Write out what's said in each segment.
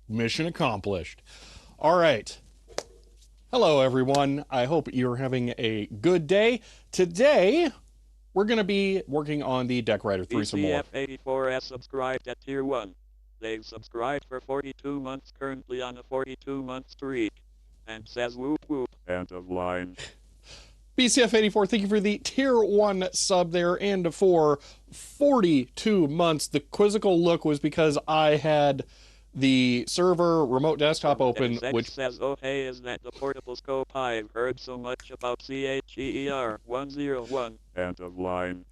Mission accomplished. All right. Hello, everyone. I hope you're having a good day. Today, we're going to be working on the DECWriter 3 some more. BCF84 has subscribed at Tier 1. They've subscribed for 42 months, currently on a 42-month streak. And says whoop whoop. End of line. BCF84, thank you for the Tier 1 sub there, and for 42 months. The quizzical look was because I had the server remote desktop open, which says, oh hey, is that the portable scope I've heard so much about? CHER 101. End of line.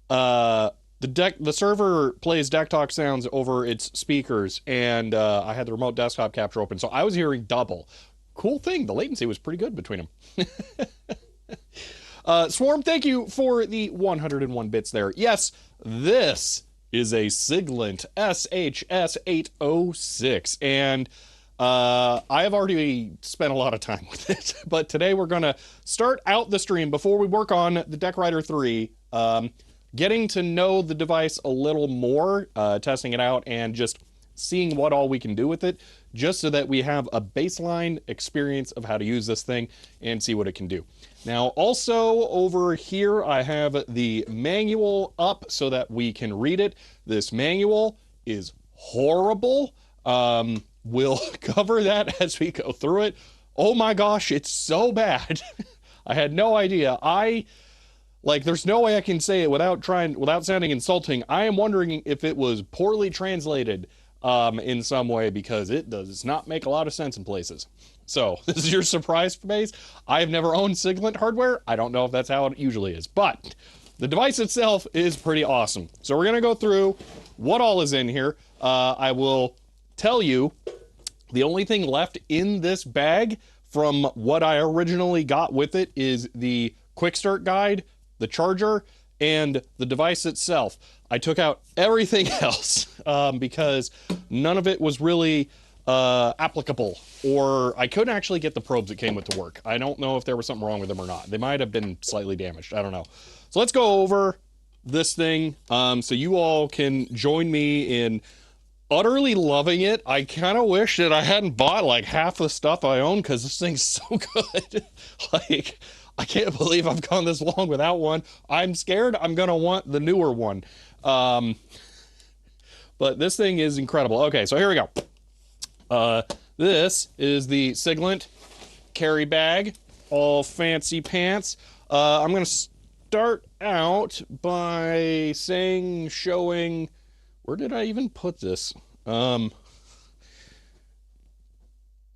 The server plays deck talk sounds over its speakers, and I had the remote desktop capture open, so I was hearing double. Cool thing, the latency was pretty good between them. Swarm, thank you for the 101 bits there. Yes, this is a Siglent SHS806, and I have already spent a lot of time with it, but today we're going to start out the stream before we work on the DECWriter 3, getting to know the device a little more, testing it out, and just seeing what all we can do with it, just so that we have a baseline experience of how to use this thing and see what it can do. Now, also over here, I have the manual up so that we can read it. This manual is horrible. We'll cover that as we go through it. Oh my gosh, it's so bad. I had no idea. There's no way I can say it without sounding insulting. I am wondering if it was poorly translated in some way, because it does not make a lot of sense in places. So this is your surprise base. I've never owned Siglent hardware. I don't know if that's how it usually is, but the device itself is pretty awesome. So we're going to go through what all is in here. I will tell you the only thing left in this bag from what I originally got with it is the quick start guide, the charger, and the device itself. I took out everything else because none of it was really applicable, or I couldn't actually get the probes that came with the work. I don't know if there was something wrong with them or not. They might have been slightly damaged. I don't know. So let's go over this thing so you all can join me in utterly loving it. I kind of wish that I hadn't bought like half the stuff I own, because this thing's so good. Like, I can't believe I've gone this long without one. I'm scared I'm going to want the newer one. But this thing is incredible. Okay, so here we go. This is the Siglent carry bag, all fancy pants. I'm going to start out by showing, where did I even put this?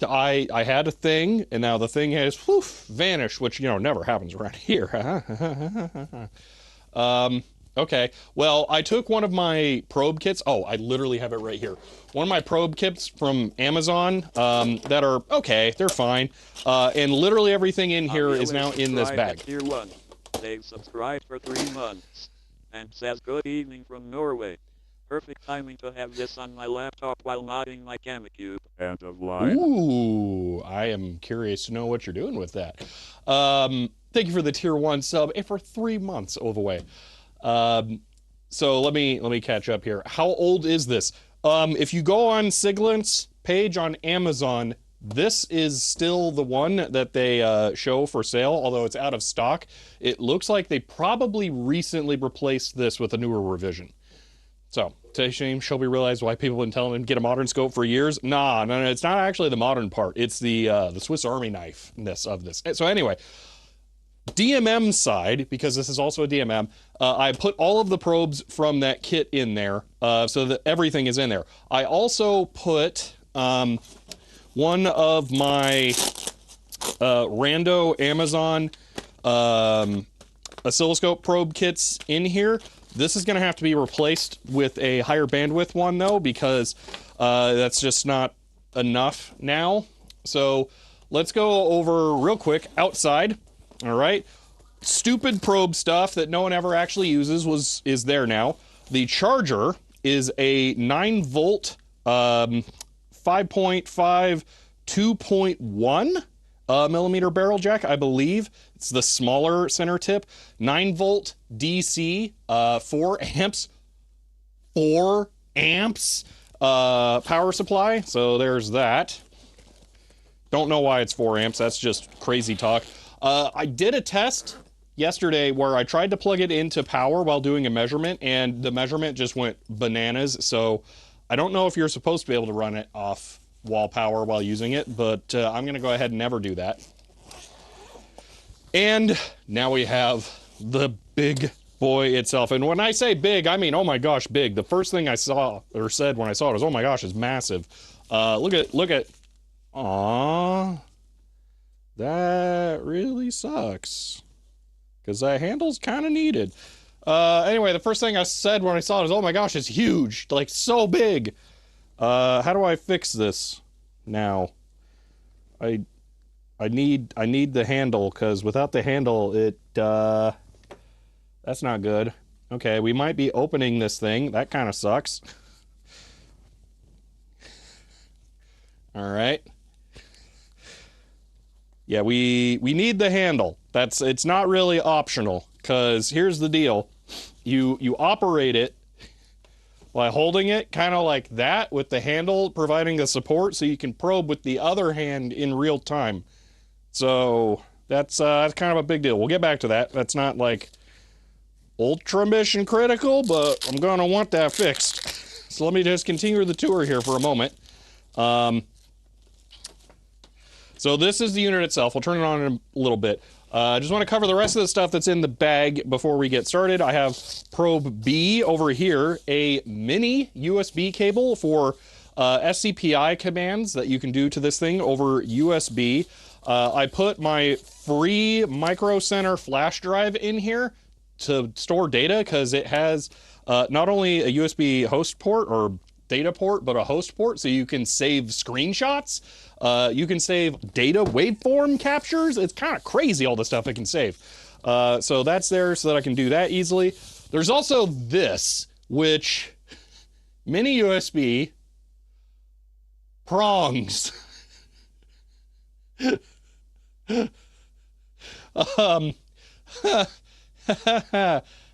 I had a thing, and now the thing has vanished, which, you know, never happens around here. Okay. Well, I took one of my probe kits. Oh, I literally have it right here. One of my probe kits from Amazon that are okay. They're fine. And literally everything in here is now in this bag. Tier 1. They've subscribed for 3 months and says good evening from Norway. Perfect timing to have this on my laptop while modding my GameCube. End of line. Ooh, I am curious to know what you're doing with that. Thank you for the tier 1 sub and for 3 months away. So let me catch up here. How old is this? If you go on Siglent's page on Amazon, this is still the one that they show for sale, although it's out of stock. It looks like they probably recently replaced this with a newer revision. So, today shame shall be realized why people have been telling them to get a modern scope for years. No, it's not actually the modern part. It's the Swiss Army knife-ness of this. So anyway, DMM side, because this is also a DMM, I put all of the probes from that kit in there, so that everything is in there. I also put one of my rando Amazon oscilloscope probe kits in here. This is going to have to be replaced with a higher bandwidth one, though, because that's just not enough now. So let's go over real quick outside. All right. Stupid probe stuff that no one ever actually uses is there now. The charger is a 9-volt 5.5 2.1 millimeter barrel jack, I believe. It's the smaller center tip. 9-volt DC, 4 amps. 4 amps power supply. So there's that. Don't know why it's 4 amps. That's just crazy talk. I did a test yesterday where I tried to plug it into power while doing a measurement, and the measurement just went bananas. So I don't know if you're supposed to be able to run it off wall power while using it, but I'm going to go ahead and never do that. And now we have the big boy itself. And when I say big, I mean, oh my gosh, big. The first thing I saw or said when I saw it was, oh my gosh, it's massive. Look at, aw, that really sucks. Because that handle's kind of needed. Anyway, the first thing I said when I saw it was, oh my gosh, it's huge. Like, so big. How do I fix this now? I need the handle, because without the handle, that's not good. Okay, we might be opening this thing. That kind of sucks. All right. Yeah, we need the handle. It's not really optional, because here's the deal. You operate it by holding it kind of like that, with the handle providing the support, so you can probe with the other hand in real time. So that's kind of a big deal. We'll get back to that. That's not like ultra mission critical, but I'm gonna want that fixed. So let me just continue the tour here for a moment. So this is the unit itself. We'll turn it on in a little bit. I just want to cover the rest of the stuff that's in the bag before we get started. I have probe B over here, a mini USB cable for SCPI commands that you can do to this thing over USB. I put my free Micro Center flash drive in here to store data, because it has not only a USB host port or data port, but a host port, so you can save screenshots. You can save data waveform captures. It's kind of crazy, all the stuff it can save. So that's there so that I can do that easily. There's also this, which mini USB prongs.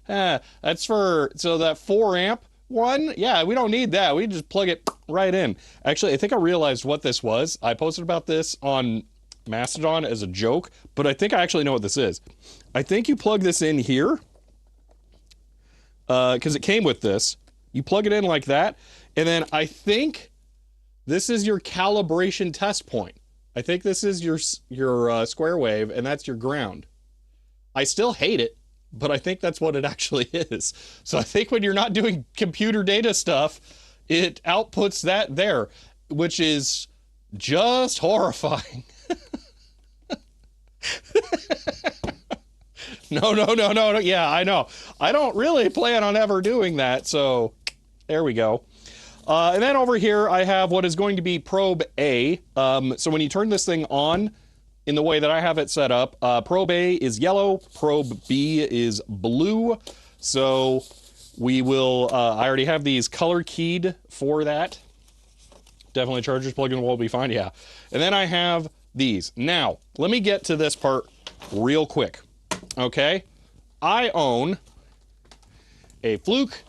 That's for, so that 4 amp one, yeah, we don't need that. We just plug it right in. Actually, I think I realized what this was. I posted about this on Mastodon as a joke, but I think I actually know what this is. I think you plug this in here, because it came with this. You plug it in like that, and then I think this is your calibration test point. I think this is your square wave, and that's your ground. I still hate it, but I think that's what it actually is. So I think when you're not doing computer data stuff, it outputs that there, which is Just horrifying. No. Yeah, I know. I don't really plan on ever doing that, so there we go. And then over here, I have what is going to be probe A. So when you turn this thing on, in the way that I have it set up, probe A is yellow, probe B is blue. So we will, I already have these color keyed for that. Definitely chargers plugged in the wall will be fine, yeah. And then I have these. Now, let me get to this part real quick, okay? I own a Fluke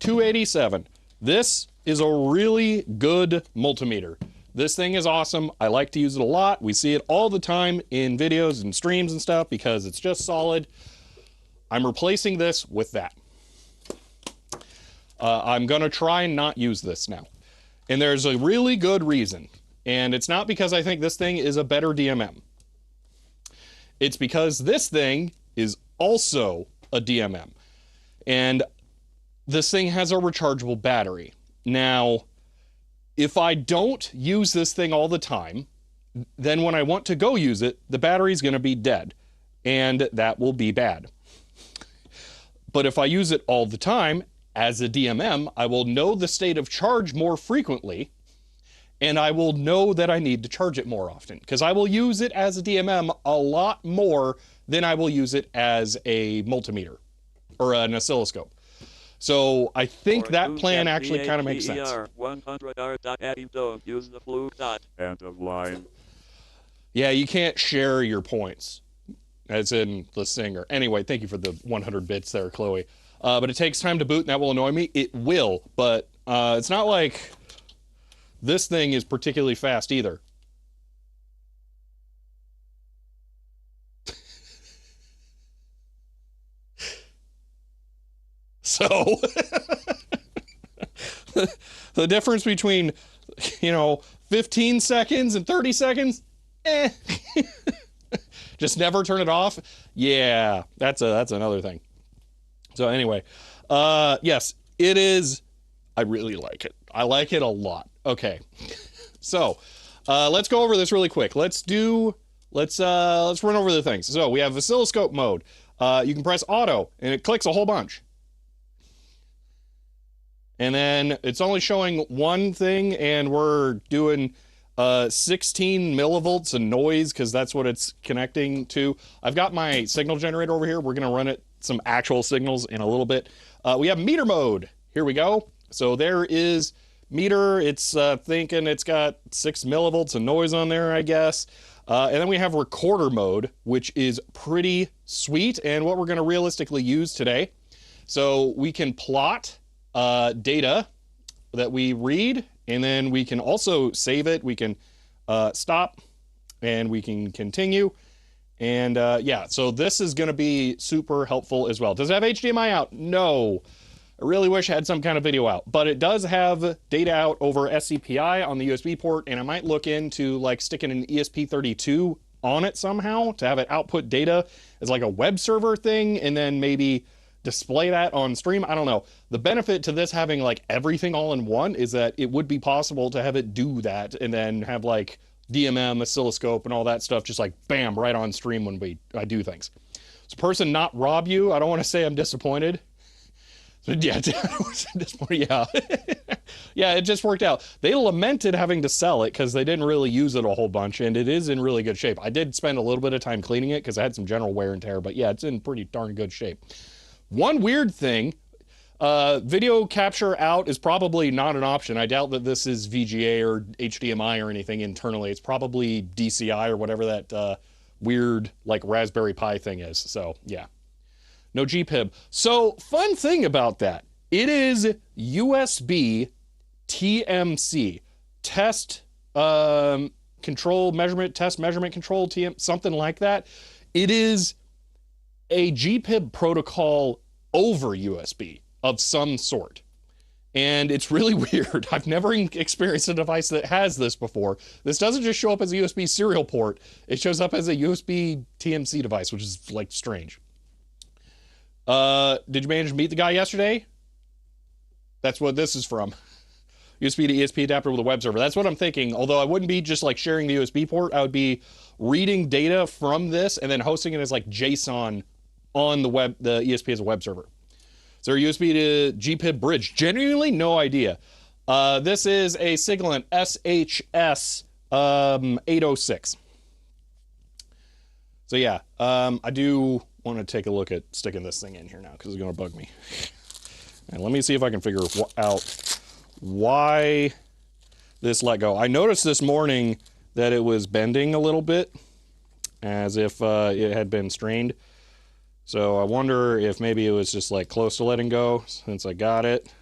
287. This is a really good multimeter. This thing is awesome. I like to use it a lot. We see it all the time in videos and streams and stuff because it's just solid. I'm replacing this with that. I'm gonna try and not use this now. And there's a really good reason. And it's not because I think this thing is a better DMM. It's because this thing is also a DMM. And this thing has a rechargeable battery. Now, if I don't use this thing all the time, then when I want to go use it, the battery's going to be dead. And that will be bad. But if I use it all the time, as a DMM, I will know the state of charge more frequently, and I will know that I need to charge it more often, because I will use it as a DMM a lot more than I will use it as a multimeter or an oscilloscope. So I think that plan actually kind of makes sense. 100R dot adding don't use the Fluke dot. End of line. Yeah, you can't share your points, as in the singer. Anyway, thank you for the 100 bits there, Chloe. But it takes time to boot, and that will annoy me. It will, but it's not like this thing is particularly fast either. So, the difference between, 15 seconds and 30 seconds, just never turn it off. Yeah, that's another thing. So anyway, yes, it is. I really like it. I like it a lot. Okay, so let's go over this really quick. Let's run over the things. So we have oscilloscope mode. You can press auto, and it clicks a whole bunch. And then it's only showing one thing, and we're doing 16 millivolts of noise because that's what it's connecting to. I've got my signal generator over here. We're going to run it some actual signals in a little bit. We have meter mode. Here we go. So there is meter. It's thinking it's got 6 millivolts of noise on there, I guess. And then we have recorder mode, which is pretty sweet and what we're going to realistically use today. So we can plot data that we read, and then we can also save it. We can stop, and we can continue. And yeah, so this is going to be super helpful as well. Does it have HDMI out? No. I really wish I had some kind of video out, but it does have data out over SCPI on the USB port, and I might look into like sticking an ESP32 on it somehow to have it output data as like a web server thing, and then maybe display that on stream. I don't know. The benefit to this having like everything all in one is that it would be possible to have it do that and then have like DMM, oscilloscope, and all that stuff just like bam right on stream when I do things. So person not rob you. I don't want to say I'm disappointed. But yeah, yeah. Yeah, it just worked out. They lamented having to sell it because they didn't really use it a whole bunch, and it is in really good shape. I did spend a little bit of time cleaning it because I had some general wear and tear, but yeah, it's in pretty darn good shape. One weird thing, video capture out is probably not an option. I doubt that this is VGA or HDMI or anything internally. It's probably DCI or whatever that weird like Raspberry Pi thing is. So yeah, no GPIB. So fun thing about that, it is USB TMC, test control measurement, test measurement control, something like that. It is a GPIB protocol over USB of some sort. And it's really weird. I've never experienced a device that has this before. This doesn't just show up as a USB serial port. It shows up as a USB TMC device, which is like strange. Did you manage to meet the guy yesterday? That's what this is from. USB to ESP adapter with a web server. That's what I'm thinking. Although I wouldn't be just like sharing the USB port. I would be reading data from this and then hosting it as like JSON on the web, the ESP as a web server. Is there a USB to GPIB bridge? Genuinely, no idea. This is a Siglent SHS 806. So yeah, I do want to take a look at sticking this thing in here now because it's going to bug me. And let me see if I can figure out why this let go. I noticed this morning that it was bending a little bit as if it had been strained. So I wonder if maybe it was just like close to letting go since I got it.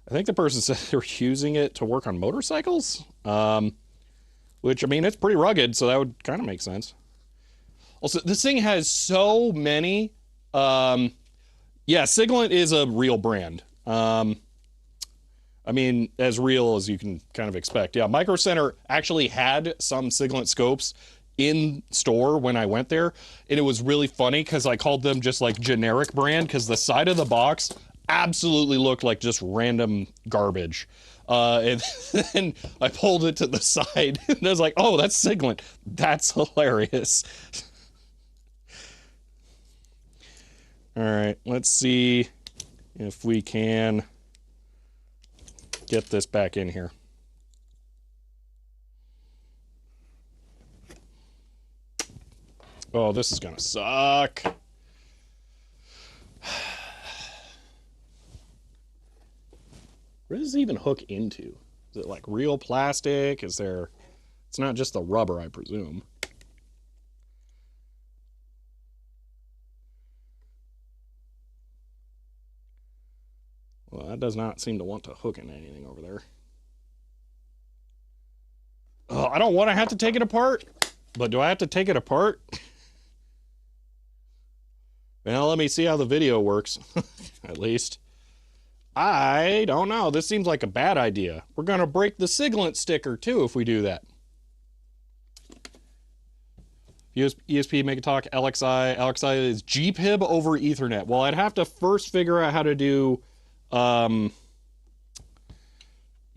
I think the person said they were using it to work on motorcycles, which, I mean, it's pretty rugged, so that would kind of make sense. Also, this thing has so many, yeah, Siglent is a real brand. I mean, as real as you can kind of expect. Yeah, Micro Center actually had some Siglent scopes in store when I went there, and it was really funny because I called them just like generic brand because the side of the box absolutely looked like just random garbage. And then I pulled it to the side and I was like, oh, that's Siglent. That's hilarious. All right, let's see if we can get this back in here. Oh, this is gonna suck. Where does it even hook into? Is it like real plastic? Is there... It's not just the rubber, I presume. Well, that does not seem to want to hook into anything over there. Oh, I don't want to have to take it apart, but do I have to take it apart? Well, let me see how the video works, at least. I don't know. This seems like a bad idea. We're going to break the Siglent sticker, too, if we do that. ESP, make a talk, LXI. LXI is GPIB over Ethernet. Well, I'd have to first figure out how to do USB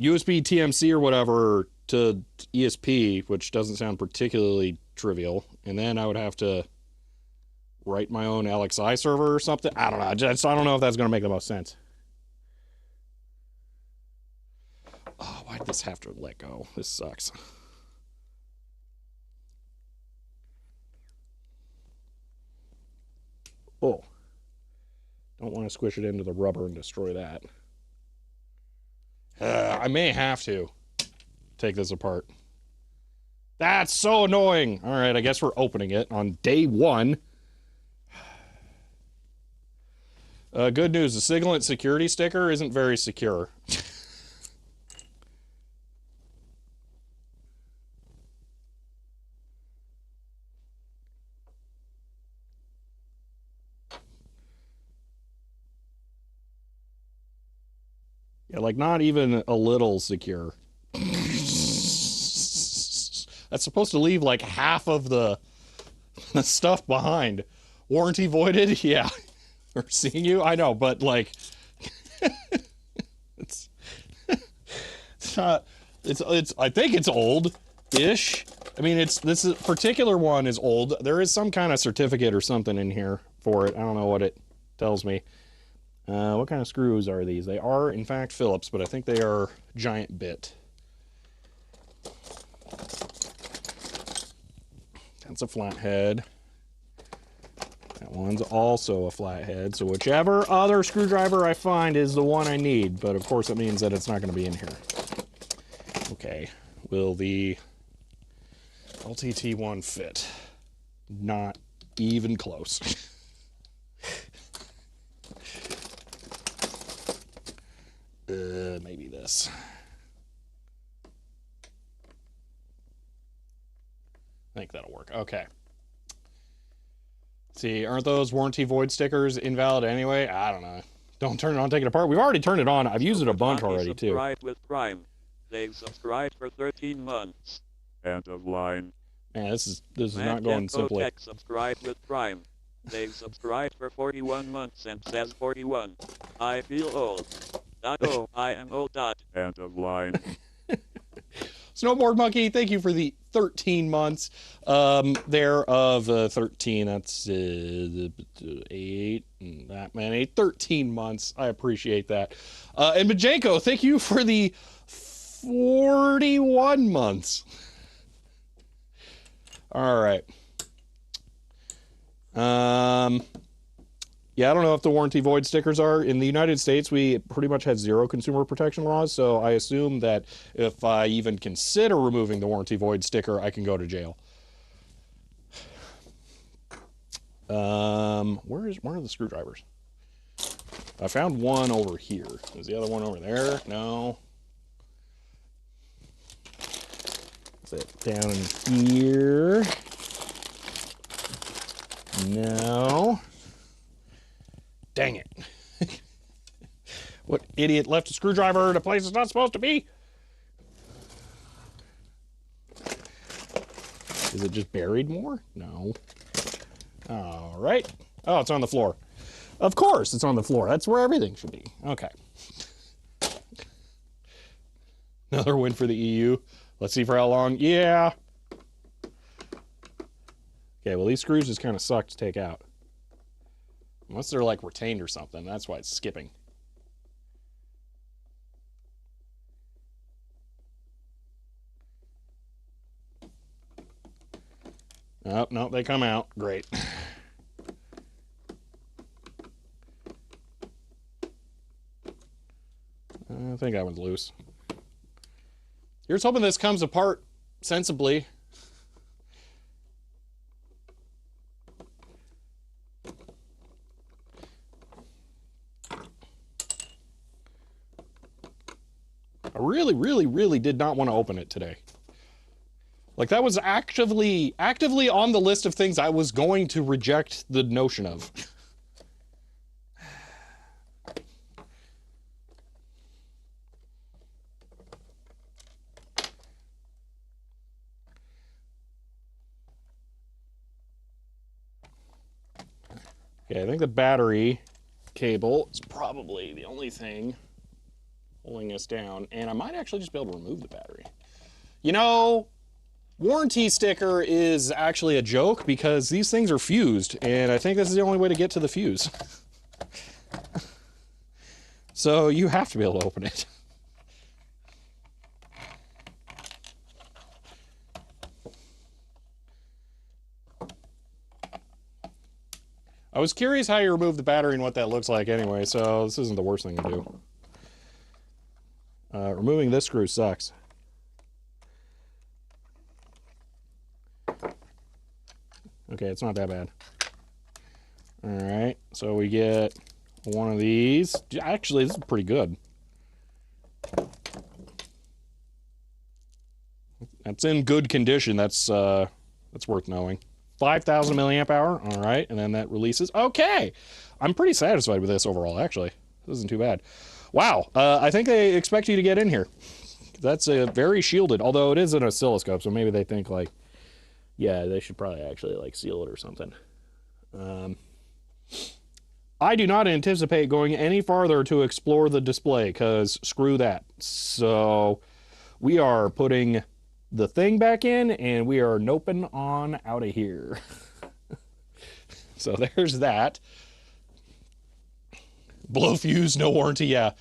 TMC or whatever to ESP, which doesn't sound particularly trivial. And then I would have to write my own LXI server or something. I don't know. I don't know if that's going to make the most sense. Oh, why did this have to let go? This sucks. Oh. Don't want to squish it into the rubber and destroy that. I may have to take this apart. That's so annoying. All right, I guess we're opening it on day one. Good news, the Siglent security sticker isn't very secure. Yeah, like not even a little secure. That's supposed to leave like half of the stuff behind. Warranty voided? Yeah. Or seeing you? I know, but like it's not I think it's old-ish. I mean, this particular one is old. There is some kind of certificate or something in here for it. I don't know what it tells me. What kind of screws are these? They are, in fact, Phillips, but I think they are giant bit. That's a flathead. That one's also a flathead. So whichever other screwdriver I find is the one I need. But of course it means that it's not going to be in here. Okay. Will the LTT1 fit? Not even close. Maybe this. I think that'll work. Okay. See, aren't those warranty void stickers invalid anyway? I don't know. Don't turn it on, take it apart. We've already turned it on. I've used it a bunch already, too. With Prime. They've subscribed for 13 months. End of line. Man, this is not going simply. Subscribed with Prime. They've subscribed for 41 months and says 41. I feel old. Oh, I am old. End of line. Snowboard Monkey, thank you for the 13 months there of 13. That's 8, that many. 13 months. I appreciate that. And Majenko, thank you for the 41 months. All right. Yeah, I don't know if the warranty void stickers are. In the United States, we pretty much have zero consumer protection laws, so I assume that if I even consider removing the warranty void sticker, I can go to jail. Where are the screwdrivers? I found one over here. Is the other one over there? No. Is it down in here? No. Dang it. What idiot left a screwdriver in a place it's not supposed to be? Is it just buried more? No. All right. Oh, it's on the floor. Of course it's on the floor. That's where everything should be. Okay. Another win for the EU. Let's see for how long. Yeah. Okay, well, these screws just kind of suck to take out. Unless they're like retained or something. That's why it's skipping. Oh, no, they come out. Great. I think that one's loose. Here's hoping this comes apart sensibly. I really did not want to open it today. Like, that was actively on the list of things I was going to reject the notion of. Okay, I think the battery cable is probably the only thing holding us down, and I might actually just be able to remove the battery. You know, warranty sticker is actually a joke because these things are fused, and I think this is the only way to get to the fuse. So you have to be able to open it. I was curious how you remove the battery and what that looks like anyway, so this isn't the worst thing to do. Removing this screw sucks. Okay, it's not that bad. Alright, so we get one of these. Actually, this is pretty good. That's in good condition. That's worth knowing. 5,000 milliamp hour. All right, and then that releases. Okay, I'm pretty satisfied with this overall. Actually, this isn't too bad. Wow, I think they expect you to get in here. That's very shielded, although it is an oscilloscope, so maybe they think like, yeah, they should probably actually like seal it or something. I do not anticipate going any farther to explore the display because screw that. So we are putting the thing back in and we are noping on out of here. So there's that. Blow fuse, no warranty. Yeah,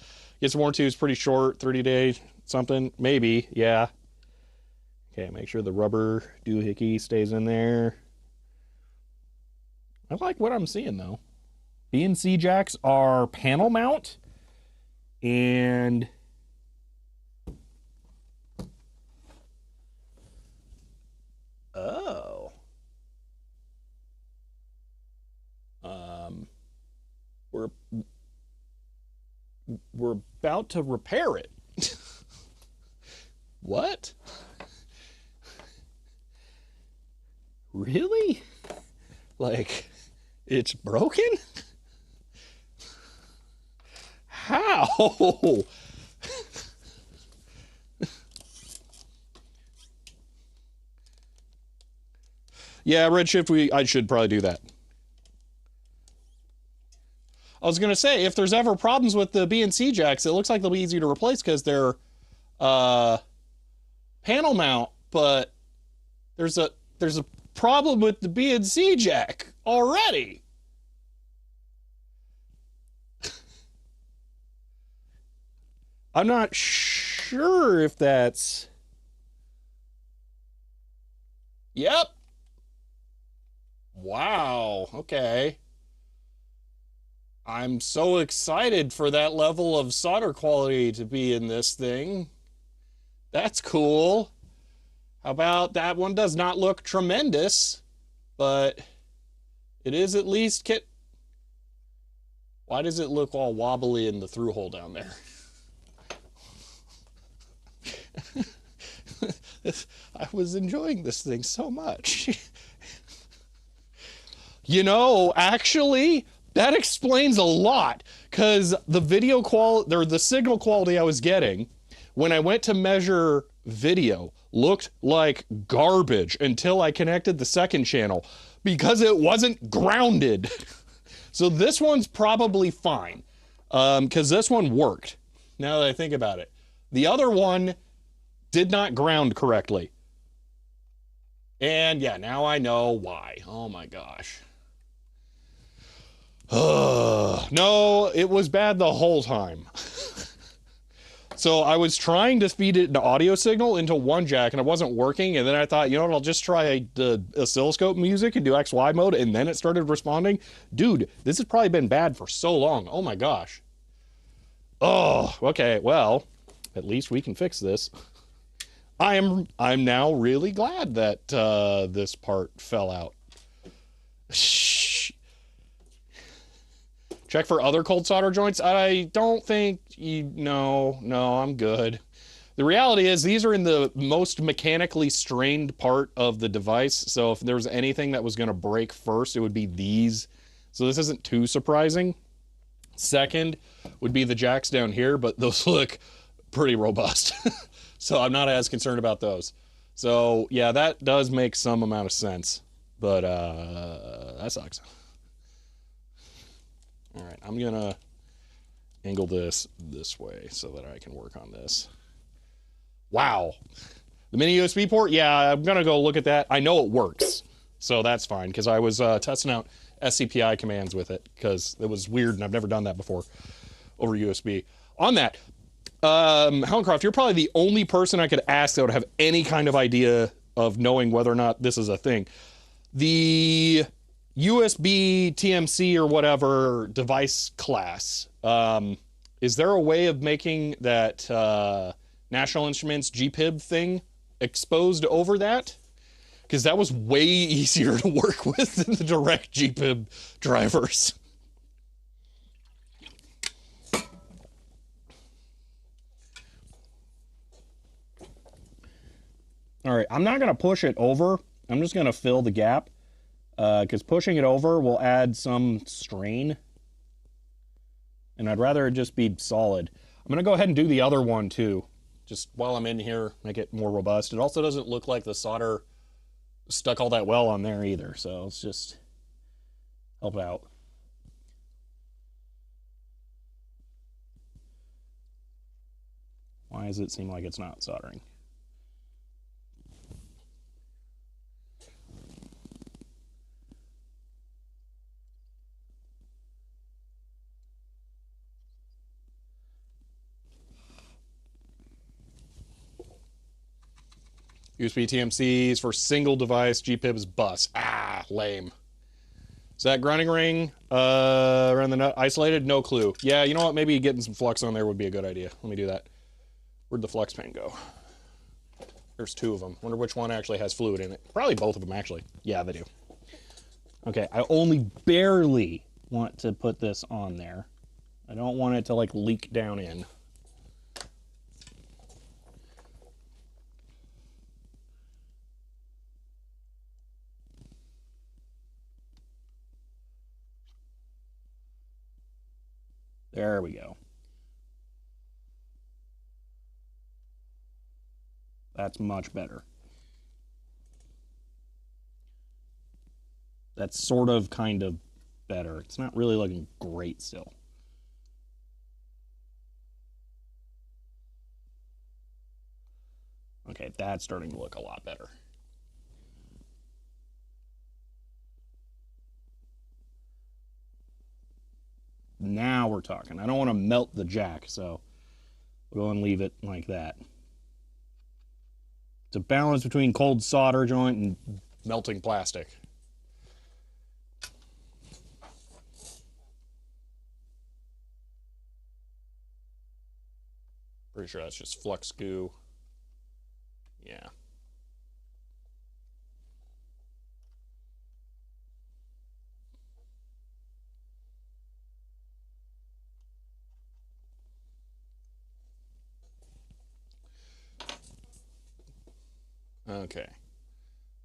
guess warranty is pretty short, 30-day something, maybe. Yeah. Okay, make sure the rubber doohickey stays in there. I like what I'm seeing though. BNC jacks are panel mount and oh. We're about to repair it. What? Really? Like, it's broken? How? Yeah, Redshift, I should probably do that. I was gonna say, if there's ever problems with the B and C jacks, it looks like they'll be easy to replace because they're panel mount, but there's a problem with the B and C jack already. I'm not sure if that's... Yep. Wow. Okay. I'm so excited for that level of solder quality to be in this thing. That's cool. How about that one does not look tremendous, but it is at least kit. Why does it look all wobbly in the through hole down there? I was enjoying this thing so much. You know, actually, that explains a lot, because the video quality, or the signal quality I was getting when I went to measure video looked like garbage until I connected the second channel because it wasn't grounded. So this one's probably fine, because this one worked, now that I think about it. The other one did not ground correctly. And yeah, now I know why. Oh my gosh. No, it was bad the whole time. So I was trying to feed it an audio signal into one jack and it wasn't working. And then I thought, you know what, I'll just try the oscilloscope music and do XY mode. And then it started responding. Dude, this has probably been bad for so long. Oh my gosh. Oh, okay. Well, at least we can fix this. I'm now really glad that this part fell out. Shh. Check for other cold solder joints. I don't think no, I'm good. The reality is these are in the most mechanically strained part of the device. So if there was anything that was going to break first, it would be these. So this isn't too surprising. Second would be the jacks down here, but those look pretty robust. So I'm not as concerned about those. So yeah, that does make some amount of sense, but that sucks. All right, I'm gonna angle this way so that I can work on this. Wow, the mini USB port. Yeah, I'm gonna go look at that. I know it works, so that's fine because I was testing out SCPI commands with it because it was weird and I've never done that before over USB. On that, Helencroft, you're probably the only person I could ask that would have any kind of idea of knowing whether or not this is a thing. The USB TMC or whatever device class, is there a way of making that National Instruments GPIB thing exposed over that? Because that was way easier to work with than the direct GPIB drivers. All right, I'm not going to push it over. I'm just going to fill the gap because pushing it over will add some strain. And I'd rather it just be solid. I'm going to go ahead and do the other one too. Just while I'm in here, make it more robust. It also doesn't look like the solder stuck all that well on there either. So let's just help out. Why does it seem like it's not soldering? USB TMCs for single device GPIBs bus. Ah, lame. Is that grounding ring around the nut isolated? No clue. Yeah, you know what? Maybe getting some flux on there would be a good idea. Let me do that. Where'd the flux pan go? There's two of them. Wonder which one actually has fluid in it. Probably both of them, actually. Yeah, they do. Okay, I only barely want to put this on there. I don't want it to, like, leak down in. There we go. That's much better. That's sort of, kind of better. It's not really looking great still. Okay, that's starting to look a lot better. Now we're talking. I don't want to melt the jack, so we'll go and leave it like that. It's a balance between cold solder joint and melting plastic. Pretty sure that's just flux goo. Yeah. Okay.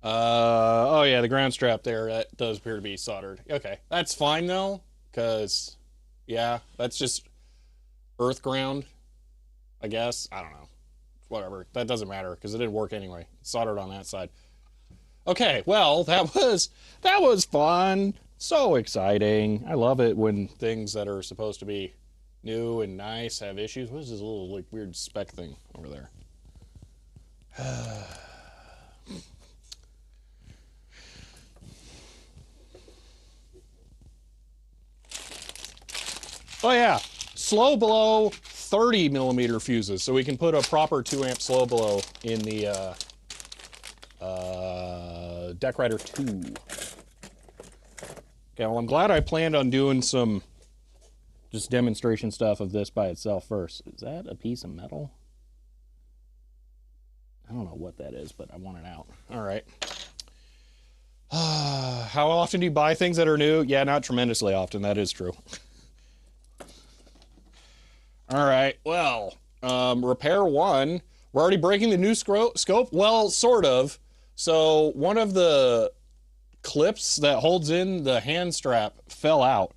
Oh yeah, the ground strap there, that does appear to be soldered. Okay, that's fine though, because, yeah, that's just earth ground, I guess. I don't know. Whatever. That doesn't matter, because it didn't work anyway. It's soldered on that side. Okay, well, that was fun. So exciting. I love it when things that are supposed to be new and nice have issues. What is this little, like, weird speck thing over there? Oh yeah, slow blow 30 millimeter fuses, so we can put a proper 2 amp slow blow in the DECWriter 2. Okay, well I'm glad I planned on doing some just demonstration stuff of this by itself first. Is that a piece of metal? I don't know what that is, but I want it out. All right. How often do you buy things that are new? Yeah, not tremendously often, that is true. All right, well, repair 1. We're already breaking the new scope? Well, sort of. So one of the clips that holds in the hand strap fell out.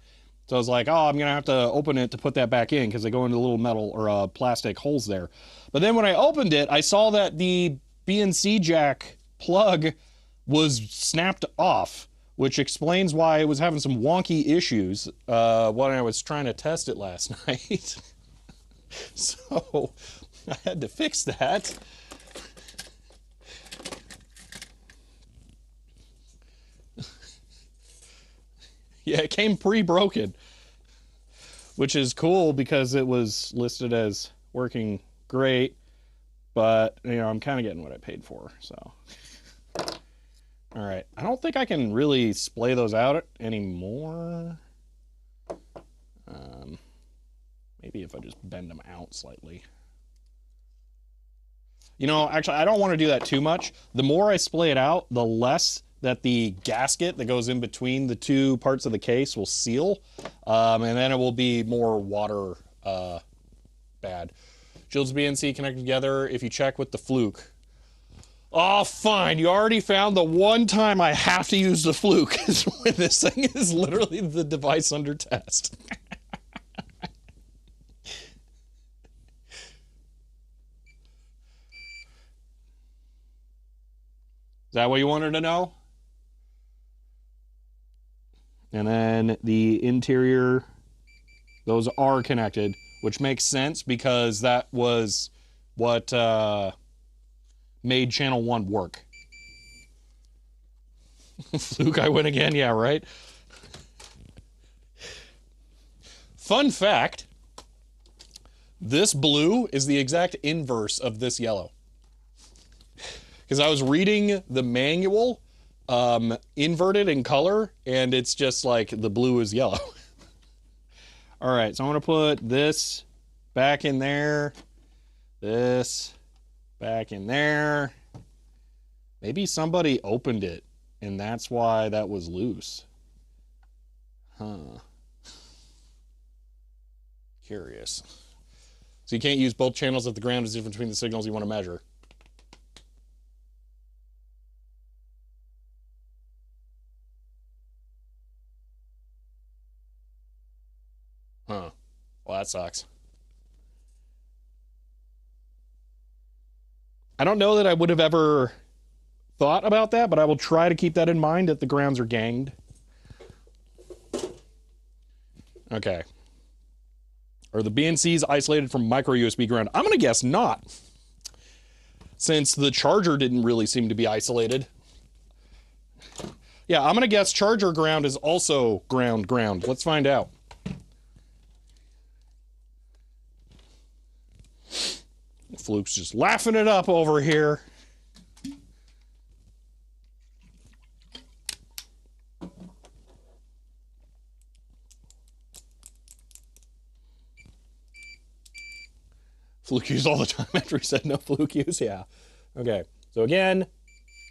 So I was like, oh, I'm going to have to open it to put that back in because they go into little metal or plastic holes there. But then when I opened it, I saw that the BNC jack plug was snapped off, which explains why it was having some wonky issues when I was trying to test it last night. So I had to fix that. Yeah, it came pre-broken, which is cool because it was listed as working great, but you know, I'm kind of getting what I paid for, so. All right, I don't think I can really splay those out anymore. Maybe if I just bend them out slightly. You know, actually, I don't want to do that too much. The more I splay it out, the less that the gasket that goes in between the two parts of the case will seal, and then it will be more water bad. Shields BNC connected together. If you check with the fluke. Oh, fine. You already found the one time I have to use the fluke is when this thing is literally the device under test. Is that what you wanted to know? And then the interior, those are connected, which makes sense because that was what made channel 1 work. Fluke, I win again? Yeah, right? Fun fact, this blue is the exact inverse of this yellow. Because I was reading the manual, inverted in color, and it's just like the blue is yellow. All right, so I'm gonna put this back in there, this back in there. Maybe somebody opened it, and that's why that was loose. Huh. Curious. So you can't use both channels if the ground is different between the signals you want to measure. Huh. Well, that sucks. I don't know that I would have ever thought about that, but I will try to keep that in mind if the grounds are ganged. Okay. Are the BNCs isolated from micro USB ground? I'm going to guess not, since the charger didn't really seem to be isolated. Yeah, I'm going to guess charger ground is also ground. Let's find out. Fluke's just laughing it up over here. Fluke use all the time after he said no fluke use. Yeah. Okay. So again,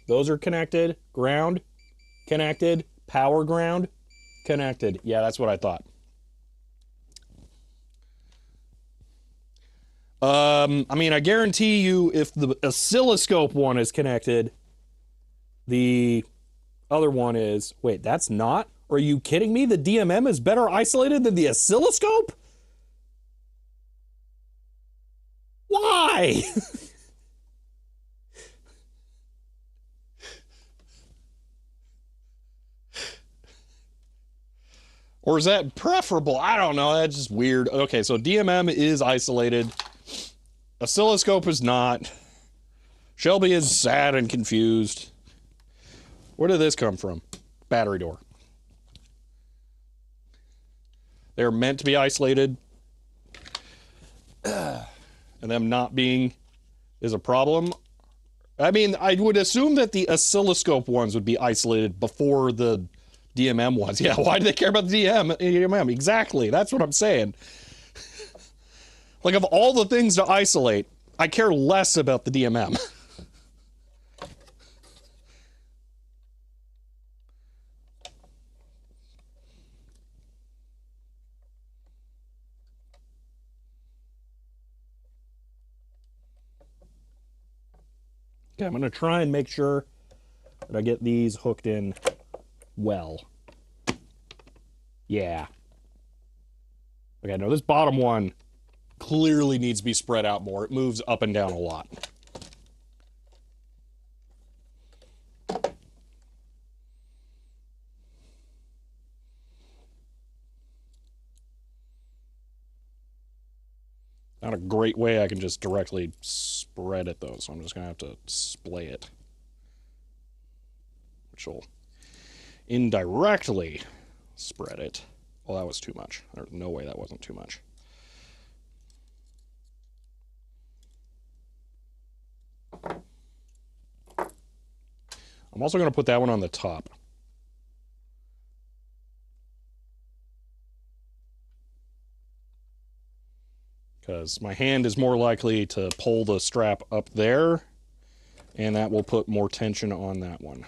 those are connected. Ground, connected. Power ground, connected. Yeah, that's what I thought. I mean, I guarantee you if the oscilloscope one is connected, the other one is... Wait, that's not? Are you kidding me? The DMM is better isolated than the oscilloscope? Why? Or is that preferable? I don't know. That's just weird. Okay, so DMM is isolated. Oscilloscope is not. Shelby is sad and confused. Where did this come from? Battery door. They're meant to be isolated. And them not being is a problem. I mean, I would assume that the oscilloscope ones would be isolated before the DMM ones. Yeah, why do they care about the DMM? Exactly, that's what I'm saying. Like, of all the things to isolate, I care less about the DMM. Okay, I'm going to try and make sure that I get these hooked in well. Yeah. Okay, no, this bottom one clearly needs to be spread out more. It moves up and down a lot. Not a great way I can just directly spread it, though, so I'm just going to have to splay it. Which will indirectly spread it. Well, that was too much. There's no way that wasn't too much. I'm also going to put that one on the top. Because my hand is more likely to pull the strap up there, and that will put more tension on that one.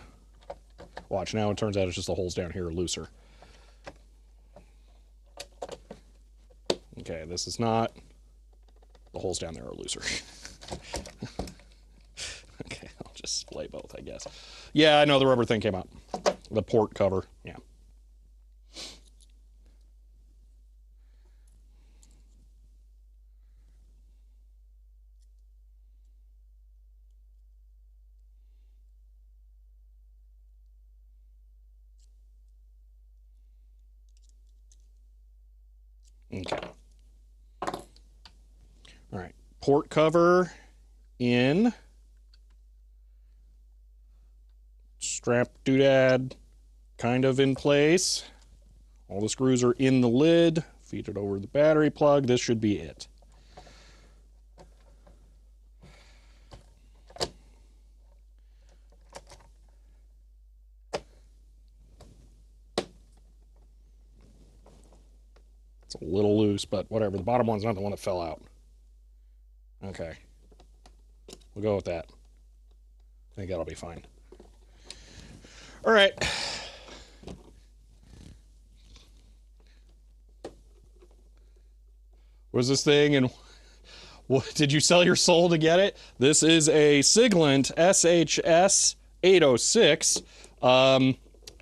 Watch, now it turns out it's just the holes down here are looser. Okay, this is not. The holes down there are looser. Okay, I'll just splay both, I guess. Yeah, I know the rubber thing came out. The port cover, yeah. Okay. All right, port cover in. Strap doodad kind of in place. All the screws are in the lid. Feed it over the battery plug. This should be it. It's a little loose, but whatever. The bottom one's not the one that fell out. Okay. We'll go with that. I think that'll be fine. All right. What's this thing, and what, did you sell your soul to get it? This is a Siglent SHS 806,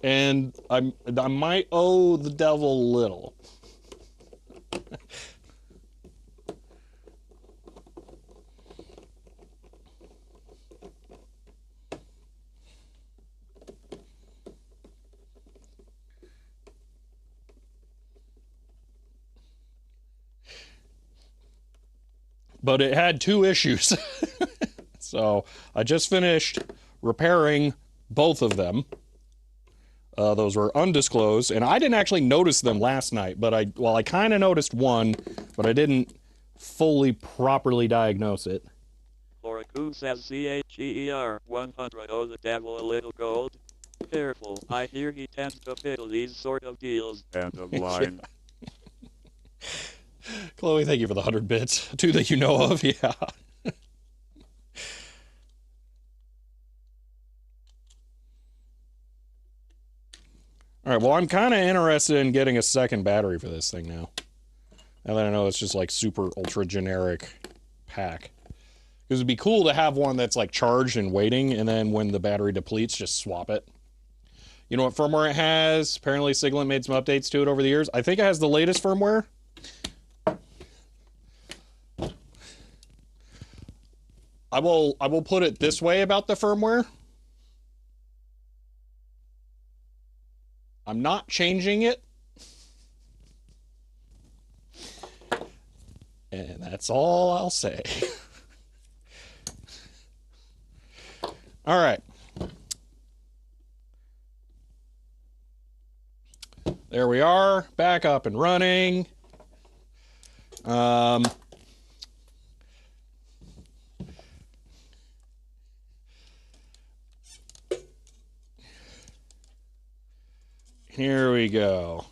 and I might owe the devil a little. but it had two issues. So I just finished repairing both of them. Those were undisclosed, and I didn't actually notice them last night, but I kind of noticed one, but I didn't fully properly diagnose it. Oraku says CHER 100. Oh, the devil a little gold. Careful, I hear he tends to fiddle these sort of deals. End of line. Chloe, thank you for the 100 bits. Two that you know of, yeah. All right, well, I'm kind of interested in getting a second battery for this thing now. Now that I know it's just like super ultra generic pack. Because it'd be cool to have one that's like charged and waiting, and then when the battery depletes, just swap it. You know what firmware it has? Apparently Siglent made some updates to it over the years. I think it has the latest firmware. I will put it this way about the firmware. I'm not changing it. And that's all I'll say. All right. There we are, back up and running. Here we go.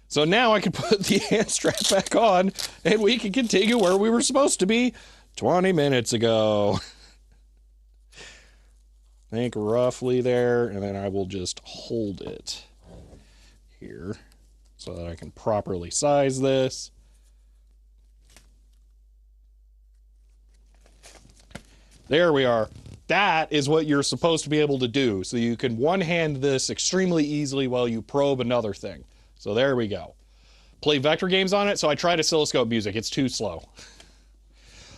So now I can put the hand strap back on and we can continue where we were supposed to be 20 minutes ago. I think roughly there, and then I will just hold it here so that I can properly size this. There we are. That is what you're supposed to be able to do. So you can one-hand this extremely easily while you probe another thing. So there we go. Play vector games on it, so I tried oscilloscope music. It's too slow.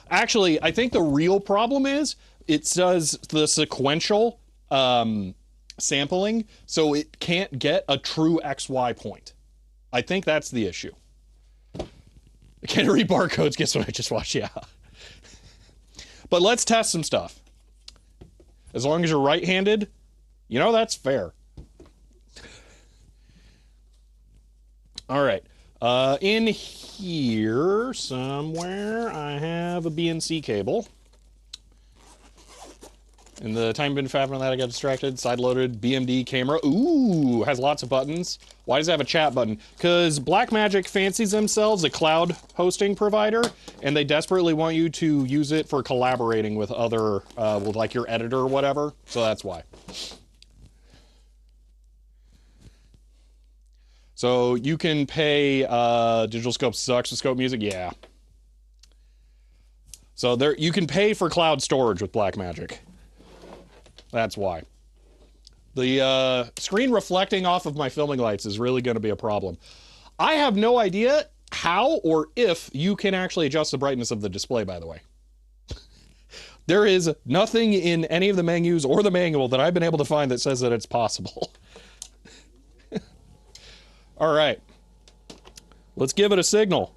Actually, I think the real problem is it does the sequential sampling, so it can't get a true XY point. I think that's the issue. I can't read barcodes, guess what I just watched? Yeah. But let's test some stuff. As long as you're right-handed, you know, that's fair. All right. In here somewhere, I have a BNC cable. In the time bin fabric on that, I got distracted. Side-loaded BMD camera. Ooh, has lots of buttons. Why does it have a chat button? Because Blackmagic fancies themselves a cloud hosting provider, and they desperately want you to use it for collaborating with other, with like your editor or whatever. So that's why. So you can pay Digital Scope sucks with Scope Music, yeah. So there, you can pay for cloud storage with Blackmagic. That's why. The screen reflecting off of my filming lights is really going to be a problem. I have no idea how or if you can actually adjust the brightness of the display, by the way. There is nothing in any of the menus or the manual that I've been able to find that says that it's possible. All right. Let's give it a signal.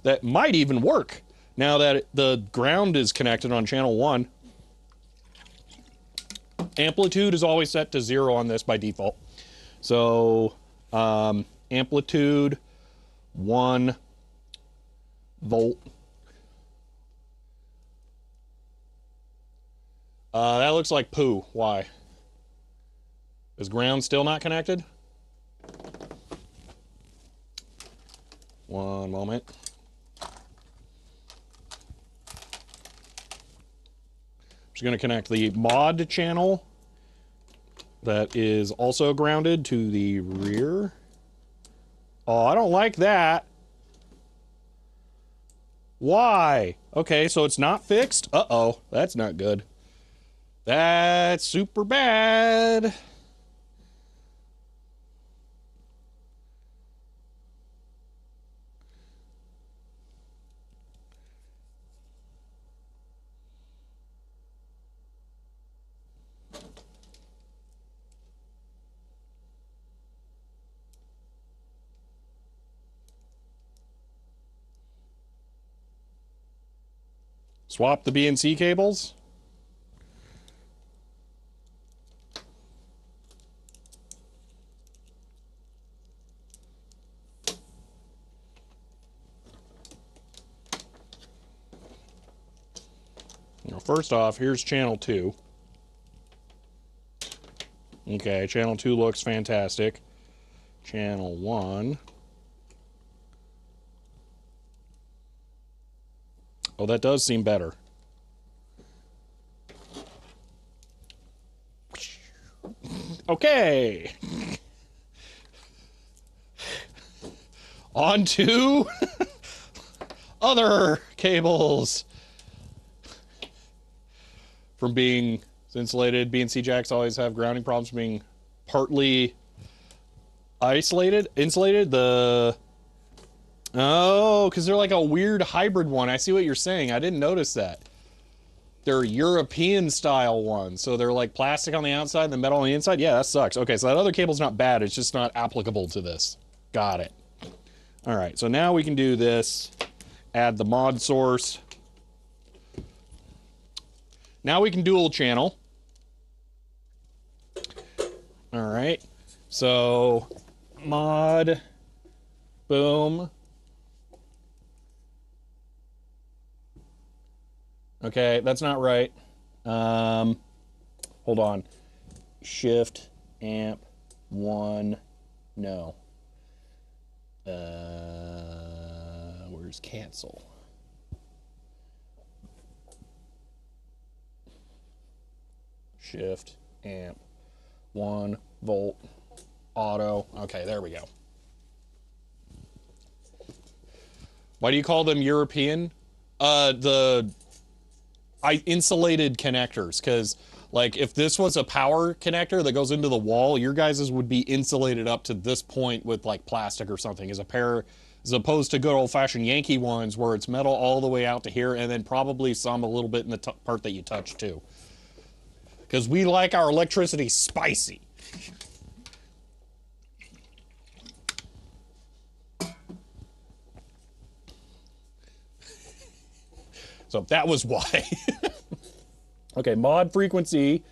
That might even work now that the ground is connected on channel 1. Amplitude is always set to 0 on this by default. So, amplitude 1 volt. That looks like poo. Why? Is ground still not connected? One moment. Just going to connect the mod channel that is also grounded to the rear. Oh, I don't like that. Why? Okay, so it's not fixed. Uh-oh, that's not good. That's super bad. Swap the BNC cables. Now, first off, here's channel 2. Okay, channel 2 looks fantastic. Channel 1. Oh, that does seem better. Okay. On to other cables. From being insulated, BNC jacks always have grounding problems from being partly insulated. Oh, because they're like a weird hybrid one. I see what you're saying. I didn't notice that. They're European style ones. So they're like plastic on the outside and the metal on the inside. Yeah, that sucks. Okay, so that other cable's not bad. It's just not applicable to this. Got it. All right, so now we can do this. Add the mod source. Now we can dual channel. All right, so mod, boom. Okay, that's not right. Hold on. Shift, amp, 1, no. Where's cancel? Shift, amp, 1 volt, auto. Okay, there we go. Why do you call them European? Insulated connectors, because like if this was a power connector that goes into the wall, your guys's would be insulated up to this point with like plastic or something, as opposed to good old-fashioned Yankee ones where it's metal all the way out to here, and then probably some a little bit in the part that you touch too. Because we like our electricity spicy. So that was why. Okay, mod frequency.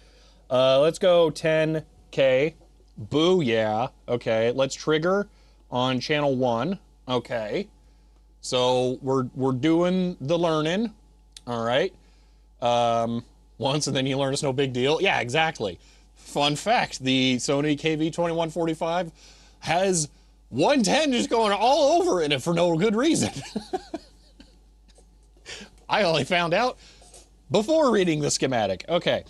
Let's go 10K. Boo, yeah. Okay, let's trigger on channel 1. Okay. So we're doing the learning. All right. Once and then you learn it's no big deal. Yeah, exactly. Fun fact, the Sony KV-2145 has 110 just going all over in it for no good reason. I only found out before reading the schematic. Okay.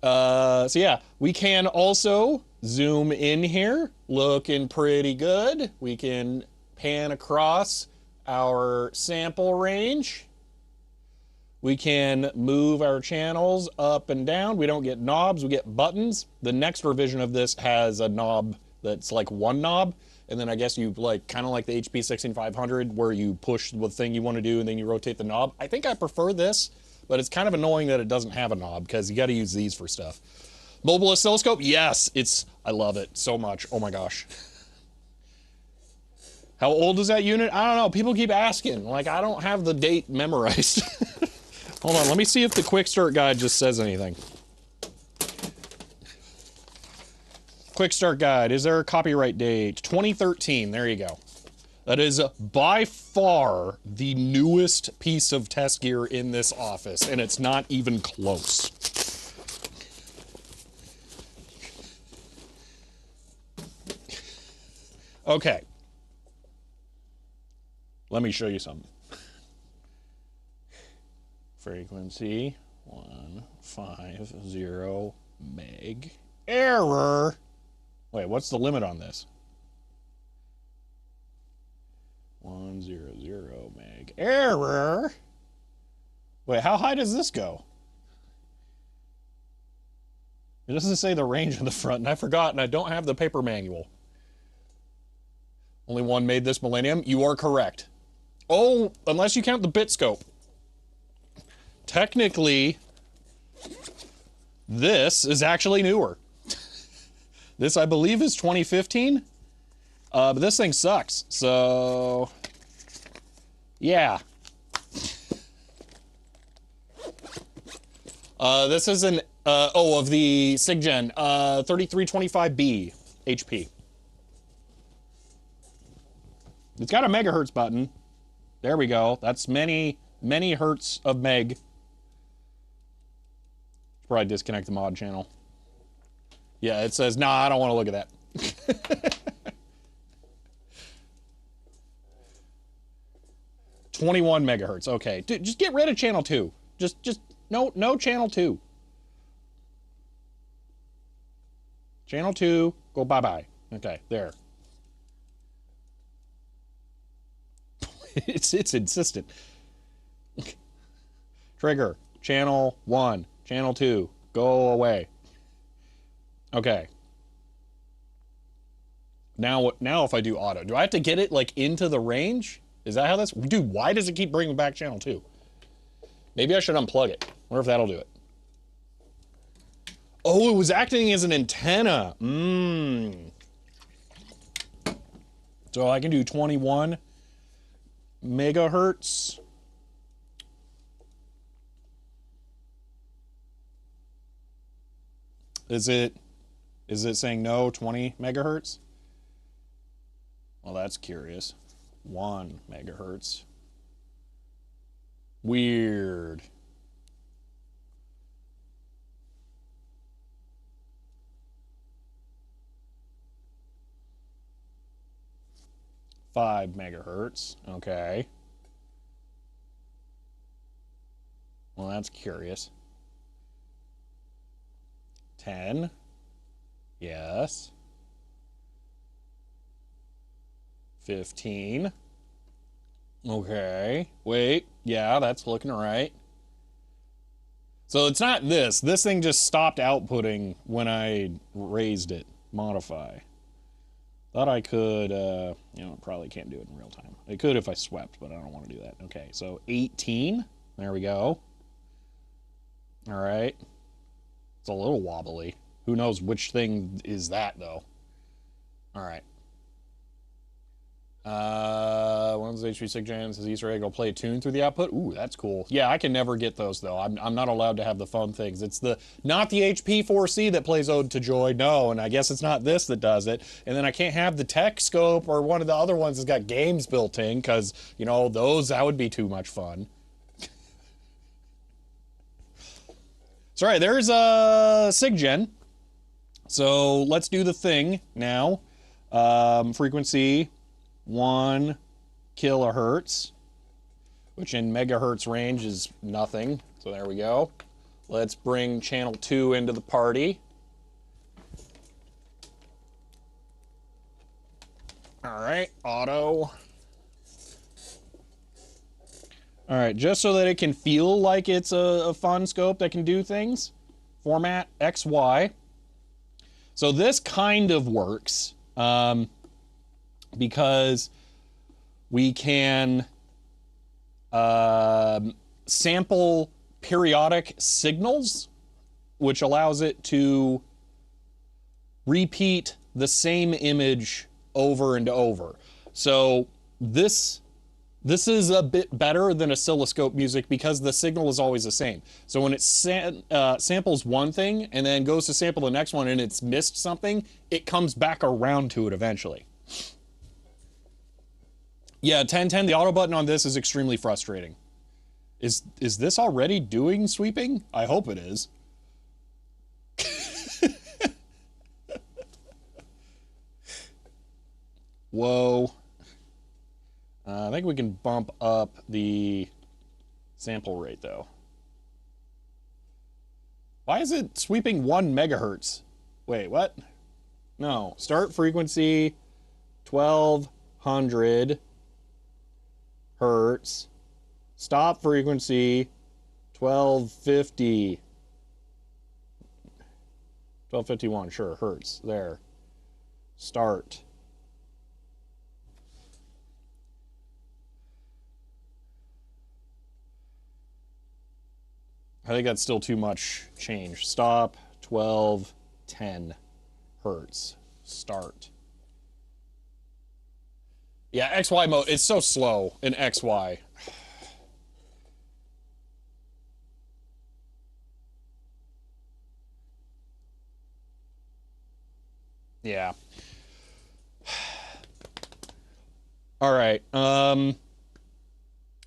So yeah, we can also zoom in here. Looking pretty good. We can pan across our sample range. We can move our channels up and down. We don't get knobs, we get buttons. The next revision of this has a knob that's like one knob. And then I guess you like kind of like the HP 16500 where you push the thing you want to do and then you rotate the knob. I think I prefer this, but it's kind of annoying that it doesn't have a knob because you got to use these for stuff. Mobile oscilloscope, yes, I love it so much. Oh my gosh. How old is that unit? I don't know. People keep asking. Like, I don't have the date memorized. Hold on, let me see if the quick start guide just says anything. Quick start guide, is there a copyright date? 2013, there you go. That is by far the newest piece of test gear in this office, and it's not even close. Okay. Let me show you something. Frequency 150 meg. Error. Wait, what's the limit on this? 100 meg. Error. Wait, how high does this go? It doesn't say the range on the front, and I forgot, and I don't have the paper manual. Only one made this millennium? You are correct. Oh, unless you count the bit scope. Technically, this is actually newer. This, I believe, is 2015. But this thing sucks, so... yeah. This is an, of the SIGGEN, 3325B HP. It's got a megahertz button. There we go. That's many hertz of meg. Probably disconnect the mod channel. Yeah, it says, nah, I don't want to look at that. 21 megahertz. Okay, dude, just get rid of channel 2. Just no channel 2. Channel 2, go bye-bye. Okay, there. it's insistent. Trigger, channel 1, channel 2, go away. Okay. Now if I do auto, do I have to get it like into the range? Is that how that's, dude, why does it keep bringing back channel 2? Maybe I should unplug it. Wonder if that'll do it. Oh, it was acting as an antenna. So I can do 21 megahertz. Is it saying no 20 megahertz? Well, that's curious. 1 megahertz. Weird. Five megahertz. Okay. Well, that's curious. 10. Yes. 15. Okay. Wait. Yeah, that's looking right. So it's not this. This thing just stopped outputting when I raised it. Modify. Thought I could, probably can't do it in real time. I could if I swept, but I don't want to do that. Okay, so 18. There we go. All right. It's a little wobbly. Who knows which thing is that, though. All right. One of those HP SIGGEN says Easter egg will play a tune through the output. Ooh, that's cool. Yeah, I can never get those, though. I'm not allowed to have the fun things. It's not the HP4C that plays Ode to Joy, no, and I guess it's not this that does it. And then I can't have the Tech Scope or one of the other ones that's got games built in, because, that would be too much fun. So, all right, there's SIGGEN. So, let's do the thing now. Frequency 1 kilohertz, which in megahertz range is nothing. So there we go. Let's bring channel 2 into the party. All right, auto. All right, just so that it can feel like it's a fun scope that can do things. Format XY. So this kind of works. Because we can sample periodic signals, which allows it to repeat the same image over and over. So this is a bit better than oscilloscope music because the signal is always the same. So when it samples one thing and then goes to sample the next one and it's missed something, it comes back around to it eventually. Yeah, 1010, the auto button on this is extremely frustrating. Is this already doing sweeping? I hope it is. Whoa. I think we can bump up the sample rate, though. Why is it sweeping 1 megahertz? Wait, what? No. Start frequency 1200 hertz. Stop frequency 1250. 1251, sure, hertz. There. Start. I think that's still too much change. Stop, 1210 hertz. Start. Yeah, XY mode, it's so slow in XY. Yeah. All right.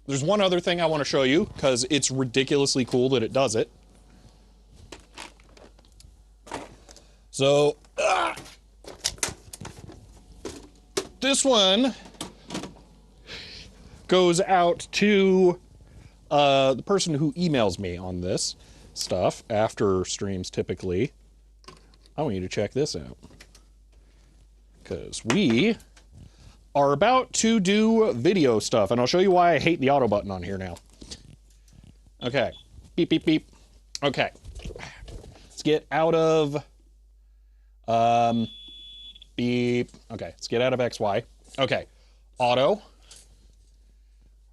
There's one other thing I want to show you because it's ridiculously cool that it does it. So, this one goes out to the person who emails me on this stuff after streams typically. I want you to check this out. Because we are about to do video stuff, and I'll show you why I hate the auto button on here now. Okay. Beep, beep, beep. Okay. Let's get out of... beep. Okay, let's get out of XY. Okay. Auto. All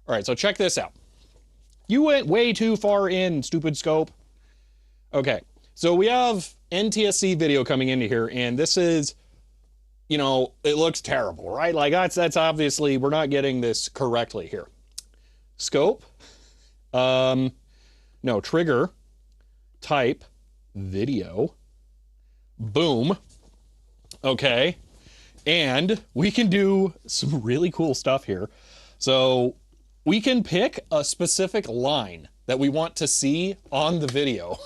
right, so check this out. You went way too far in, stupid scope. Okay, so we have NTSC video coming into here, and this is, you know, it looks terrible, right? Like, that's obviously, we're not getting this correctly here. Scope. No, trigger. Type. Video. Boom. Okay. And we can do some really cool stuff here. So we can pick a specific line that we want to see on the video.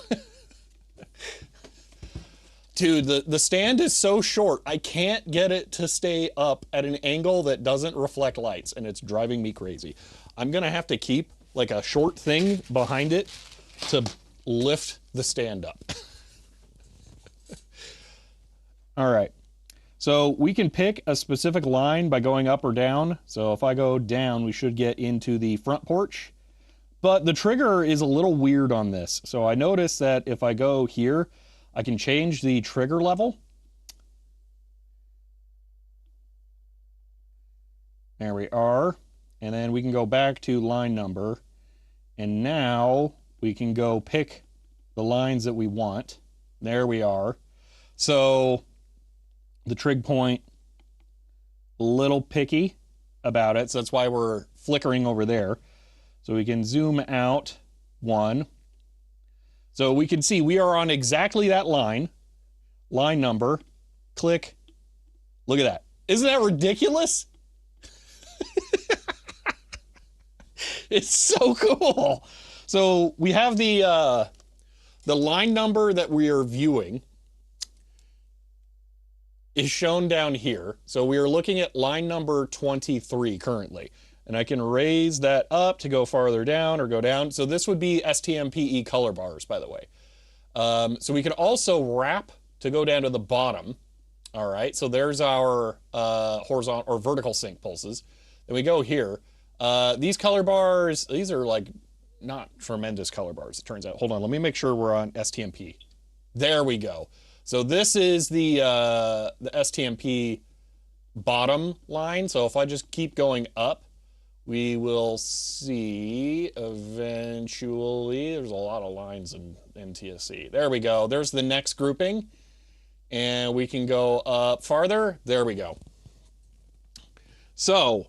Dude, the stand is so short, I can't get it to stay up at an angle that doesn't reflect lights, and it's driving me crazy. I'm gonna have to keep like a short thing behind it to lift the stand up. All right, so we can pick a specific line by going up or down. So if I go down, we should get into the front porch. But the trigger is a little weird on this. So I noticed that if I go here, I can change the trigger level. There we are. And then we can go back to line number. And now we can go pick the lines that we want. There we are. So the trig point, a little picky about it. So that's why we're flickering over there. So we can zoom out one. So we can see we are on exactly that line number, click, look at that. Isn't that ridiculous? It's so cool. So we have the line number that we are viewing is shown down here. So we are looking at line number 23 currently. And I can raise that up to go farther down or go down. So this would be STMPE color bars, by the way. So we can also wrap to go down to the bottom. All right, so there's our horizontal or vertical sync pulses. Then we go here. These color bars, these are like not tremendous color bars, it turns out. Hold on, let me make sure we're on STMP. There we go. So this is the STMP bottom line. So if I just keep going up, we will see eventually, there's a lot of lines in NTSC. There we go. There's the next grouping. And we can go up farther. There we go. So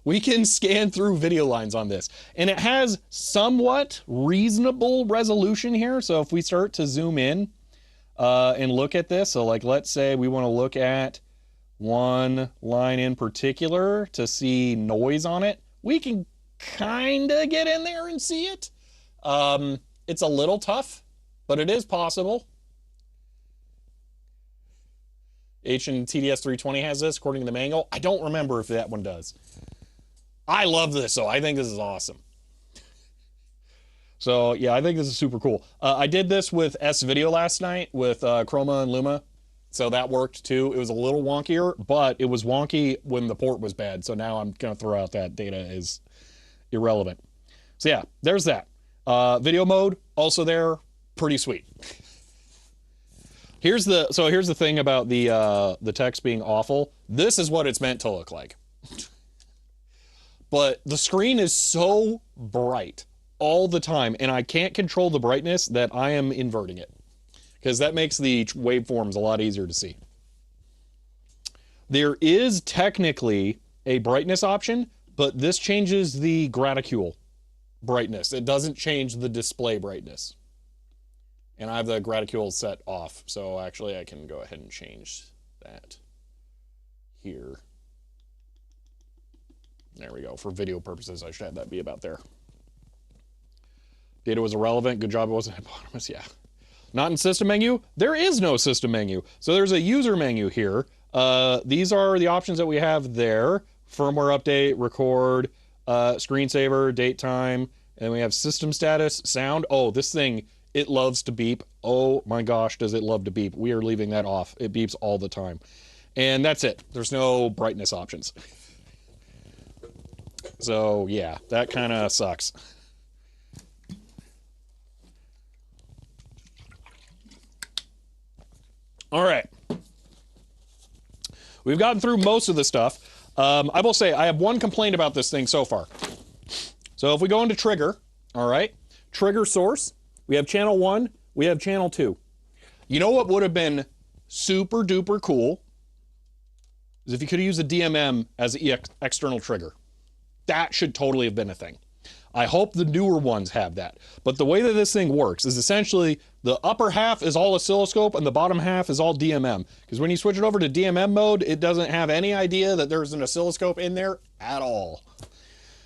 we can scan through video lines on this. And it has somewhat reasonable resolution here. So if we start to zoom in and look at this, so like let's say we want to look at one line in particular to see noise on it, we can kind of get in there and see it. It's a little tough, but it is possible. H and TDS 320 has this, according to the manual. I don't remember if that one does. I love this, though. I think this is awesome. So, yeah, I think this is super cool. I did this with S-Video last night with Chroma and Luma. So that worked too. It was a little wonkier, but it was wonky when the port was bad. So now I'm going to throw out that data is irrelevant. So yeah, there's that. Video mode, also there, pretty sweet. Here's the thing about the text being awful. This is what it's meant to look like. But the screen is so bright all the time, and I can't control the brightness that I am inverting it, because that makes the waveforms a lot easier to see. There is technically a brightness option, but this changes the graticule brightness. It doesn't change the display brightness. And I have the graticule set off, so actually I can go ahead and change that here. There we go. For video purposes, I should have that be about there. Data was irrelevant. Good job it wasn't hypotenuse. Yeah. Not in system menu? There is no system menu. So there's a user menu here. These are the options that we have there. Firmware update, record, screensaver, date time, and we have system status, sound. Oh, this thing, it loves to beep. Oh my gosh, does it love to beep. We are leaving that off. It beeps all the time. And that's it. There's no brightness options. So yeah, that kind of sucks. All right. We've gotten through most of the stuff. I will say I have one complaint about this thing so far. So if we go into trigger, all right, trigger source, we have channel 1, we have channel 2. You know what would have been super duper cool is if you could have used a DMM as the external trigger. That should totally have been a thing. I hope the newer ones have that. But the way that this thing works is essentially the upper half is all oscilloscope and the bottom half is all DMM. Because when you switch it over to DMM mode, it doesn't have any idea that there's an oscilloscope in there at all.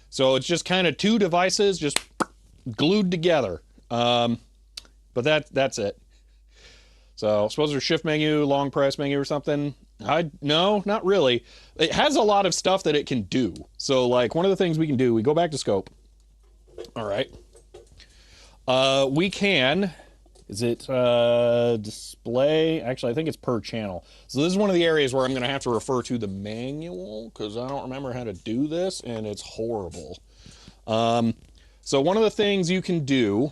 So it's just kind of two devices just glued together. But that's it. So suppose there's shift menu, long press menu or something. No, not really. It has a lot of stuff that it can do. So like one of the things we can do, we go back to scope. All right. We can, is it display? Actually, I think it's per channel. So this is one of the areas where I'm going to have to refer to the manual because I don't remember how to do this and it's horrible. So one of the things you can do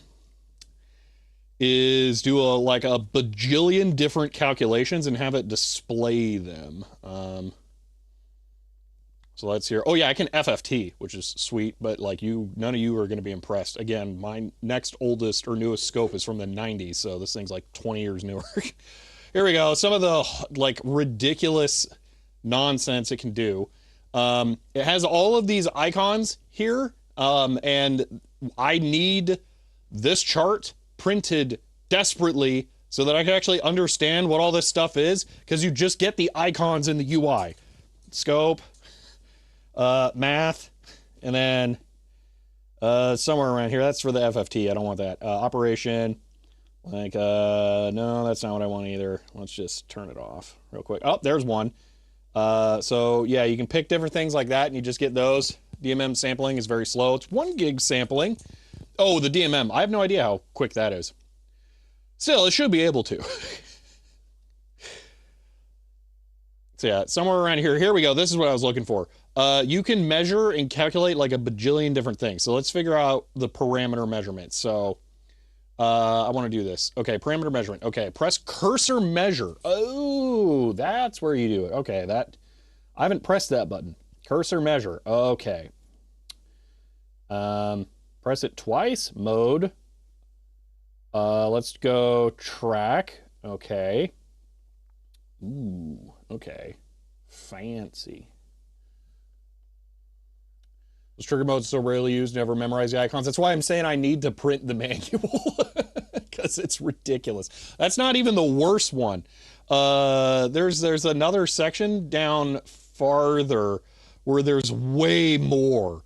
is do like a bajillion different calculations and have it display them. So let's hear. Oh yeah, I can FFT, which is sweet, but like none of you are going to be impressed. Again, my next oldest or newest scope is from the 90s, so this thing's like 20 years newer. Here we go. Some of the like ridiculous nonsense it can do. It has all of these icons here, and I need this chart printed desperately so that I can actually understand what all this stuff is, because you just get the icons in the UI. Scope. Math, and then somewhere around here, that's for the FFT. I don't want that. Operation, like, no, that's not what I want either. Let's just turn it off real quick. Oh, there's one. So yeah, you can pick different things like that, and you just get those. DMM sampling is very slow. It's 1 gig sampling. Oh, the DMM. I have no idea how quick that is. Still, it should be able to. So yeah, somewhere around here. Here we go. This is what I was looking for. You can measure and calculate like a bajillion different things. So let's figure out the parameter measurement. So I want to do this. Okay, parameter measurement. Okay, press cursor measure. Oh, that's where you do it. Okay, I haven't pressed that button. Cursor measure. Okay. Press it twice. Mode. Let's go track. Okay. Ooh, okay. Fancy. Those trigger modes so rarely used, never memorize the icons. That's why I'm saying I need to print the manual, because it's ridiculous. That's not even the worst one. There's another section down farther where there's way more.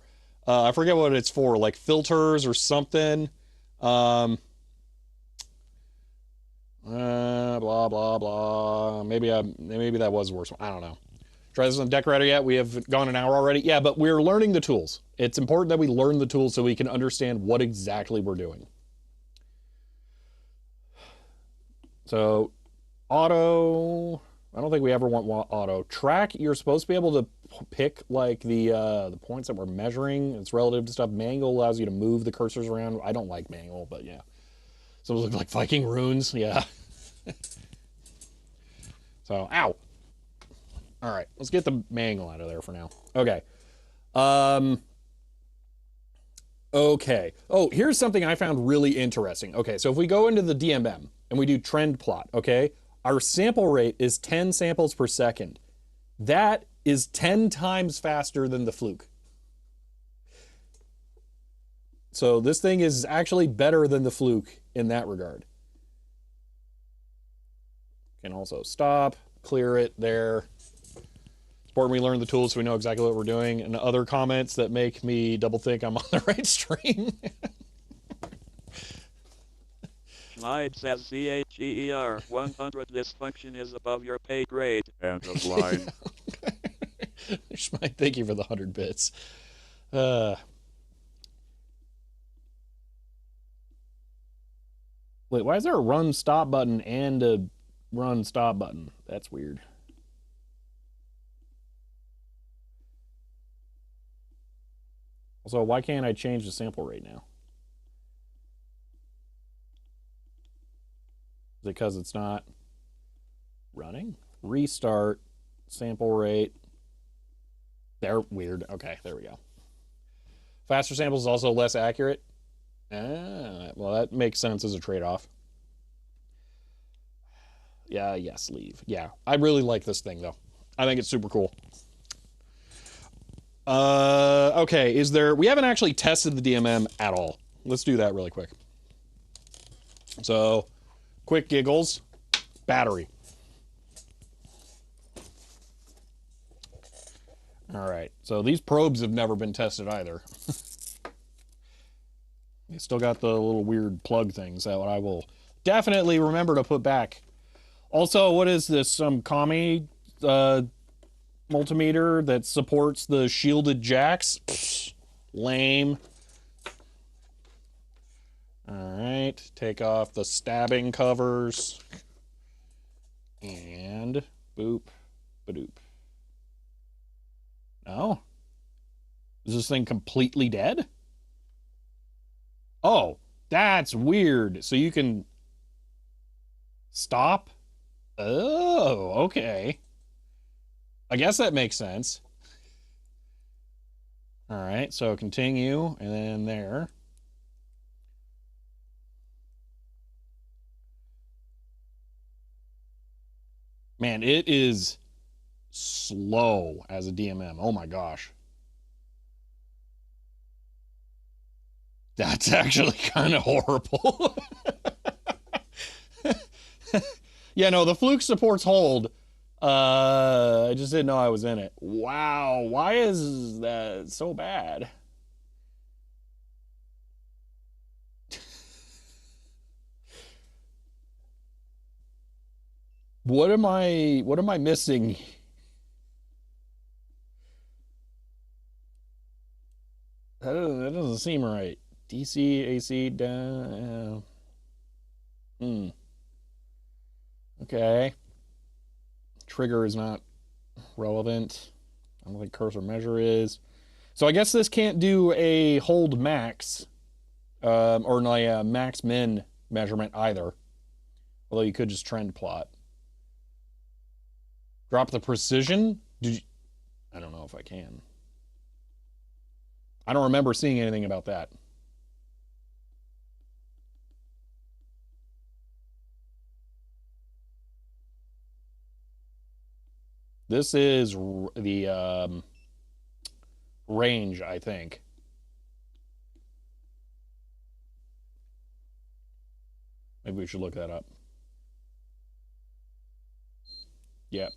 I forget what it's for, like filters or something. Blah, blah, blah. Maybe that was the worst one. I don't know. Try this on DECWriter yet? We have gone an hour already. Yeah, but we're learning the tools. It's important that we learn the tools so we can understand what exactly we're doing. So, auto. I don't think we ever want auto. Track, you're supposed to be able to pick like the points that we're measuring. It's relative to stuff. Manual allows you to move the cursors around. I don't like manual, but yeah. So it looks like Viking runes. Yeah. So, ow. All right, let's get the manual out of there for now. Okay. Okay. Oh, here's something I found really interesting. Okay, so if we go into the DMM and we do trend plot, okay, our sample rate is 10 samples per second. That is 10 times faster than the Fluke. So this thing is actually better than the Fluke in that regard. Can also stop. clear it there. It's important we learn the tools so we know exactly what we're doing. And other comments that make me double think I'm on the right stream. Schneid says CHEER 100 this function is above your pay grade. End of line. Schneid, thank you for the 100 bits. Wait, why is there a run stop button and a run stop button? That's weird. Also, why can't I change the sample rate now? Is it because it's not running? Restart, sample rate. They're weird. Okay, there we go. Faster samples is also less accurate. Well, that makes sense as a trade-off. Yeah, yes, leave. Yeah, I really like this thing, though. I think it's super cool. Okay, we haven't actually tested the DMM at all. Let's do that really quick. So, quick giggles. Battery. All right, so these probes have never been tested either. They still got the little weird plug things that I will definitely remember to put back. Also, what is this? Some commie multimeter that supports the shielded jacks? Pfft, lame. All right, take off the stabbing covers. And boop, badoop. No? Is this thing completely dead? Oh, that's weird. So you can stop? Oh, okay. I guess that makes sense. All right, so continue, and then there. Man, it is slow as a DMM. Oh my gosh. That's actually kind of horrible. Yeah, no, the Fluke supports hold. I just didn't know I was in it. Wow, why is that so bad? What am I missing? That doesn't seem right. DC, AC, down. Okay. Trigger is not relevant. I don't think cursor measure is. So I guess this can't do a hold max, or no, yeah, max min measurement either. Although you could just trend plot. Drop the precision? I don't know if I can. I don't remember seeing anything about that. This is the range, I think. Maybe we should look that up. Yep.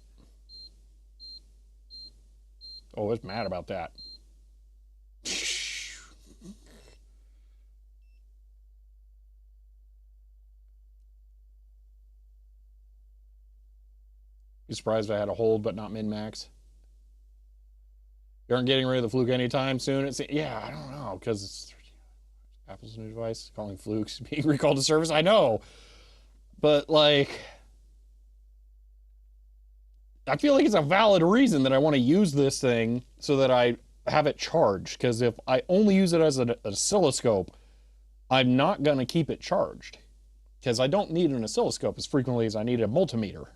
Oh, it's mad about that. Be surprised if I had a hold, but not min-max. You aren't getting rid of the Fluke anytime soon. Yeah, I don't know, because it's Apple's new device calling Flukes being recalled to service. I know, but like, I feel like it's a valid reason that I want to use this thing so that I have it charged. Because if I only use it as an oscilloscope, I'm not going to keep it charged. Because I don't need an oscilloscope as frequently as I need a multimeter.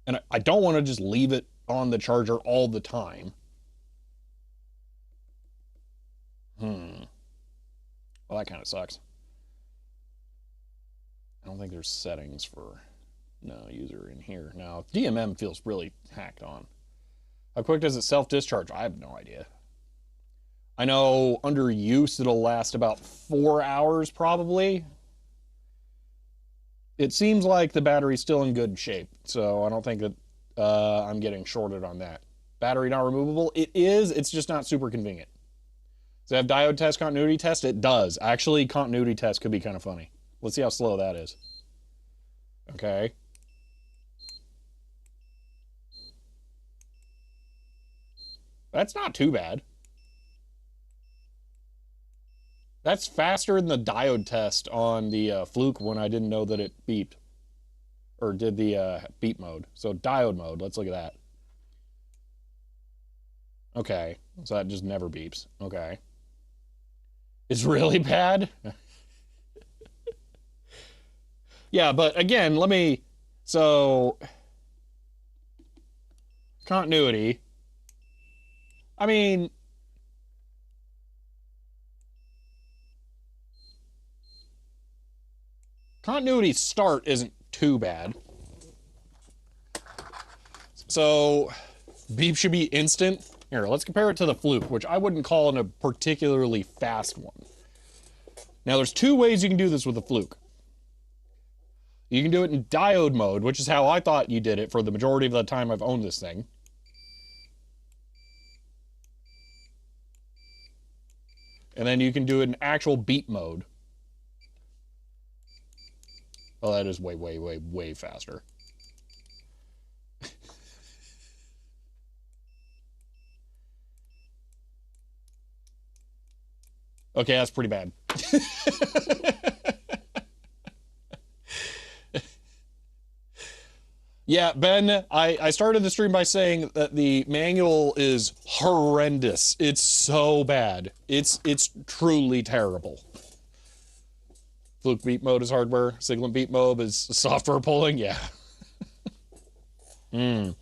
And I don't want to just leave it on the charger all the time. Well, that kind of sucks. I don't think there's settings for no user in here. Now, DMM feels really hacked on. How quick does it self-discharge? I have no idea. I know under use it'll last about 4 hours probably. it seems like the battery's still in good shape, so I don't think that I'm getting shorted on that. Battery not removable? It is, it's just not super convenient. Does it have diode test, continuity test? It does. Actually, continuity test could be kind of funny. Let's see how slow that is. Okay. That's not too bad. That's faster than the diode test on the Fluke when I didn't know that it beeped. Or did the beep mode. So diode mode, let's look at that. Okay, so that just never beeps. Okay. It's really bad? Yeah, but again, let me... So... Continuity. I mean... Continuity start isn't too bad. So, beep should be instant. Here, let's compare it to the Fluke, which I wouldn't call a particularly fast one. Now, there's two ways you can do this with the Fluke. You can do it in diode mode, which is how I thought you did it for the majority of the time I've owned this thing. And then you can do it in actual beep mode. Oh, that is way, way, way, way faster. Okay, that's pretty bad. Yeah, Ben, I started the stream by saying that the manual is horrendous. It's so bad. It's truly terrible. Fluke beep mode is hardware. Siglent beep mode is software pulling. Yeah. Maybe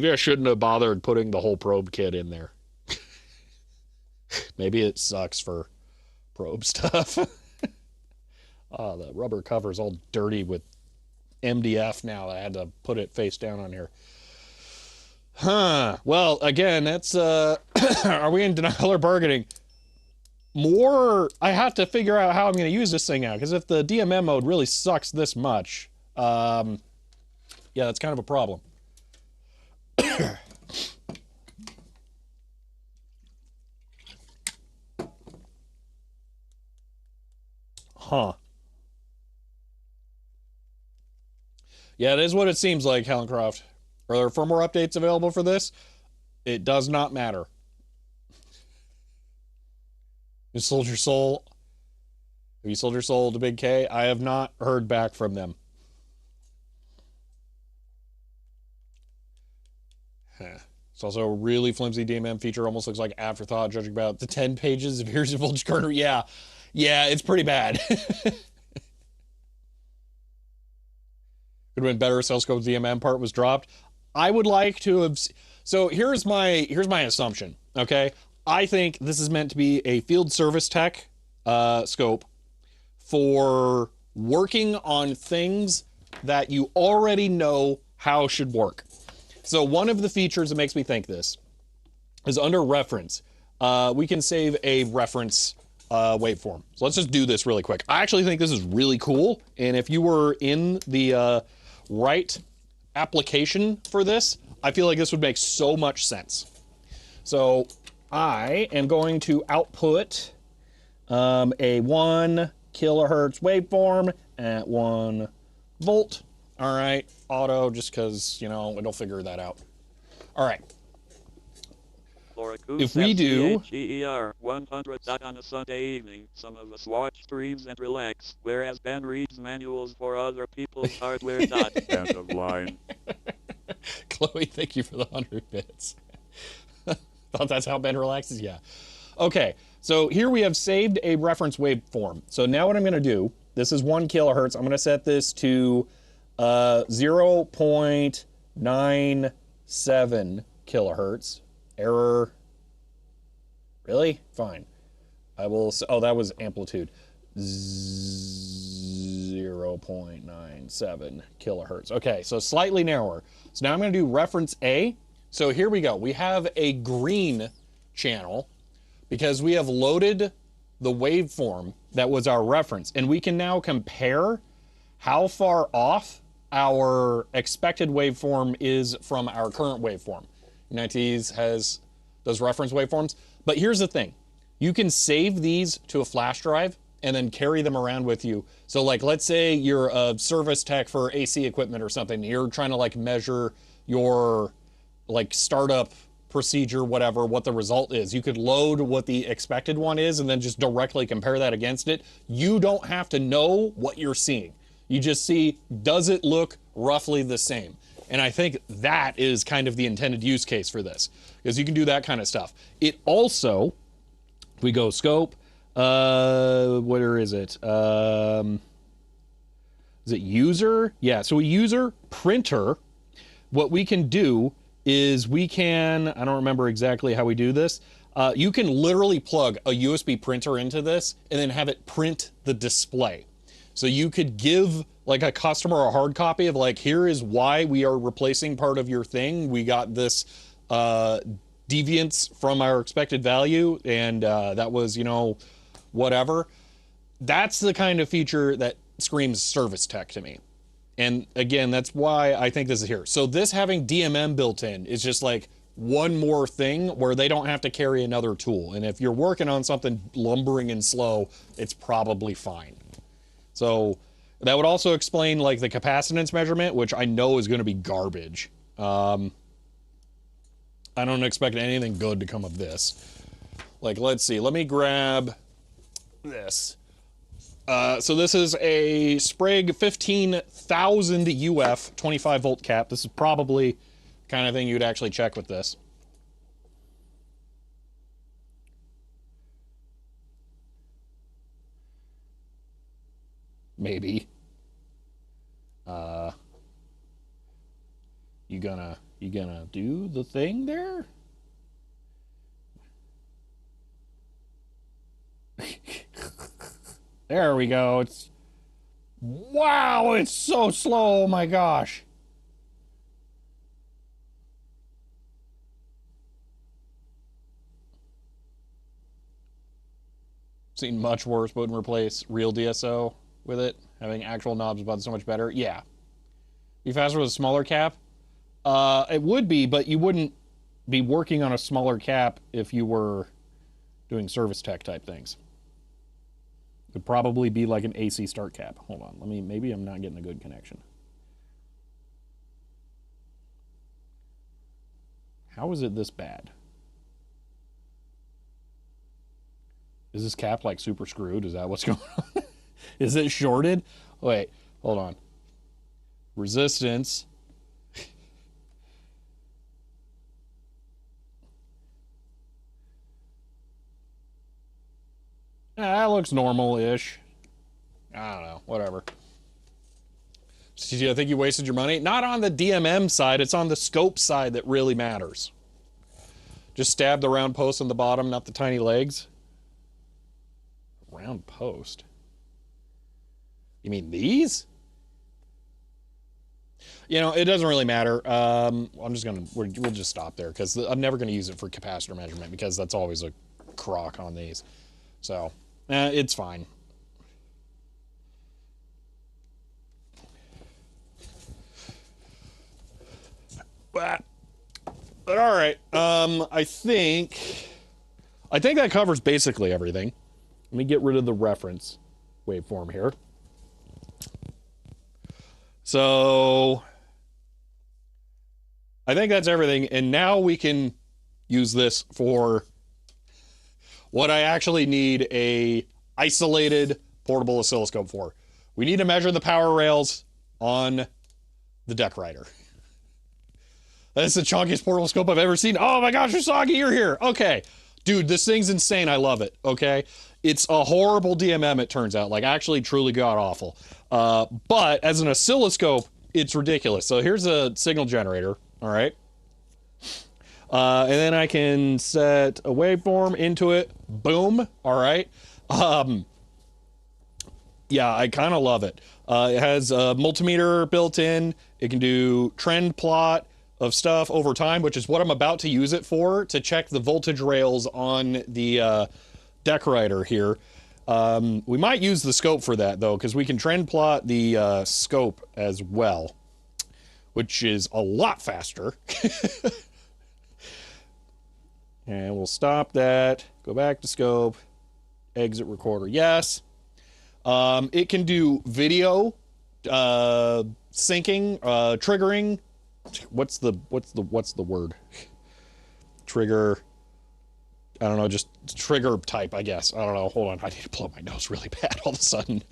I shouldn't have bothered putting the whole probe kit in there. Maybe it sucks for probe stuff. Oh, the rubber cover's all dirty with MDF now. I had to put it face down on here. Huh. Well, again, that's, are we in denial or bargaining? I have to figure out how I'm going to use this thing now, because if the DMM mode really sucks this much, yeah, that's kind of a problem. Huh. Yeah, it is what it seems like, Helen Croft. Are there firmware updates available for this? It does not matter. You sold your soul? Have you sold your soul to Big K? I have not heard back from them. It's also a really flimsy DMM feature. Almost looks like afterthought, judging about the 10 pages of here's your voltage corner. Yeah, it's pretty bad. Could have been better if Cellscope's DMM part was dropped. I would like to have... So here's my assumption, okay? I think this is meant to be a field service tech scope for working on things that you already know how should work. So one of the features that makes me think this is under reference. We can save a reference waveform. So let's just do this really quick. I actually think this is really cool. And if you were in the right application for this, I feel like this would make so much sense. So I am going to output a 1 kilohertz waveform at 1 volt. All right, auto, just because, you know, it'll figure that out. All right. If we do... GER 100 on a Sunday evening, some of us watch streams and relax, whereas Ben reads manuals for other people's hardware. End of line. Chloe, thank you for the 100 bits. Thought that's how Ben relaxes? Yeah. Okay, so here we have saved a reference waveform. So now what I'm going to do, this is 1 kilohertz. I'm going to set this to 0.97 kilohertz. Error. Really? Fine. I will... Oh, that was amplitude. 0.97 kilohertz. Okay, so slightly narrower. So now I'm going to do reference A. So here we go. We have a green channel because we have loaded the waveform that was our reference. And we can now compare how far off our expected waveform is from our current waveform. Unites does reference waveforms. But here's the thing. You can save these to a flash drive and then carry them around with you. So like, let's say you're a service tech for AC equipment or something. You're trying to like measure your like startup procedure, whatever, what the result is. You could load what the expected one is and then just directly compare that against it. You don't have to know what you're seeing. You just see, does it look roughly the same? And I think that is kind of the intended use case for this, because you can do that kind of stuff. It also, if we go scope, where is it? Is it user? Yeah, so a user printer, what we can do is we can, I don't remember exactly how we do this. You can literally plug a USB printer into this and then have it print the display. So you could give like a customer a hard copy of like, here is why we are replacing part of your thing. We got this deviance from our expected value, and that was, you know, whatever. That's the kind of feature that screams service tech to me. And again, that's why I think this is here. So this having DMM built in is just like one more thing where they don't have to carry another tool. And if you're working on something lumbering and slow, it's probably fine. So that would also explain like the capacitance measurement, which I know is going to be garbage. I don't expect anything good to come of this. Like, let's see, let me grab this. So this is a Sprague 15,000 UF 25 volt cap. This is probably the kind of thing you'd actually check with this. Maybe. You gonna do the thing there? There we go. Wow, it's so slow. Oh my gosh. Seen much worse, but wouldn't replace real DSO with it. Having actual knobs but so much better. Yeah. Be faster with a smaller cap? It would be, but you wouldn't be working on a smaller cap if you were doing service tech type things. It would probably be like an AC start cap. Hold on, maybe I'm not getting a good connection. How is it this bad? Is this cap like super screwed? Is that what's going on? Is it shorted? Wait, hold on. Resistance. That looks normal-ish. I don't know, whatever. I think you wasted your money. Not on the DMM side, it's on the scope side that really matters. Just stab the round post on the bottom, not the tiny legs. Round post? You mean these? You know, it doesn't really matter. I'm just gonna, we'll just stop there because I'm never gonna use it for capacitor measurement because that's always a crock on these. So, it's fine. But all right, I think that covers basically everything. Let me get rid of the reference waveform here. So I think that's everything, and now we can use this for what I actually need a isolated portable oscilloscope for. We need to measure the power rails on the DECWriter. That's the chunkiest portable scope I've ever seen. Oh my gosh, Usagi, you're here. Okay. Dude, this thing's insane. I love it. Okay. It's a horrible DMM, it turns out. Like, actually, truly god-awful. But as an oscilloscope, it's ridiculous. So here's a signal generator. All right. And then I can set a waveform into it. Boom. All right. Yeah, I kind of love it. It has a multimeter built in. It can do trend plot of stuff over time, which is what I'm about to use it for, to check the voltage rails on the DECWriter here. We might use the scope for that, though, because we can trend plot the scope as well, which is a lot faster. And we'll stop that, go back to scope, exit recorder, yes. It can do video, syncing, triggering. What's the word? Trigger. I don't know, just trigger type, I guess. I don't know. Hold on, I need to blow my nose really bad all of a sudden.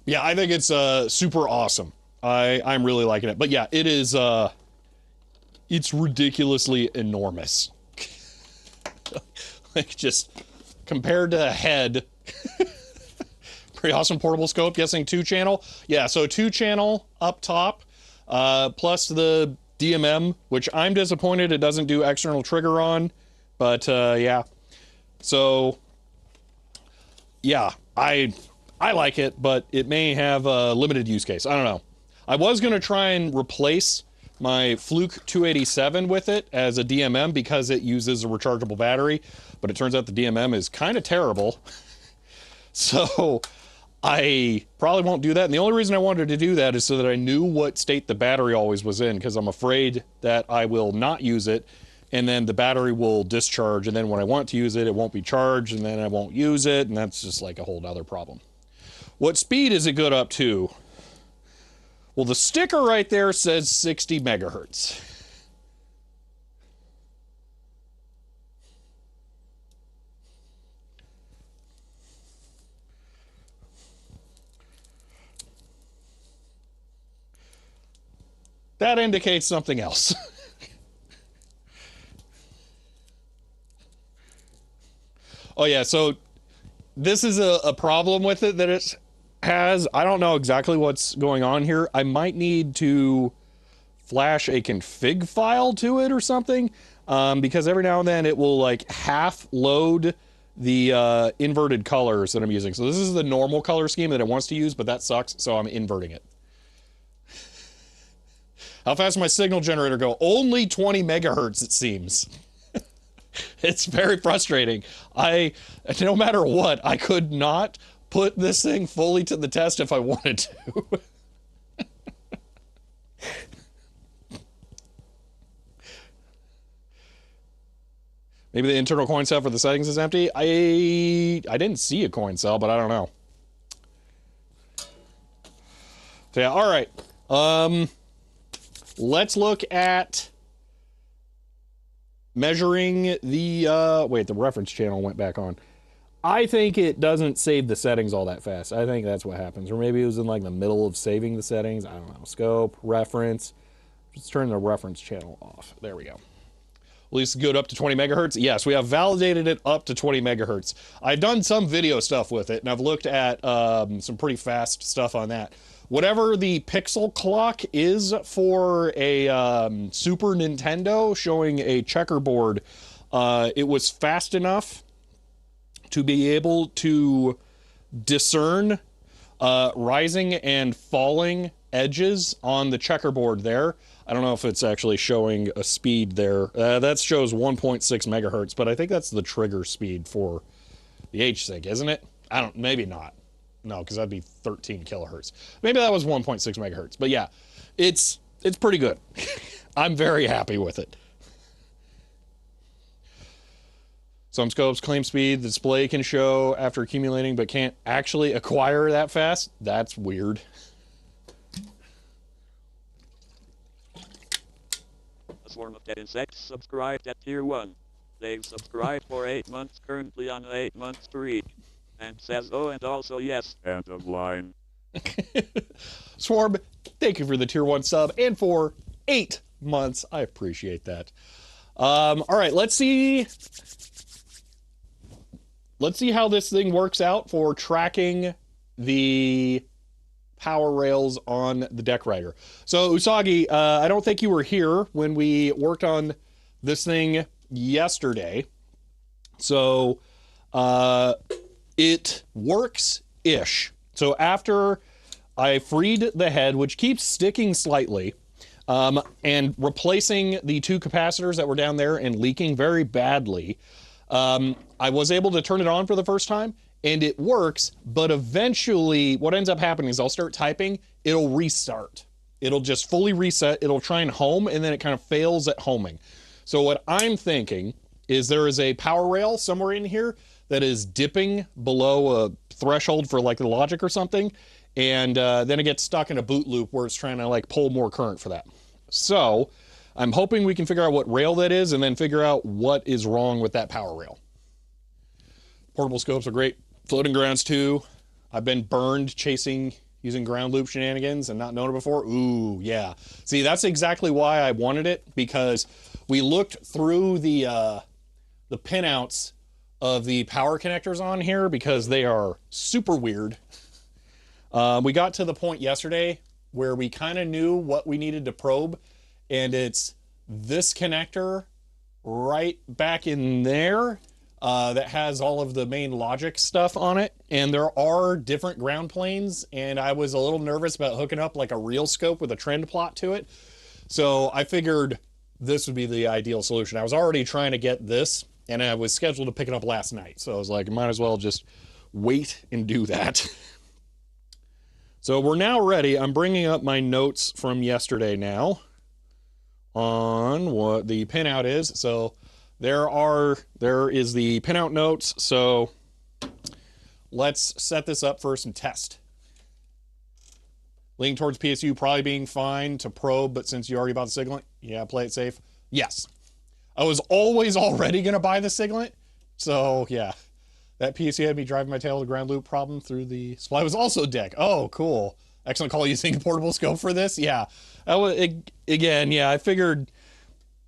Yeah, I think it's super awesome. I'm really liking it. But yeah, it is it's ridiculously enormous. Like, just compared to a head. Pretty awesome portable scope. Guessing 2-channel. Yeah, so 2-channel up top, plus the DMM, which I'm disappointed it doesn't do external trigger on. But yeah. So yeah, I like it, but it may have a limited use case. I don't know. I was going to try and replace my Fluke 287 with it as a DMM because it uses a rechargeable battery, but it turns out the DMM is kind of terrible. So I probably won't do that. And the only reason I wanted to do that is so that I knew what state the battery always was in, because I'm afraid that I will not use it and then the battery will discharge, and then when I want to use it, it won't be charged, and then I won't use it, and that's just like a whole other problem. What speed is it good up to? Well, the sticker right there says 60 megahertz. That indicates something else. Oh yeah, so this is a problem with it that it has. I don't know exactly what's going on here. I might need to flash a config file to it or something, because every now and then it will like half load the inverted colors that I'm using. So this is the normal color scheme that it wants to use, but that sucks, so I'm inverting it. How fast does my signal generator go? Only 20 megahertz, it seems. It's very frustrating. No matter what, I could not put this thing fully to the test if I wanted to. Maybe the internal coin cell for the settings is empty. I didn't see a coin cell, but I don't know. So yeah, all right. Let's look at measuring the, wait, the reference channel went back on. I think it doesn't save the settings all that fast. I think that's what happens. Or maybe it was in like the middle of saving the settings. I don't know. Scope, reference. Let's turn the reference channel off. There we go. At least good up to 20 megahertz. Yes, we have validated it up to 20 megahertz. I've done some video stuff with it, and I've looked at some pretty fast stuff on that. Whatever the pixel clock is for a Super Nintendo showing a checkerboard, it was fast enough to be able to discern rising and falling edges on the checkerboard there. I don't know if it's actually showing a speed there. That shows 1.6 megahertz, but I think that's the trigger speed for the H-Sync, isn't it? Maybe not. No, because that'd be 13 kilohertz. Maybe that was 1.6 megahertz. But yeah, it's pretty good. I'm very happy with it. Some scopes claim speed the display can show after accumulating, but can't actually acquire that fast. That's weird. A swarm of dead insects subscribed at Tier 1. They've subscribed for 8 months, currently on an 8-month streak. And says, oh, and also yes. End of line. Swarm, thank you for the Tier 1 sub and for 8 months. I appreciate that. All right, let's see how this thing works out for tracking the power rails on the DECWriter. So Usagi, I don't think you were here when we worked on this thing yesterday. So it works-ish. So after I freed the head, which keeps sticking slightly, and replacing the 2 capacitors that were down there and leaking very badly. I was able to turn it on for the first time, and it works, but eventually what ends up happening is I'll start typing, it'll restart. It'll just fully reset, it'll try and home, and then it kind of fails at homing. So what I'm thinking is there is a power rail somewhere in here that is dipping below a threshold for like the logic or something, and then it gets stuck in a boot loop where it's trying to like pull more current for that. So I'm hoping we can figure out what rail that is and then figure out what is wrong with that power rail. Portable scopes are great. Floating grounds too. I've been burned using ground loop shenanigans and not known it before. Ooh, yeah. See, that's exactly why I wanted it, because we looked through the pinouts of the power connectors on here because they are super weird. We got to the point yesterday where we kind of knew what we needed to probe, and it's this connector right back in there that has all of the main logic stuff on it, and there are different ground planes, and I was a little nervous about hooking up like a real scope with a trend plot to it, so I figured this would be the ideal solution. I was already trying to get this, and I was scheduled to pick it up last night, so I was like, might as well just wait and do that. So we're now ready. I'm bringing up my notes from yesterday now on what the pinout is. So there is the pinout notes. So let's set this up first and test. Leaning towards PSU probably being fine to probe, but since you already bought the Signalant, yeah, play it safe. Yes. I was already going to buy the Signalant. So yeah. That PSU had me driving my tail to ground loop problem through the supply was also DEC. Oh, cool. Excellent call using a portable scope for this. Yeah. That was, again, yeah, I figured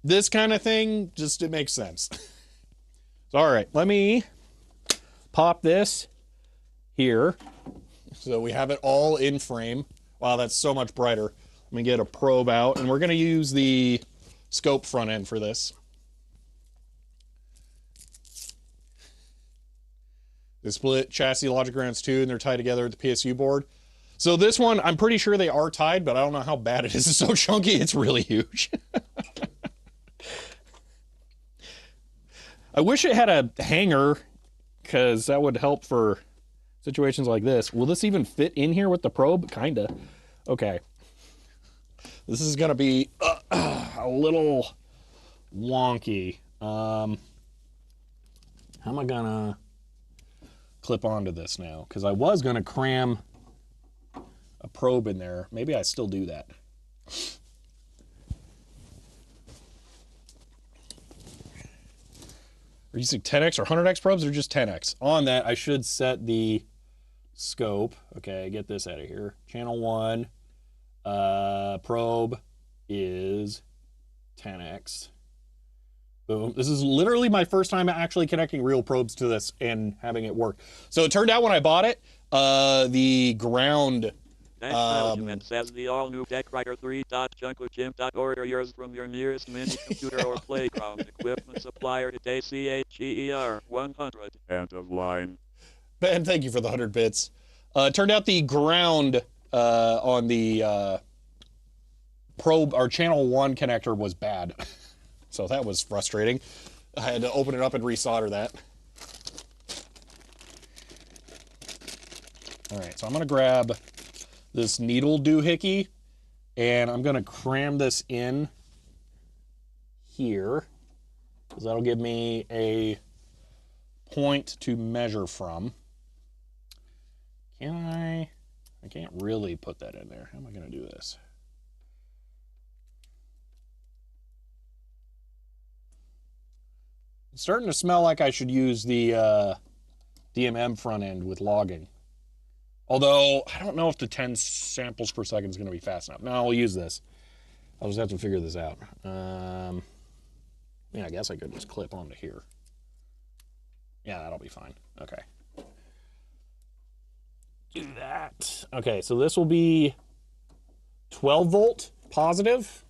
this kind of thing, just it makes sense. So, all right, let me pop this here. So we have it all in frame. Wow, that's so much brighter. Let me get a probe out, and we're going to use the scope front end for this. The split chassis logic grounds too, and they're tied together at the PSU board. So this one, I'm pretty sure they are tied, but I don't know how bad it is. It's so chunky, it's really huge. I wish it had a hanger, because that would help for situations like this. Will this even fit in here with the probe? Kinda. Okay. This is gonna be a little wonky. How am I gonna clip onto this now? Because I was going to cram a probe in there. Maybe I still do that. Are you using 10x or 100x probes or just 10x? On that, I should set the scope. Okay, get this out of here. Channel 1 probe is 10x. Boom. This is literally my first time actually connecting real probes to this and having it work. So it turned out when I bought it, the ground... Document says the all-new DECWriter 3.junklogym.org. Order yours from your nearest mini computer or playground equipment supplier today. CHER 100. End of line. Ben, thank you for the 100 bits. It turned out the ground on the probe, or channel 1 connector was bad. So that was frustrating. I had to open it up and resolder that. All right, so I'm gonna grab this needle doohickey and I'm gonna cram this in here, because that'll give me a point to measure from. Can I can't really put that in there. How am I gonna do this? It's starting to smell like I should use the DMM front end with logging. Although, I don't know if the 10 samples per second is going to be fast enough. No, I'll use this. I'll just have to figure this out. Yeah, I guess I could just clip onto here. Yeah, that'll be fine. Okay. Do that. Okay, so this will be 12 volt positive.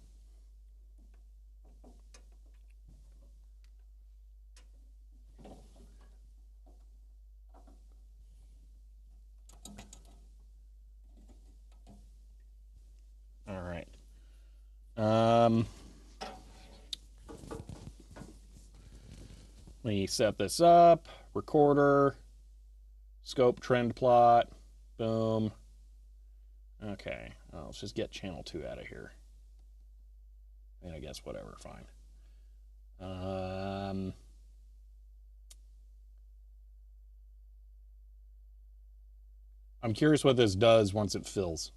Let me set this up. Recorder. Scope trend plot. Boom. Okay. Oh, let's just get channel 2 out of here. And I guess whatever, fine. I'm curious what this does once it fills.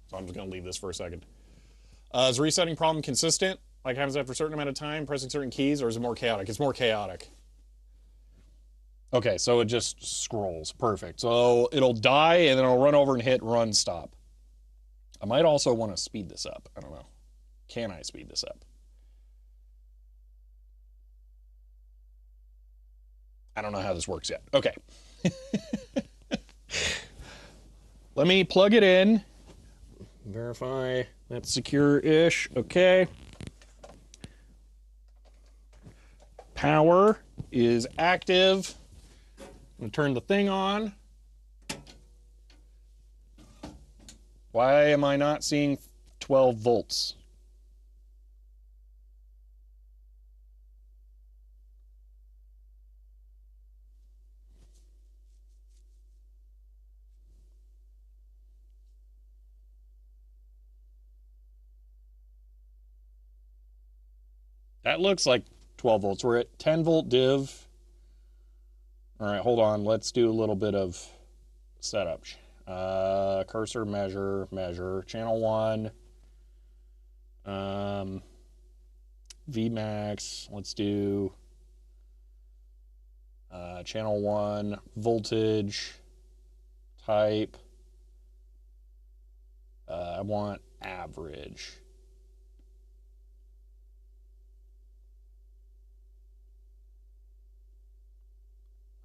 So I'm just going to leave this for a second. Is the resetting problem consistent? Like happens after a certain amount of time, pressing certain keys, or is it more chaotic? It's more chaotic. Okay, so it just scrolls. Perfect. So it'll die, and then it'll run over and hit run stop. I might also want to speed this up. I don't know. Can I speed this up? I don't know how this works yet. Okay. Let me plug it in. Verify that's secure-ish. Okay. Power is active. I'm going to turn the thing on. Why am I not seeing 12 volts? That looks like 12 volts. We're at 10 volt div. All right, hold on. Let's do a little bit of setup. Cursor, measure. Channel 1. Vmax. Let's do channel 1. Voltage. Type. I want average.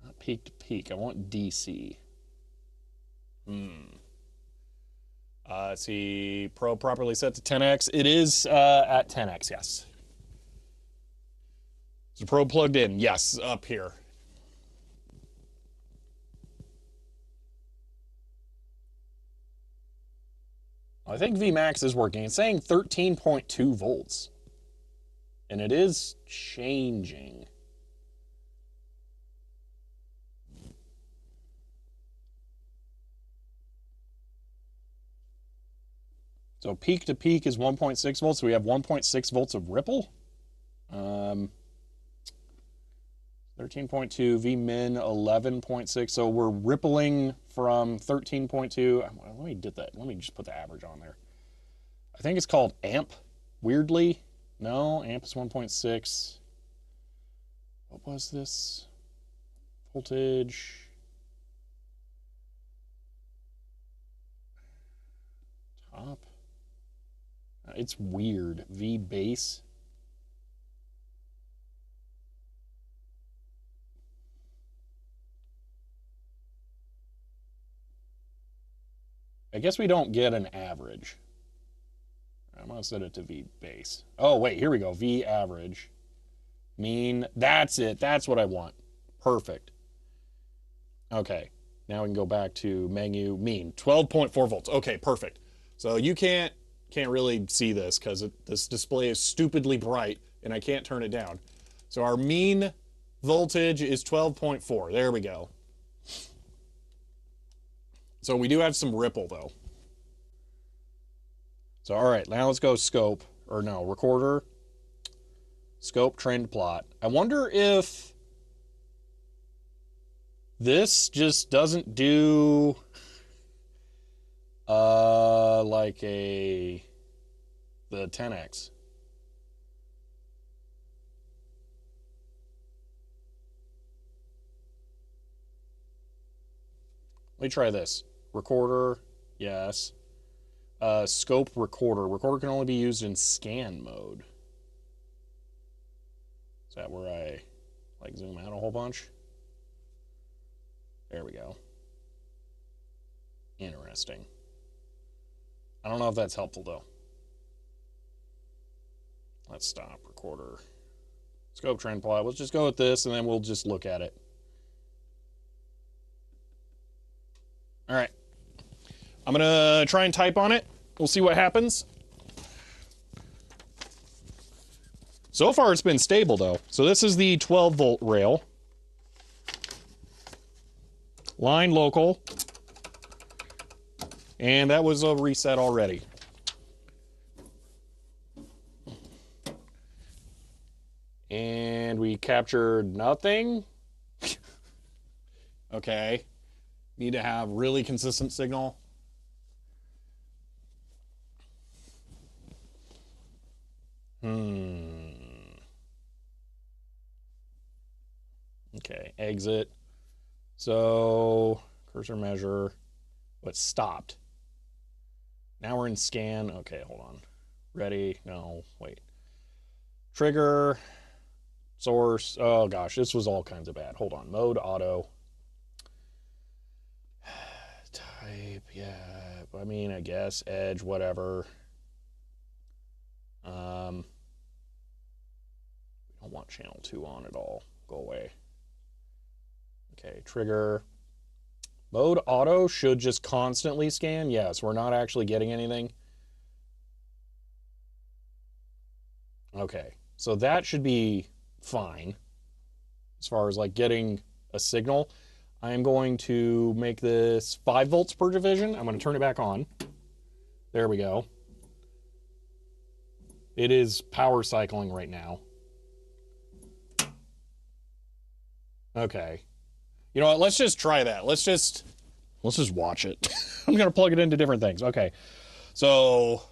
Not peak to peak. I want DC. Let's see. Pro properly set to 10x. It is at 10x, yes. Is the probe plugged in? Yes, up here. I think Vmax is working. It's saying 13.2 volts. And it is changing. So peak to peak is 1.6 volts. So we have 1.6 volts of ripple. 13.2, Vmin 11.6. So we're rippling from 13.2. Let me do that. Let me just put the average on there. I think it's called amp. Weirdly, no, amp is 1.6. What was this? Voltage. Top. It's weird. V base. I guess we don't get an average. I'm going to set it to V base. Oh, wait, here we go. V average. Mean. That's it. That's what I want. Perfect. Okay. Now we can go back to menu. Mean. 12.4 volts. Okay, perfect. So you can't really see this because this display is stupidly bright and I can't turn it down. So our mean voltage is 12.4. There we go. So we do have some ripple though. So all right, now let's go scope, or no, recorder, scope trend plot. I wonder if this just doesn't do like the 10x. Let me try this. Recorder, yes. Scope recorder. Recorder can only be used in scan mode. Is that where I like zoom out a whole bunch? There we go. Interesting. I don't know if that's helpful though. Let's stop recorder. Scope trend plot. Let's just go with this and then we'll just look at it. All right. I'm going to try and type on it. We'll see what happens. So far it's been stable though. So this is the 12 volt rail. Line local. And that was a reset already. And we captured nothing. Okay. Need to have really consistent signal. Okay, exit. So, cursor measure. What stopped? Now we're in scan. Okay, hold on. Ready? No, wait. Trigger. Source. Oh gosh, this was all kinds of bad. Hold on. Mode, auto. Type, yeah. I mean, I guess. Edge, whatever. We don't want channel 2 on at all. Go away. Okay, trigger. Mode auto should just constantly scan. Yes, we're not actually getting anything. Okay, so that should be fine as far as like getting a signal. I'm going to make this 5 volts per division. I'm going to turn it back on. There we go. It is power cycling right now. Okay. You know what? Let's just try that. Let's just watch it. I'm going to plug it into different things. Okay. So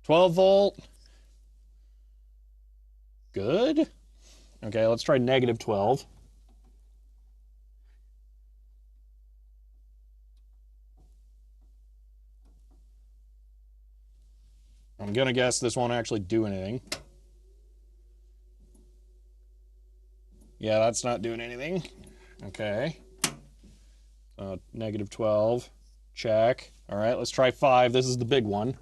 12 volt. Good. Okay, let's try negative 12. I'm going to guess this won't actually do anything. Yeah, that's not doing anything. Okay. Negative 12. Check. All right, let's try 5. This is the big one.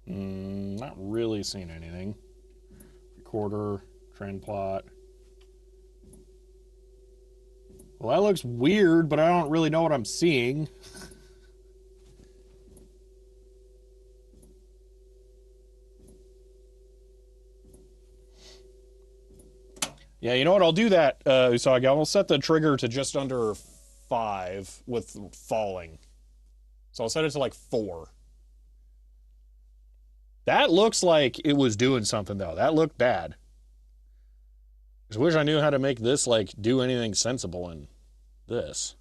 Not really seeing anything. Recorder, trend plot. Well, that looks weird, but I don't really know what I'm seeing. Yeah, you know what? I'll do that. So I'll set the trigger to just under 5 with falling. So I'll set it to like 4. That looks like it was doing something, though. That looked bad. I just wish I knew how to make this, like, do anything sensible in this.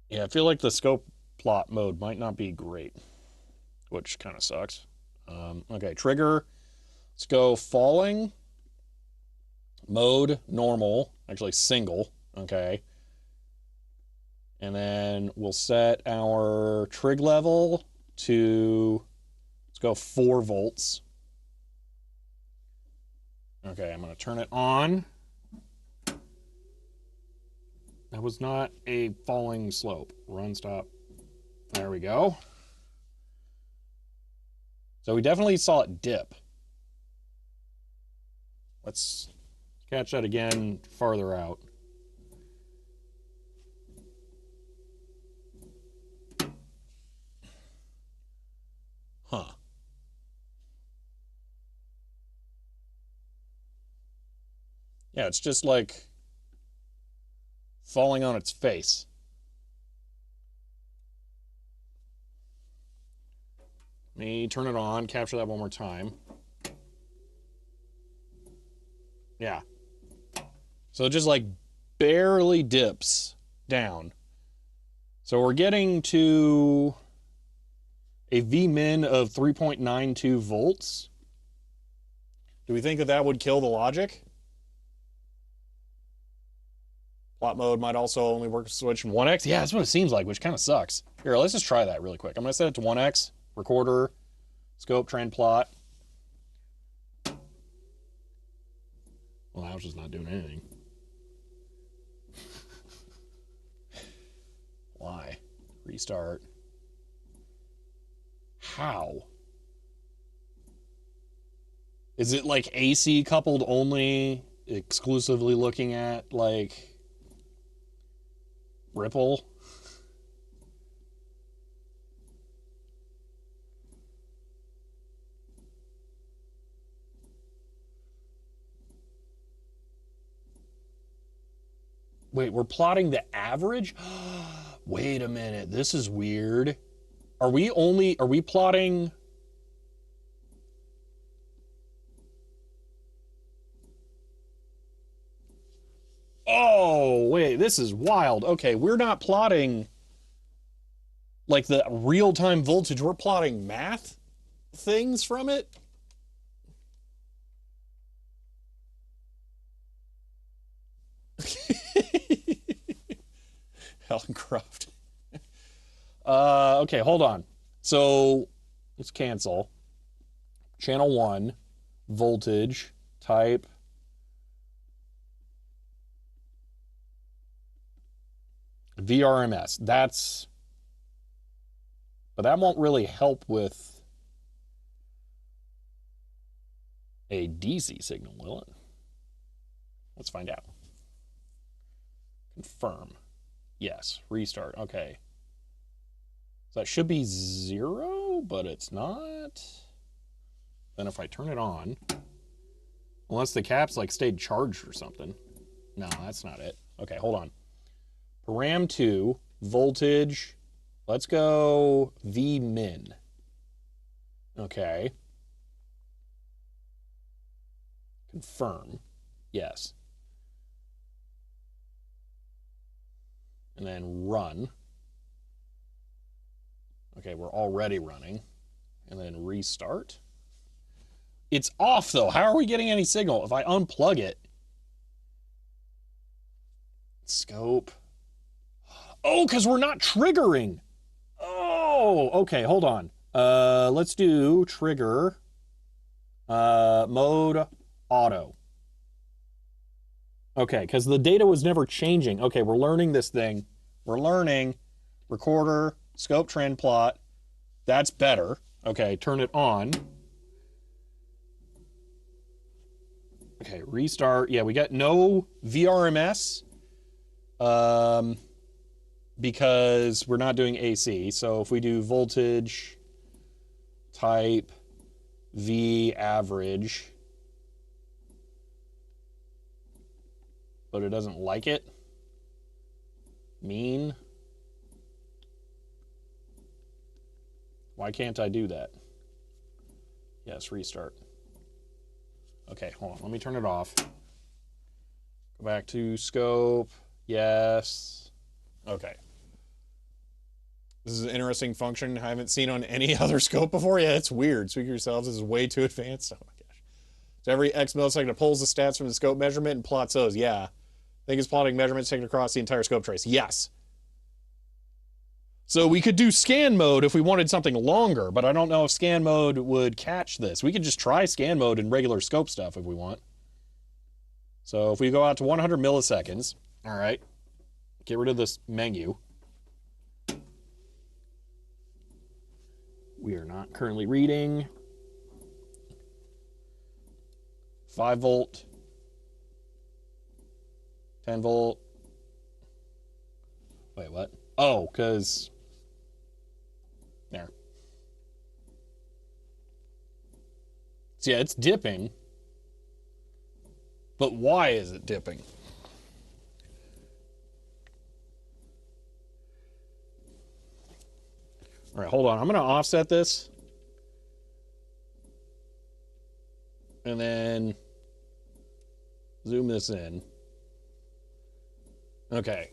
Yeah, I feel like the scope plot mode might not be great, which kind of sucks. Okay, trigger. Let's go falling. Mode, normal. Actually, single. Okay. And then we'll set our trig level to, let's go 4 volts. Okay, I'm going to turn it on. That was not a falling slope. Run, stop. There we go. So we definitely saw it dip. Let's catch that again farther out. Huh. Yeah, it's just like falling on its face. Let me turn it on, capture that one more time. Yeah. So it just like barely dips down. So we're getting to a Vmin of 3.92 volts. Do we think that that would kill the logic? Plot mode might also only work with switch in 1x. Yeah, that's what it seems like, which kind of sucks. Here, let's just try that really quick. I'm going to set it to 1x, recorder, scope, trend plot. Well, that was just not doing anything. Why? Restart. How? Is it like AC coupled only, exclusively looking at like ripple? Wait, we're plotting the average? Wait a minute, this is weird. Are we plotting? Oh, wait, this is wild. Okay, we're not plotting like the real-time voltage. We're plotting math things from it. Hellencroft. Okay, hold on. So let's cancel. Channel 1, voltage, type. VRMS. But that won't really help with a DC signal, will it? Let's find out. Confirm. Yes. Restart. Okay. So that should be 0, but it's not. Then if I turn it on, unless the caps like stayed charged or something. No, that's not it. Okay, hold on. Param 2, voltage. Let's go V min. Okay. Confirm. Yes. And then run. Okay, we're already running. And then restart. It's off though. How are we getting any signal? If I unplug it. Scope. Oh, because we're not triggering. Oh, okay, hold on. Let's do trigger. Mode auto. Okay, because the data was never changing. Okay, we're learning this thing. We're learning. Recorder, scope trend plot. That's better. Okay, turn it on. Okay, restart. Yeah, we got no VRMS because we're not doing AC. So if we do voltage, type, V average, but it doesn't like it. Mean. Why can't I do that? Yes, restart. Okay, hold on. Let me turn it off. Go back to scope. Yes. Okay. This is an interesting function I haven't seen on any other scope before. Yeah, it's weird. Speak for yourselves. This is way too advanced. Oh my gosh. So every X millisecond it pulls the stats from the scope measurement and plots those. Yeah. I think it's plotting measurements taken across the entire scope trace. Yes. So we could do scan mode if we wanted something longer, but I don't know if scan mode would catch this. We could just try scan mode in regular scope stuff if we want. So if we go out to 100 milliseconds, all right, get rid of this menu. We are not currently reading. 5 volt, 10 volt. Wait, what? Oh, because there. So yeah, it's dipping. But why is it dipping? All right, hold on. I'm going to offset this. And then zoom this in. Okay.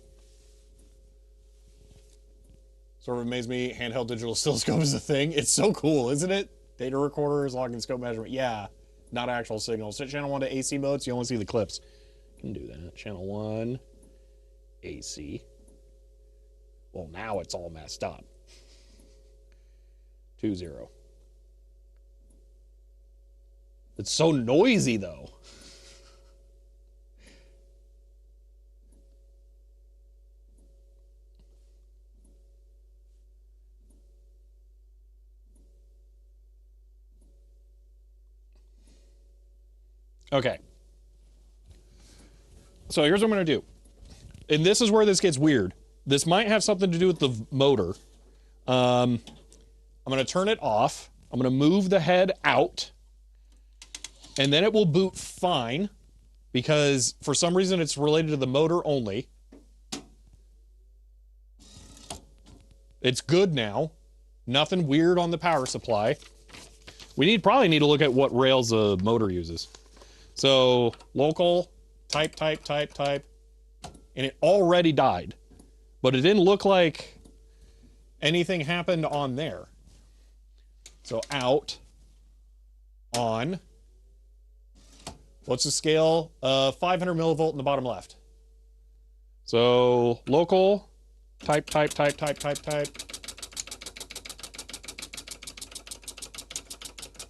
Sort of amazed me. Handheld digital oscilloscope is a thing. It's so cool, isn't it? Data recorders, logging scope measurement. Yeah, not actual signals. Set channel 1 to AC mode so you only see the clips. Can do that. Channel 1, AC. Well, now it's all messed up. 2-0. It's so noisy, though. Okay. So here's what I'm going to do. And this is where this gets weird. This might have something to do with the motor. I'm going to turn it off. I'm going to move the head out. And then it will boot fine. Because for some reason it's related to the motor only. It's good now. Nothing weird on the power supply. We probably need to look at what rails the motor uses. So local, type. And it already died. But it didn't look like anything happened on there. So out, on. What's the scale? 500 millivolt in the bottom left. So local, type.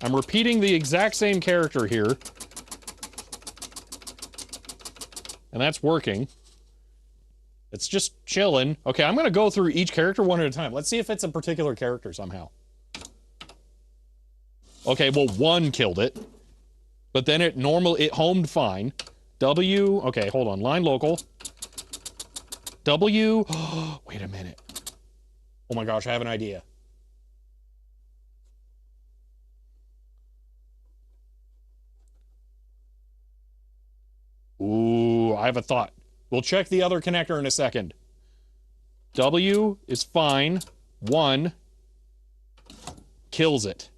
I'm repeating the exact same character here. And that's working. It's just chilling. Okay, I'm going to go through each character one at a time. Let's see if it's a particular character somehow. Okay, well, 1 killed it. But then it homed fine. W, okay, hold on. Line local. W, wait a minute. Oh my gosh, I have an idea. Ooh, I have a thought. We'll check the other connector in a second. W is fine. 1 kills it.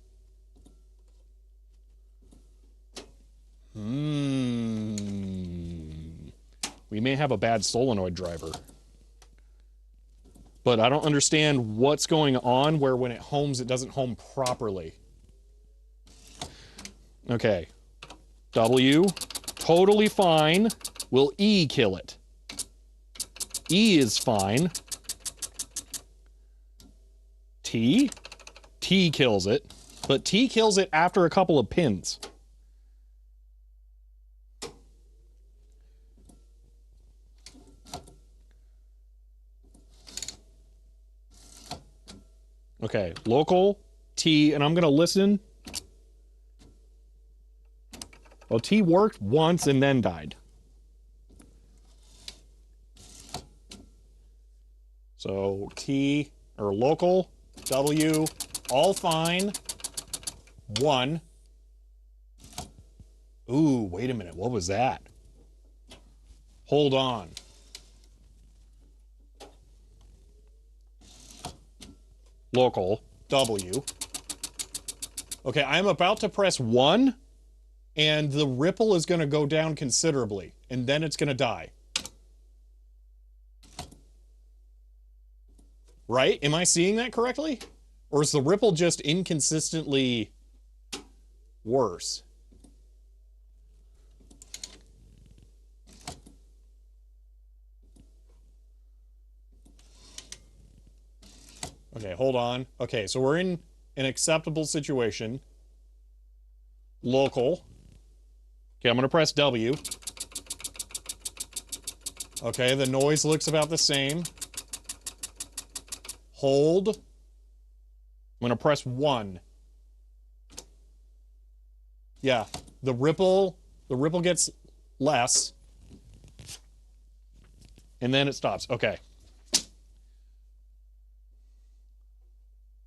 We may have a bad solenoid driver. But I don't understand what's going on where when it homes, it doesn't home properly. Okay. W, totally fine. Will E kill it? E is fine. T? T kills it. But T kills it after a couple of pins. Okay, local, T, and I'm going to listen. Well, T worked once and then died. So T, or local, W, all fine. 1. Ooh, wait a minute, what was that? Hold on. Local, W. Okay, I'm about to press 1, and the ripple is going to go down considerably, and then it's going to die. Right? Am I seeing that correctly? Or is the ripple just inconsistently worse? Okay, hold on. Okay, so we're in an acceptable situation. Local. Okay, I'm going to press W. Okay, the noise looks about the same. Hold. I'm going to press 1. Yeah, the ripple gets less. And then it stops. Okay.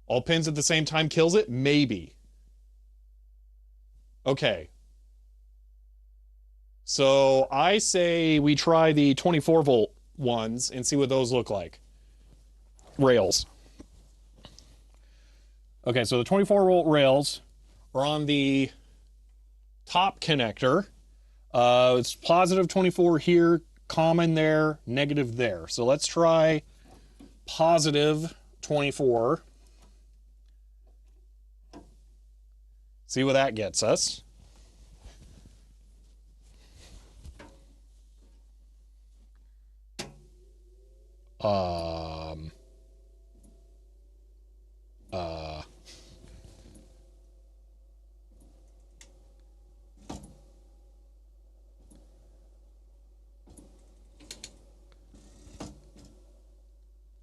All pins at the same time kills it? Maybe. Okay. So I say we try the 24 volt ones and see what those look like. Rails. Okay, so the 24 volt rails are on the top connector. It's positive 24 here, common there, negative there. So let's try positive 24. See what that gets us.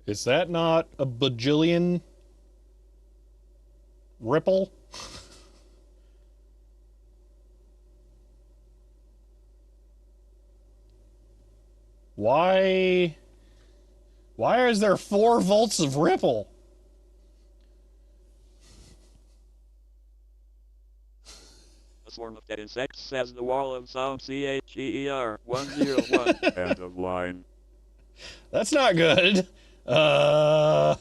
Is that not a bajillion ripple? Why is there 4 volts of ripple? A swarm of dead insects, says the wall of sound CHER 101. End of line. That's not good. Huh.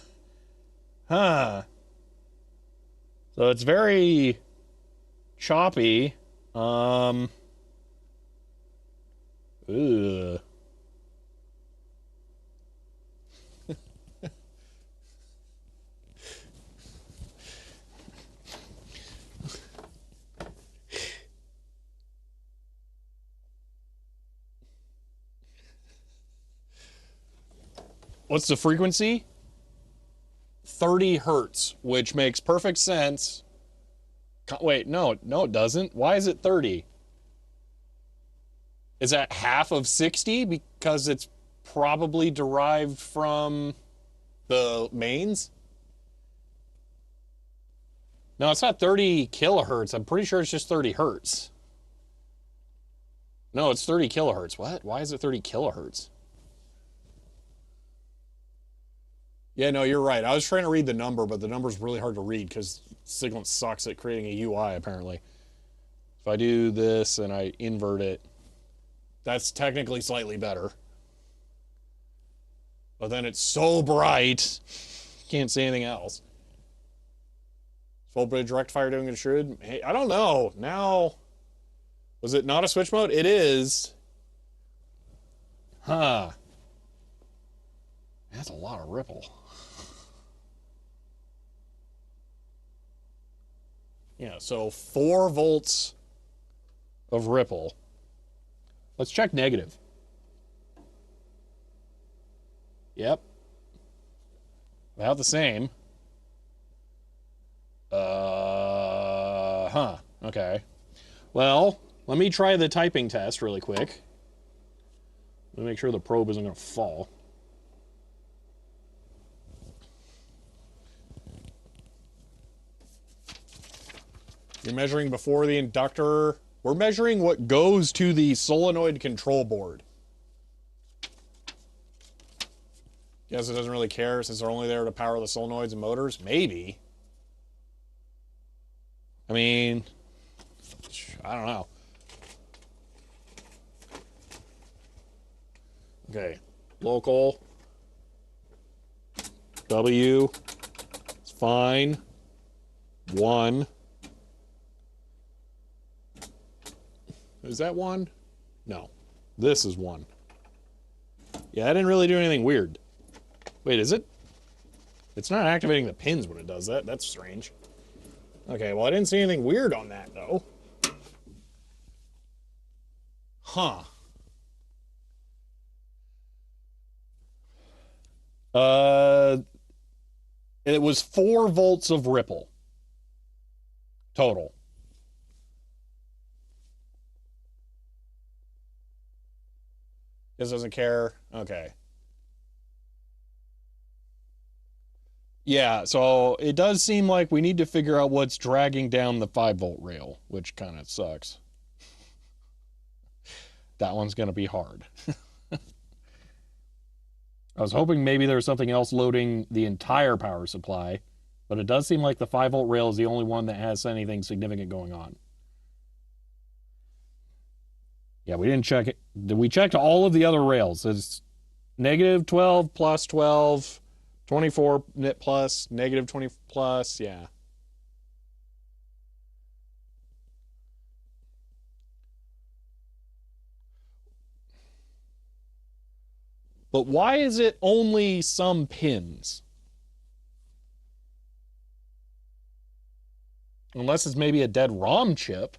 So it's very choppy. Ugh. What's the frequency? 30 hertz, which makes perfect sense. Wait, no, it doesn't. Why is it 30? Is that half of 60? Because it's probably derived from the mains? No, it's not 30 kilohertz. I'm pretty sure it's just 30 hertz. No, it's 30 kilohertz. What? Why is it 30 kilohertz? Yeah, no, you're right. I was trying to read the number, but the number's really hard to read because Siglent sucks at creating a UI, apparently. If I do this and I invert it, that's technically slightly better. But then it's so bright, can't see anything else. Is voltage rectifier doing what it should? Hey, I don't know. Now, was it not a switch mode? It is. Huh. That's a lot of ripple. Yeah, so 4 volts of ripple. Let's check negative. Yep. About the same. Okay. Well, let me try the typing test really quick. Let me make sure the probe isn't going to fall. You're measuring before the inductor. We're measuring what goes to the solenoid control board. Guess it doesn't really care since they're only there to power the solenoids and motors? Maybe. I mean, I don't know. Okay, local. W. It's fine. 1. Is that 1? No. This is 1. Yeah, I didn't really do anything weird. Wait, is it? It's not activating the pins when it does that. That's strange. Okay, well, I didn't see anything weird on that, though. Huh. It was 4 volts of ripple. Total. This doesn't care. Okay. Yeah, so it does seem like we need to figure out what's dragging down the 5-volt rail, which kind of sucks. That one's going to be hard. I was hoping maybe there's something else loading the entire power supply, but it does seem like the 5-volt rail is the only one that has anything significant going on. Yeah, we didn't check it. We checked all of the other rails. It's negative 12, plus 12, 24 nit plus, negative 20 plus, yeah. But why is it only some pins? Unless it's maybe a dead ROM chip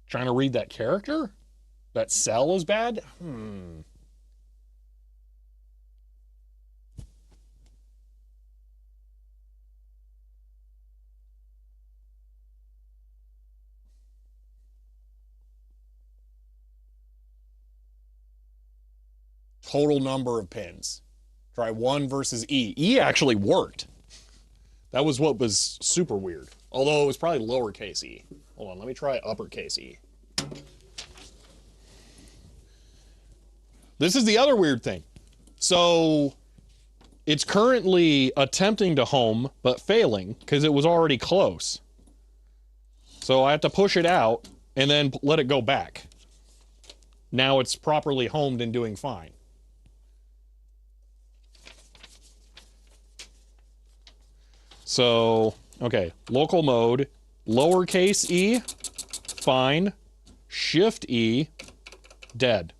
trying to read that character? That cell is bad? Total number of pins. Try 1 versus E. E actually worked. That was what was super weird. Although it was probably lowercase e. Hold on, let me try uppercase E. this is the other weird thing. So it's currently attempting to home, but failing because it was already close. So I have to push it out and then let it go back. Now it's properly homed and doing fine. So, okay, local mode, lowercase e, fine, shift E, dead.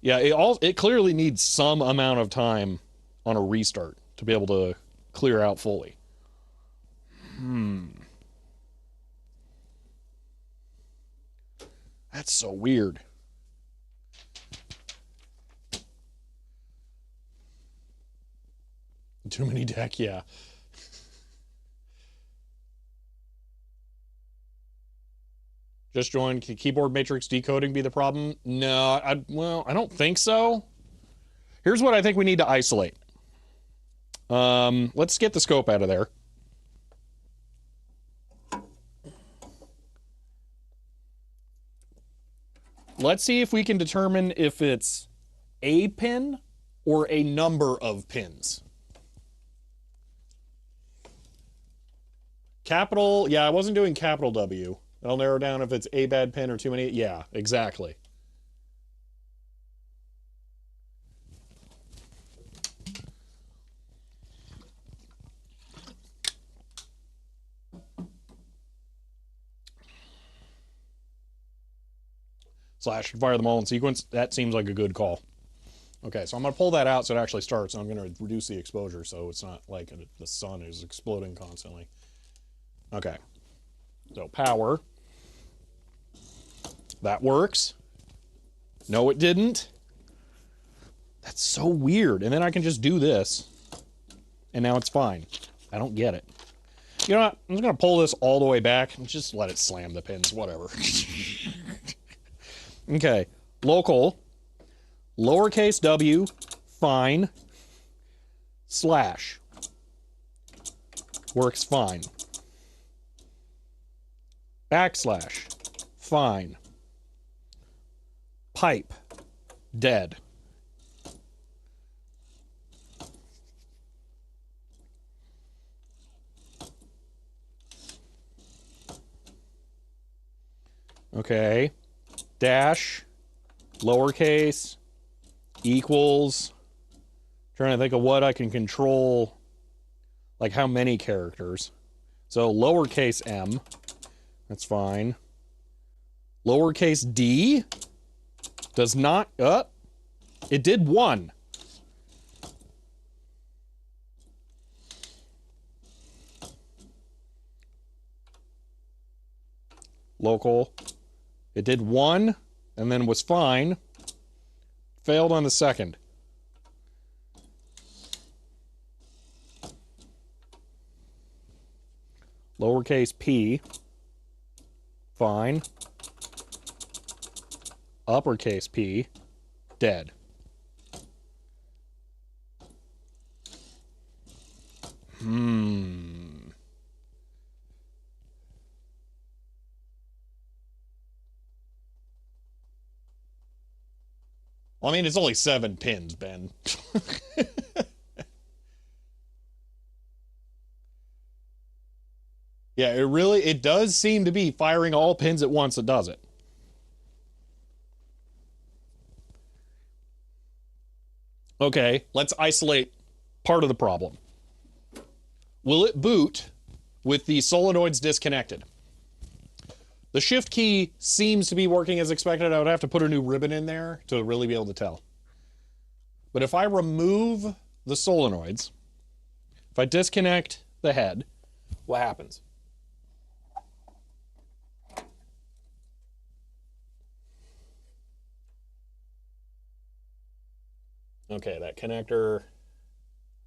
Yeah, it clearly needs some amount of time on a restart to be able to clear out fully. That's so weird. Too many deck, yeah. Just joined. Can keyboard matrix decoding be the problem? No, well, I don't think so. Here's what I think we need to isolate. Let's get the scope out of there. Let's see if we can determine if it's a pin or a number of pins. Capital, yeah, I wasn't doing capital W. That'll narrow down if it's a bad pin or too many. Yeah, exactly. Slash fire them all in sequence. That seems like a good call. Okay, so I'm going to pull that out so it actually starts. I'm going to reduce the exposure so it's not like the sun is exploding constantly. Okay. So power. That works. No, it didn't. That's so weird. And then I can just do this. And now it's fine. I don't get it. You know what? I'm just going to pull this all the way back and just let it slam the pins. Whatever. Okay. Local. Lowercase w. Fine. Slash. Works fine. Backslash. Fine. Pipe. Dead. Okay. Dash. Lowercase. Equals. Trying to think of what I can control. Like how many characters. So lowercase m. That's fine. Lowercase d. Does not, it did 1. Local. It did 1 and then was fine. Failed on the second. Lowercase p. Fine. Uppercase P, dead. Well, I mean, it's only 7 pins, Ben. Yeah, it does seem to be firing all pins at once that does it. Okay, let's isolate part of the problem. Will it boot with the solenoids disconnected? The shift key seems to be working as expected. I would have to put a new ribbon in there to really be able to tell. But if I remove the solenoids, if I disconnect the head, what happens? Okay, that connector,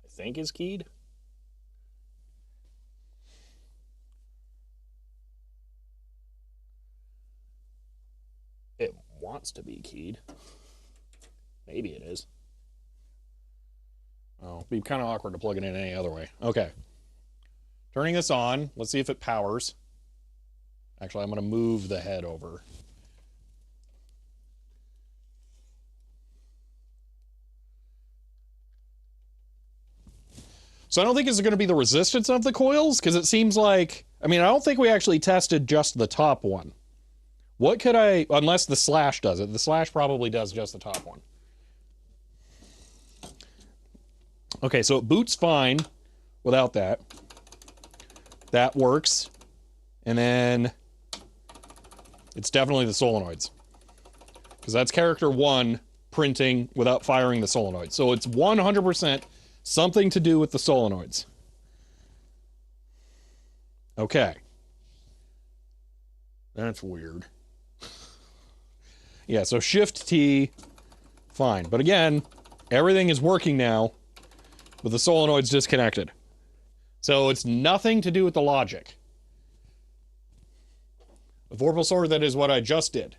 I think, is keyed. It wants to be keyed. Maybe it is. Oh, it'd be kind of awkward to plug it in any other way. Okay. Turning this on. Let's see if it powers. Actually, I'm going to move the head over. So I don't think it's going to be the resistance of the coils, because it seems like, I mean, I don't think we actually tested just the top one. What could I, unless the slash does it. The slash probably does just the top one. Okay, so it boots fine without that. That works. And then it's definitely the solenoids, because that's character 1 printing without firing the solenoid. So it's 100% something to do with the solenoids. Okay. That's weird. Yeah, so Shift T, fine. But again, everything is working now, but the solenoid's disconnected. So it's nothing to do with the logic. The Vorpal Sword, that is what I just did.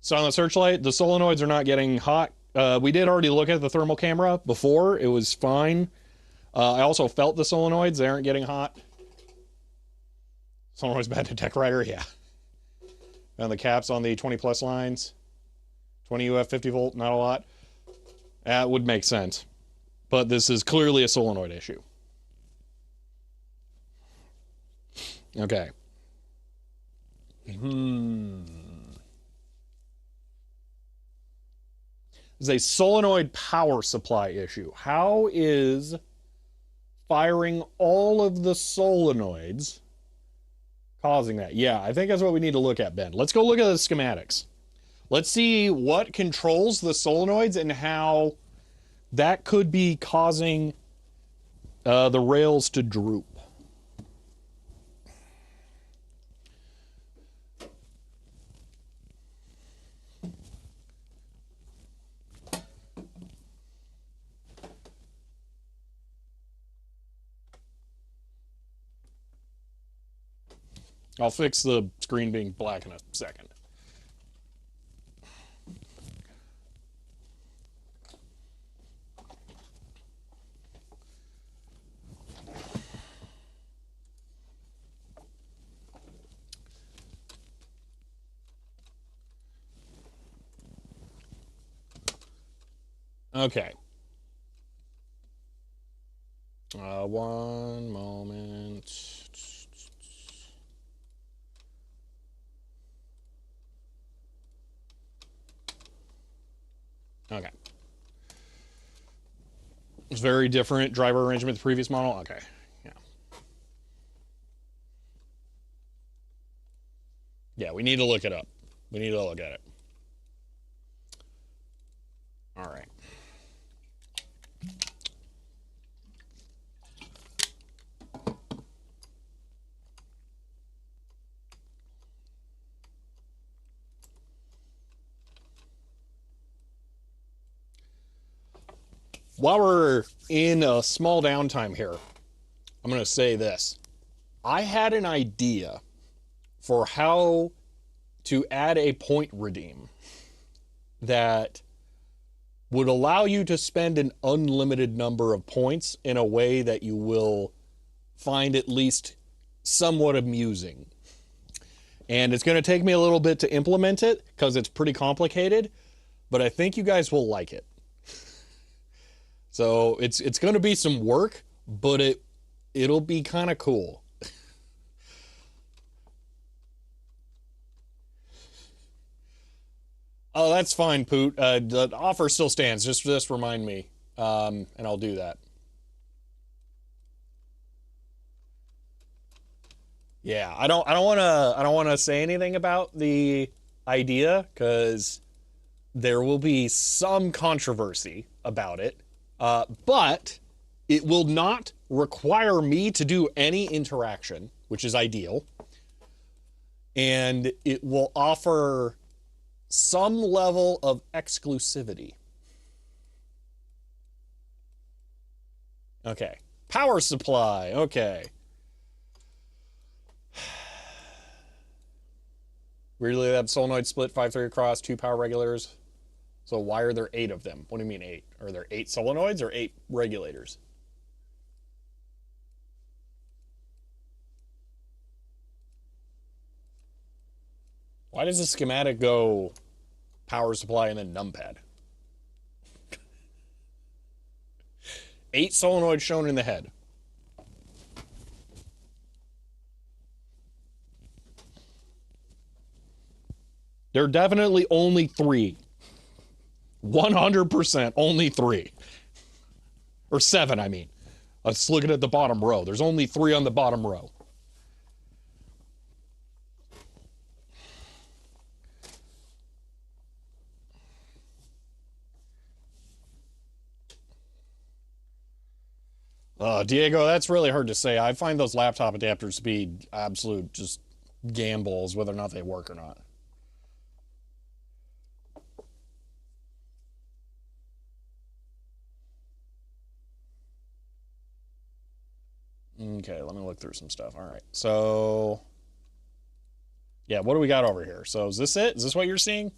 Silent Searchlight, the solenoids are not getting hot. We did already look at the thermal camera before. It was fine. I also felt the solenoids. They aren't getting hot. Solenoids bad to DECWriter, yeah. And the caps on the 20 plus lines. 20 UF 50 volt, not a lot. That would make sense. But this is clearly a solenoid issue. Okay. It's a solenoid power supply issue. How is firing all of the solenoids causing that? Yeah, I think that's what we need to look at, Ben. Let's go look at the schematics. Let's see what controls the solenoids and how that could be causing the rails to droop. I'll fix the screen being black in a second. Okay. One moment. Okay. It's very different driver arrangement the previous model. Okay. Yeah. Yeah, we need to look it up. We need to look at it. All right. While we're in a small downtime here, I'm going to say this. I had an idea for how to add a point redeem that would allow you to spend an unlimited number of points in a way that you will find at least somewhat amusing. And it's going to take me a little bit to implement it because it's pretty complicated, but I think you guys will like it. So it's going to be some work, but it'll be kind of cool. Oh, that's fine, Poot. The offer still stands. Just remind me, and I'll do that. Yeah, I don't want to say anything about the idea because there will be some controversy about it. But it will not require me to do any interaction, which is ideal. And it will offer some level of exclusivity. Okay. Power supply. Okay. Weirdly, that solenoid split 5-3 across, 2 power regulators. So why are there 8 of them? What do you mean 8? Are there 8 solenoids or 8 regulators? Why does the schematic go power supply and then numpad? 8 solenoids shown in the head. There are definitely only 3. 100% only 3. Or 7, I mean. Let's look at the bottom row. There's only 3 on the bottom row. Diego, that's really hard to say. I find those laptop adapters to be absolute just gambles, whether or not they work or not. Okay, let me look through some stuff. All right, so yeah, what do we got over here? So is this it? Is this what you're seeing?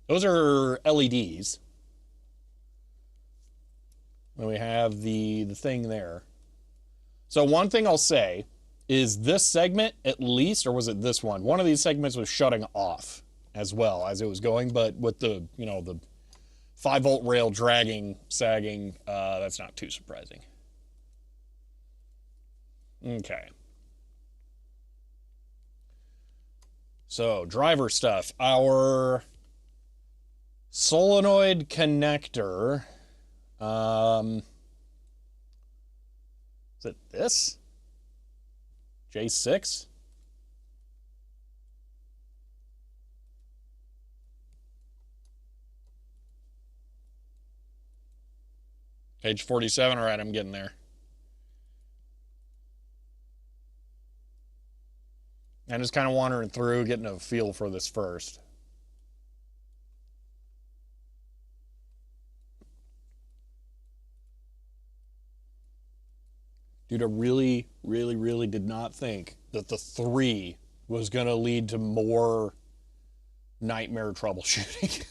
Those are LEDs. Then we have the thing there. So one thing I'll say is this segment, at least, or was it this one? One of these segments was shutting off as well as it was going, but with the, you know, the 5-volt rail dragging, sagging, that's not too surprising. Okay. So, driver stuff. Our solenoid connector. Is it this? J6? Page 47, all right, I'm getting there. I'm just kind of wandering through, getting a feel for this first. Dude, I really, really, really did not think that the 3 was going to lead to more nightmare troubleshooting.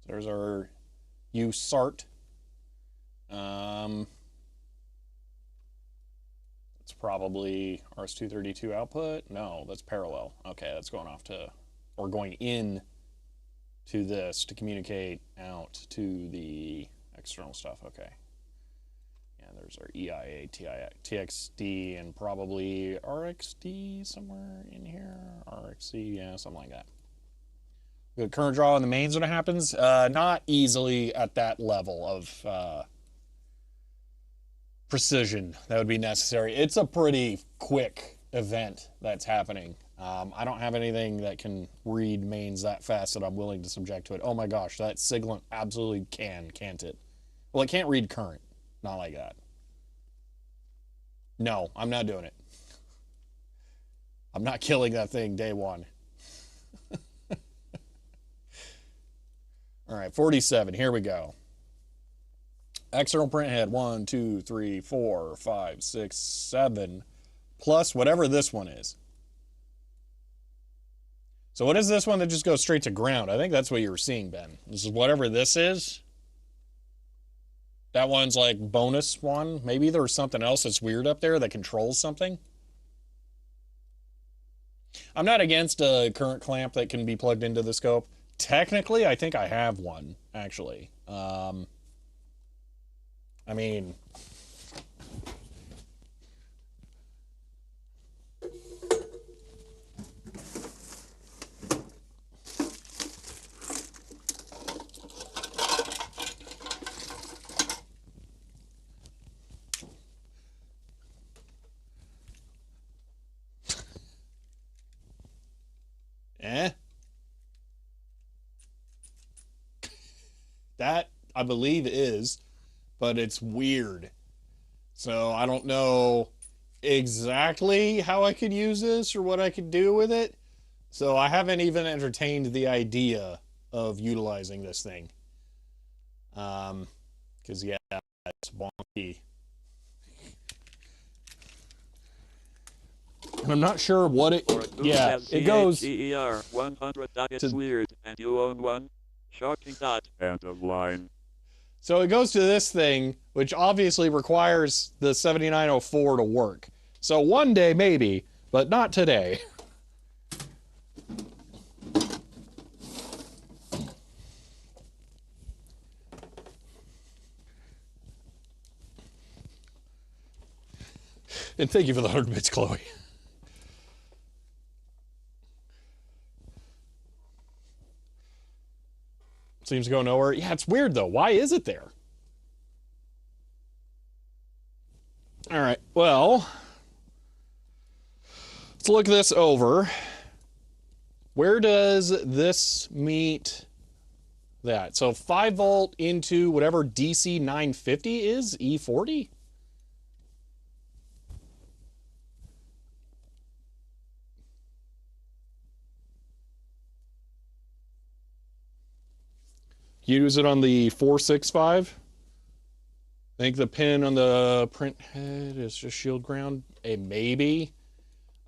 There's our USART. It's probably RS-232 output. No, that's parallel. Okay, that's going off to, or going in to this to communicate out to the external stuff. Okay. Yeah, there's our EIA, TXD, and probably RXD somewhere in here. RXC, yeah, something like that. The current draw in the mains when it happens, not easily at that level of precision that would be necessary. It's a pretty quick event that's happening. I don't have anything that can read mains that fast that I'm willing to subject to it. Oh my gosh, that Siglant absolutely can't it? Well, it can't read current. Not like that. No, I'm not doing it. I'm not killing that thing day one. All right, 47, here we go. External print head, 1, 2, 3, 4, 5, 6, 7, plus whatever this one is. So what is this one that just goes straight to ground? I think that's what you were seeing, Ben. This is whatever this is. That one's like bonus one. Maybe there's something else that's weird up there that controls something. I'm not against a current clamp that can be plugged into the scope. Technically, I think I have one, actually. I mean... That, I believe, is, but it's weird. So I don't know exactly how I could use this or what I could do with it. So I haven't even entertained the idea of utilizing this thing. Because, yeah, it's wonky. I'm not sure what it... Yeah, it goes... CHER 100. It's weird, and you own one? Shocking. End of line. So it goes to this thing, which obviously requires the 7904 to work. So one day, maybe, but not today. And thank you for the 100 bits, Chloe. Seems to go nowhere. Yeah, it's weird, though. Why is it there? All right, well, let's look this over. Where does this meet that? So 5 volt into whatever DC 950 is, E40? Use it on the 465. I think the pin on the print head is just shield ground. A maybe.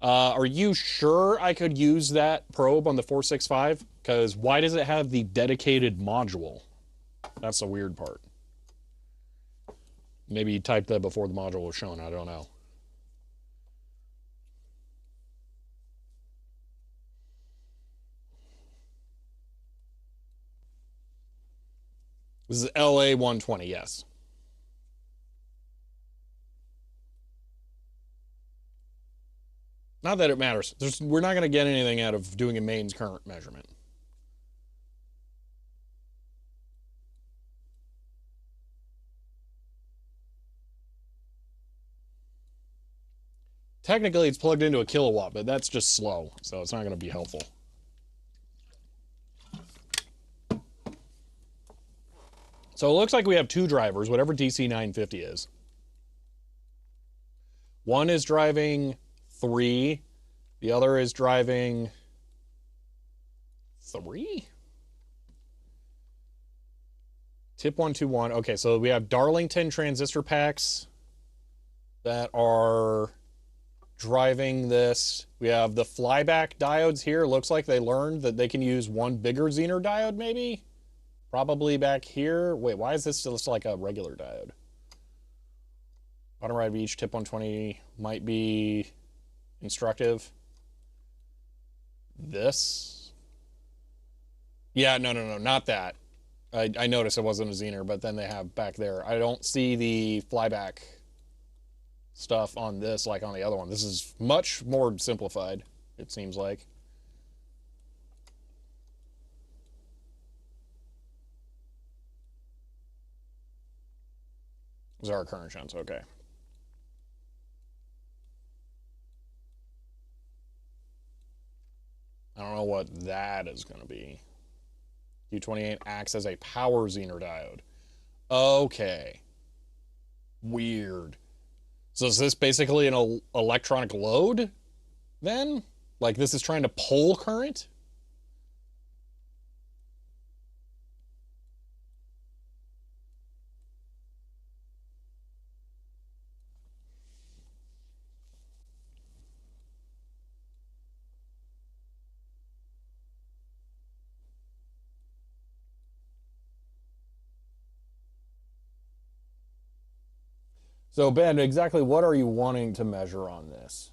Are you sure I could use that probe on the 465? Because why does it have the dedicated module? That's the weird part. Maybe you typed that before the module was shown. I don't know. This is LA 120, yes. Not that it matters. We're not going to get anything out of doing a mains current measurement. Technically, it's plugged into a kilowatt, but that's just slow, so it's not going to be helpful. So it looks like we have 2 drivers, whatever DC 950 is. One is driving 3. The other is driving 3? Tip 121. Okay, so we have Darlington transistor packs that are driving this. We have the flyback diodes here. Looks like they learned that they can use one bigger Zener diode, maybe? Probably back here. Wait, why is this just like a regular diode? Bottom right of each, tip 120 might be instructive. This? Yeah, no, not that. I noticed it wasn't a Zener, but then they have back there. I don't see the flyback stuff on this like on the other one. This is much more simplified, it seems like. These are our current shunts, okay. I don't know what that is going to be. Q28 acts as a power Zener diode. Okay. Weird. So is this basically an electronic load then? Like this is trying to pull current? So Ben, exactly what are you wanting to measure on this?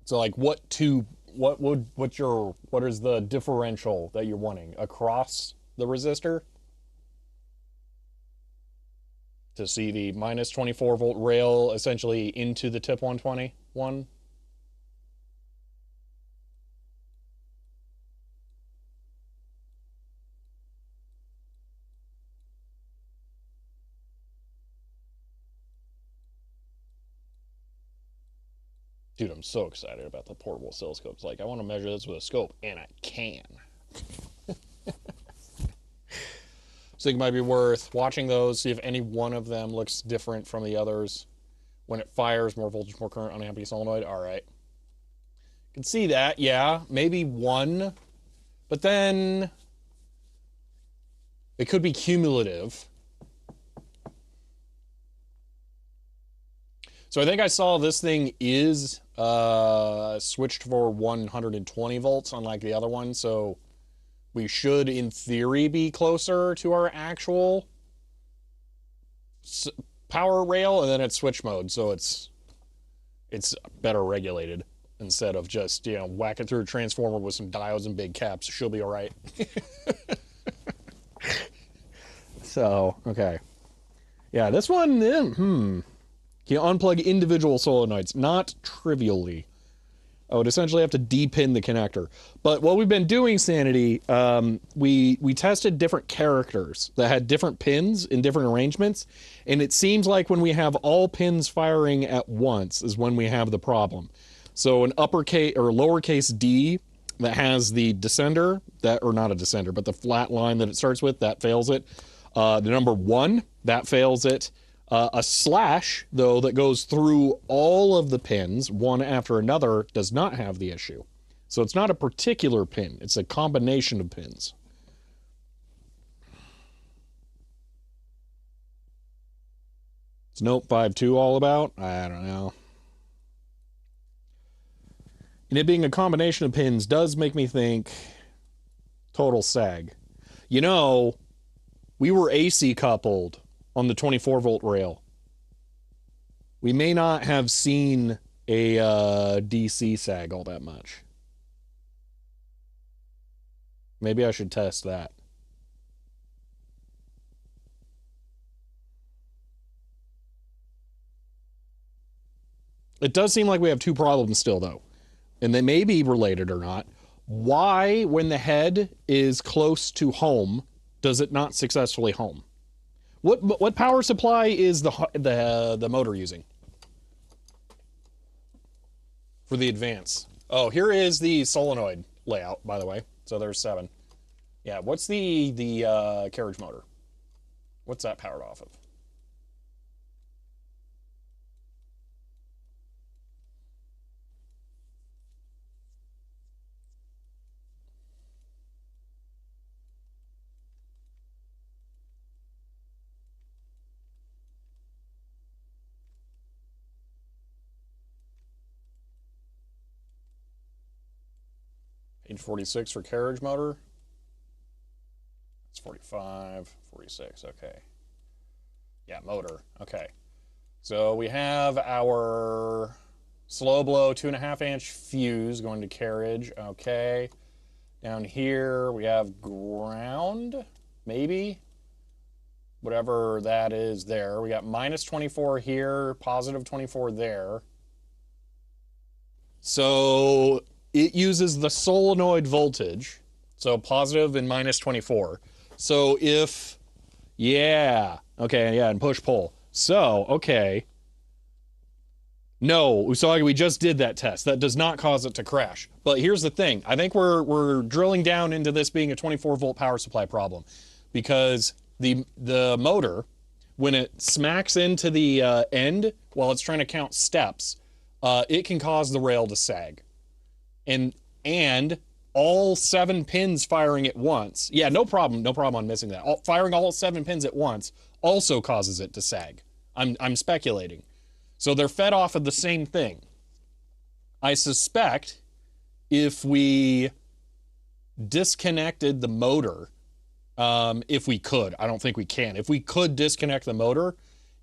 So like what is the differential that you're wanting across the resistor? To see the minus 24 volt rail essentially into the tip 121? Dude, I'm so excited about the portable oscilloscopes. Like, I want to measure this with a scope, and I can. So it might be worth watching those, see if any one of them looks different from the others. When it fires, more voltage, more current, unhappy solenoid. All right. Can see that, yeah. Maybe one. But then... It could be cumulative. So I think I saw this thing is switched for 120 volts, unlike the other one. So we should, in theory, be closer to our actual power rail, and then it's switch mode, so it's better regulated instead of just, you know, whack it through a transformer with some diodes and big caps. She'll be all right. So, okay. Yeah, this one, you unplug individual solenoids, not trivially. I would essentially have to depin the connector. But what we've been doing, Sanity, we tested different characters that had different pins in different arrangements, and it seems like when we have all pins firing at once is when we have the problem. So an uppercase or lowercase d that has the descender, that, or not a descender, but the flat line that it starts with, that fails it. The number 1, that fails it. A slash, though, that goes through all of the pins, one after another, does not have the issue. So it's not a particular pin, it's a combination of pins. What's Note 5.2 all about? I don't know. And it being a combination of pins does make me think total sag. You know, we were AC coupled on the 24 volt rail. We may not have seen a DC sag all that much. Maybe I should test that. It does seem like we have two problems still, though, and they may be related or not. Why, when the head is close to home, does it not successfully home? What power supply is the motor using for the advance? Oh, here is the solenoid layout, by the way. So there's 7. Yeah, what's the carriage motor? What's that powered off of? Page 46 for carriage motor. It's 45, 46, okay. Yeah, motor, okay. So we have our slow blow 2.5 inch fuse going to carriage, okay. Down here we have ground, maybe. Whatever that is there. We got minus 24 here, positive 24 there. So it uses the solenoid voltage, so positive and minus 24. So if, yeah, okay, yeah, and push-pull. So, okay. No, so we just did that test. That does not cause it to crash. But here's the thing. I think we're drilling down into this being a 24-volt power supply problem, because the motor, when it smacks into the end while it's trying to count steps, it can cause the rail to sag. And all 7 pins firing at once, yeah, no problem on missing that. Firing all 7 pins at once also causes it to sag. I'm speculating. So they're fed off of the same thing. I suspect if we disconnected the motor, if we could, I don't think we can. If we could disconnect the motor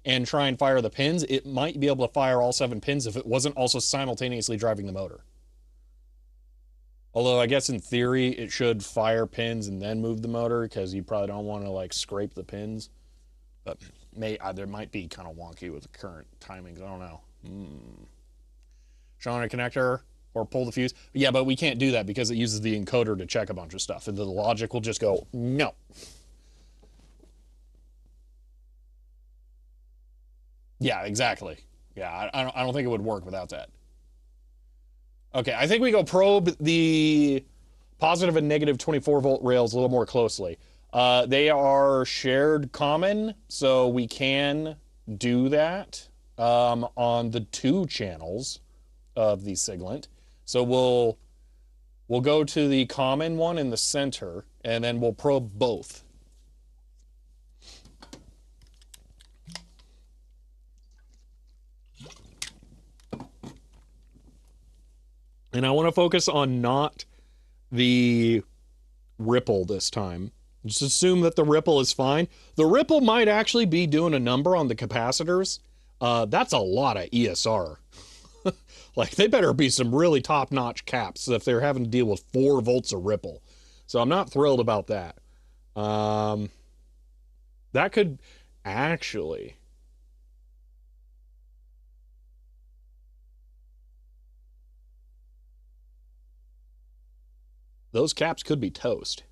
and try and fire the pins, it might be able to fire all 7 pins if it wasn't also simultaneously driving the motor. Although I guess in theory it should fire pins and then move the motor, because you probably don't want to like scrape the pins. But there might be kind of wonky with the current timings. I don't know. Showing a connector or pull the fuse. Yeah, but we can't do that because it uses the encoder to check a bunch of stuff, and the logic will just go no. Yeah, exactly. Yeah, I don't think it would work without that. Okay, I think we go probe the positive and negative 24-volt rails a little more closely. They are shared common, so we can do that on the 2 channels of the Siglant. So we'll go to the common one in the center, and then we'll probe both. And I want to focus on not the ripple this time. Just assume that the ripple is fine. The ripple might actually be doing a number on the capacitors. That's a lot of ESR. Like, they better be some really top-notch caps if they're having to deal with 4 volts of ripple. So I'm not thrilled about that. That could actually... Those caps could be toast.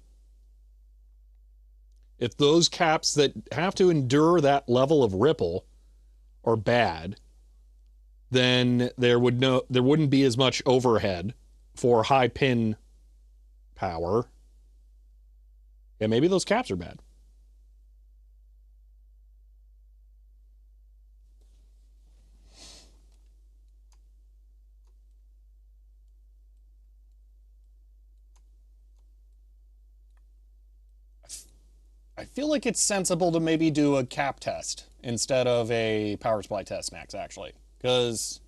If those caps that have to endure that level of ripple are bad, then there wouldn't be as much overhead for high pin power. And maybe those caps are bad. I feel like it's sensible to maybe do a cap test instead of a power supply test, Max, actually. Because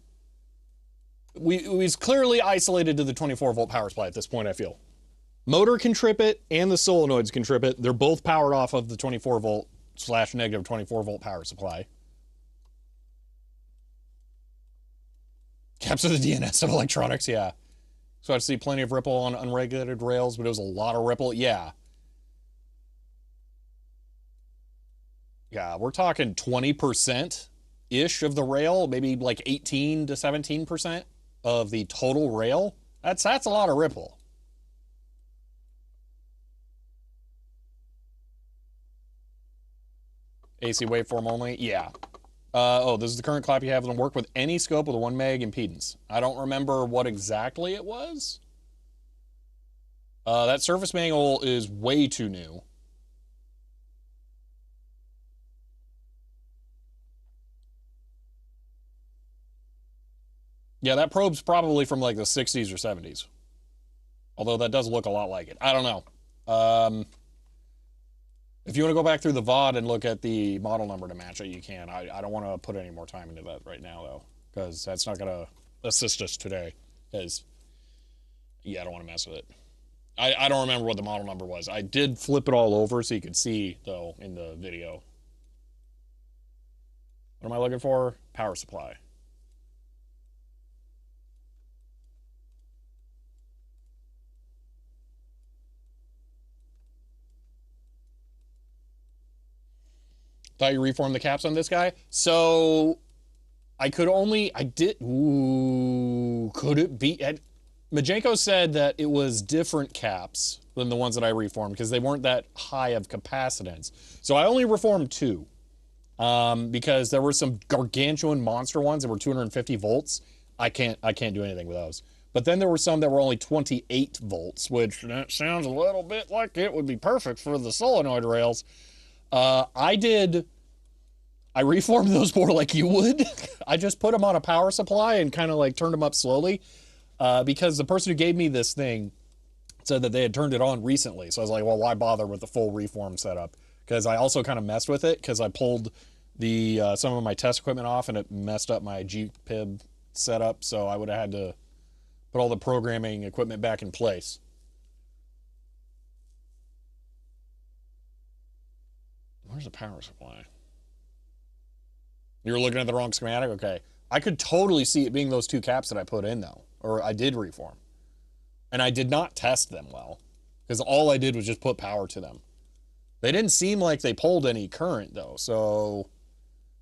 we've clearly isolated to the 24-volt power supply at this point, I feel. Motor can trip it, and the solenoids can trip it. They're both powered off of the 24-volt / negative 24-volt power supply. Caps of the DNS of electronics, yeah. So I see plenty of ripple on unregulated rails, but it was a lot of ripple. Yeah. Yeah, we're talking 20%-ish of the rail, maybe like 18 to 17% of the total rail. That's a lot of ripple. AC waveform only? Yeah. Oh, this is the current clap you have. It'll work with any scope with a 1 meg impedance. I don't remember what exactly it was. That surface manual is way too new. Yeah, that probe's probably from like the 60s or 70s. Although that does look a lot like it. I don't know. If you want to go back through the VOD and look at the model number to match it, you can. I don't want to put any more time into that right now, though, because that's not going to assist us today. Because, yeah, I don't want to mess with it. I don't remember what the model number was. I did flip it all over so you could see, though, in the video. What am I looking for? Power supply. Thought you reformed the caps on this guy? So, could it be? Majenko said that it was different caps than the ones that I reformed because they weren't that high of capacitance. So I only reformed 2 because there were some gargantuan monster ones that were 250 volts. I can't do anything with those. But then there were some that were only 28 volts, which that sounds a little bit like it would be perfect for the solenoid rails. I reformed those more like you would. I just put them on a power supply and kind of like turned them up slowly because the person who gave me this thing said that they had turned it on recently. So I was like, well, why bother with the full reform setup? Because I also kind of messed with it because I pulled the some of my test equipment off and it messed up my GPIB setup. So I would have had to put all the programming equipment back in place. Where's the power supply? You're looking at the wrong schematic? Okay. I could totally see it being those 2 caps that I put in, though. Or I did reform. And I did not test them well. Because all I did was just put power to them. They didn't seem like they pulled any current, though. So,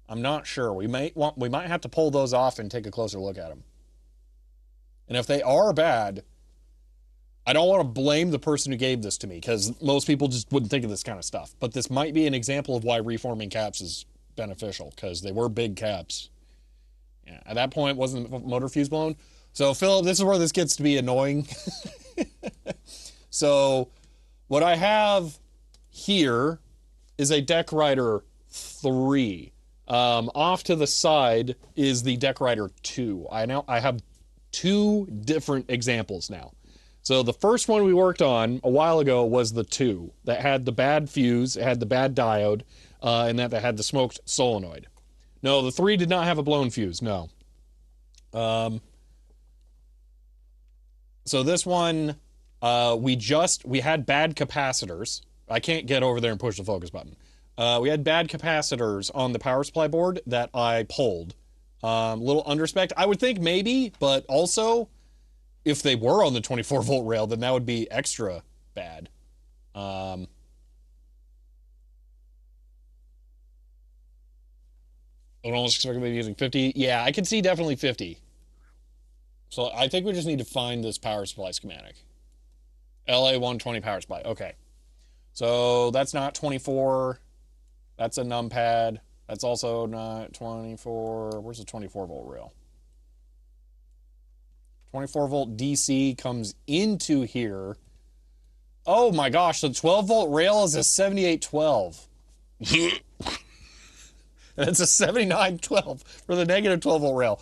I'm not sure. We might have to pull those off and take a closer look at them. And if they are bad, I don't want to blame the person who gave this to me. Because most people just wouldn't think of this kind of stuff. But this might be an example of why reforming caps is beneficial because they were big caps. Yeah, at that point, wasn't the motor fuse blown? So, Philip, this is where this gets to be annoying. So, what I have here is a DECWriter 3. Off to the side is the DECWriter 2. I have 2 different examples now. So the first one we worked on a while ago was the 2 that had the bad fuse, it had the bad diode, and that had the smoked solenoid. No, the 3 did not have a blown fuse, no. So this one, we had bad capacitors. I can't get over there and push the focus button. We had bad capacitors on the power supply board that I pulled. Little underspec. I would think maybe, but also if they were on the 24 volt rail, then that would be extra bad. I would almost expect maybe using 50. Yeah, I can see definitely 50. So I think we just need to find this power supply schematic. LA120 power supply. Okay. So that's not 24. That's a numpad. That's also not 24. Where's the 24 volt rail? 24 volt DC comes into here. Oh my gosh, the 12 volt rail is a 7812. That's a 7912 for the negative 12 volt rail.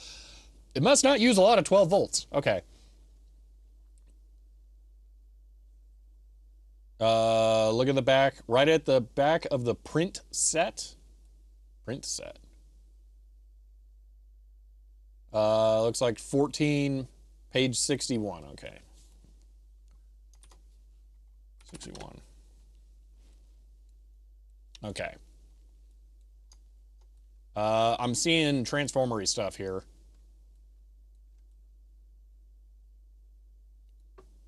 It must not use a lot of 12 volts. Okay. Look at the back. Right at the back of the print set. Print set. Looks like 14, page 61. Okay. 61. Okay. I'm seeing transformery stuff here.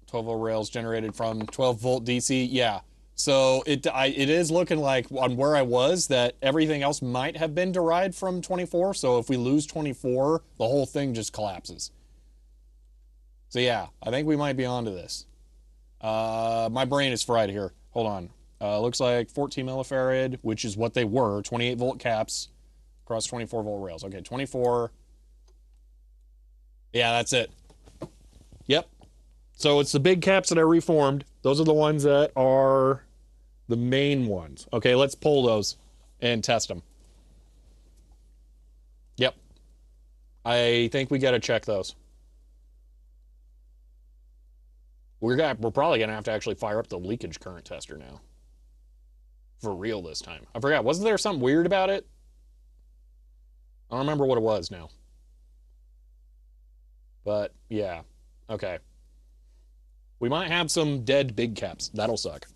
12 volt rails generated from 12 volt DC. Yeah. So it is looking like on where I was that everything else might have been derived from 24. So if we lose 24, the whole thing just collapses. So yeah, I think we might be onto this. My brain is fried here. Hold on. Looks like 14 millifarad, which is what they were, 28 volt caps across 24 volt rails. Okay, 24. Yeah, that's it. Yep. So it's the big caps that I reformed. Those are the ones that are the main ones. Okay, let's pull those and test them. Yep. I think we got to check those. We're probably gonna have to actually fire up the leakage current tester now. For real this time. I forgot. Wasn't there something weird about it? I don't remember what it was now. But yeah. Okay. We might have some dead big caps. That'll suck.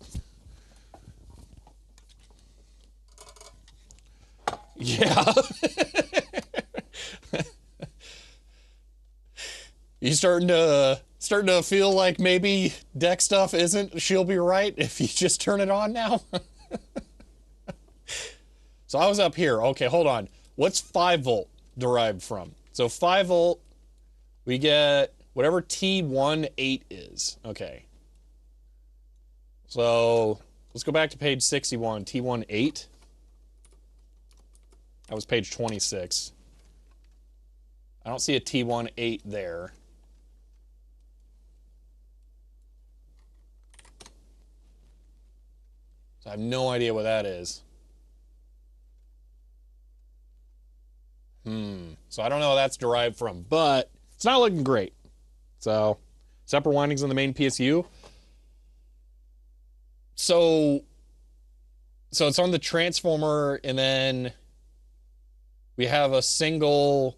Yeah. You starting to feel like maybe deck stuff isn't she'll be right if you just turn it on now? So I was up here. Okay, hold on. What's 5 volt derived from? So 5 volt, we get whatever T18 is. Okay. So let's go back to page 61. T18. That was page 26. I don't see a T18 there. So I have no idea what that is. So I don't know what that's derived from, but it's not looking great. So separate windings on the main PSU. So it's on the transformer, and then we have a single.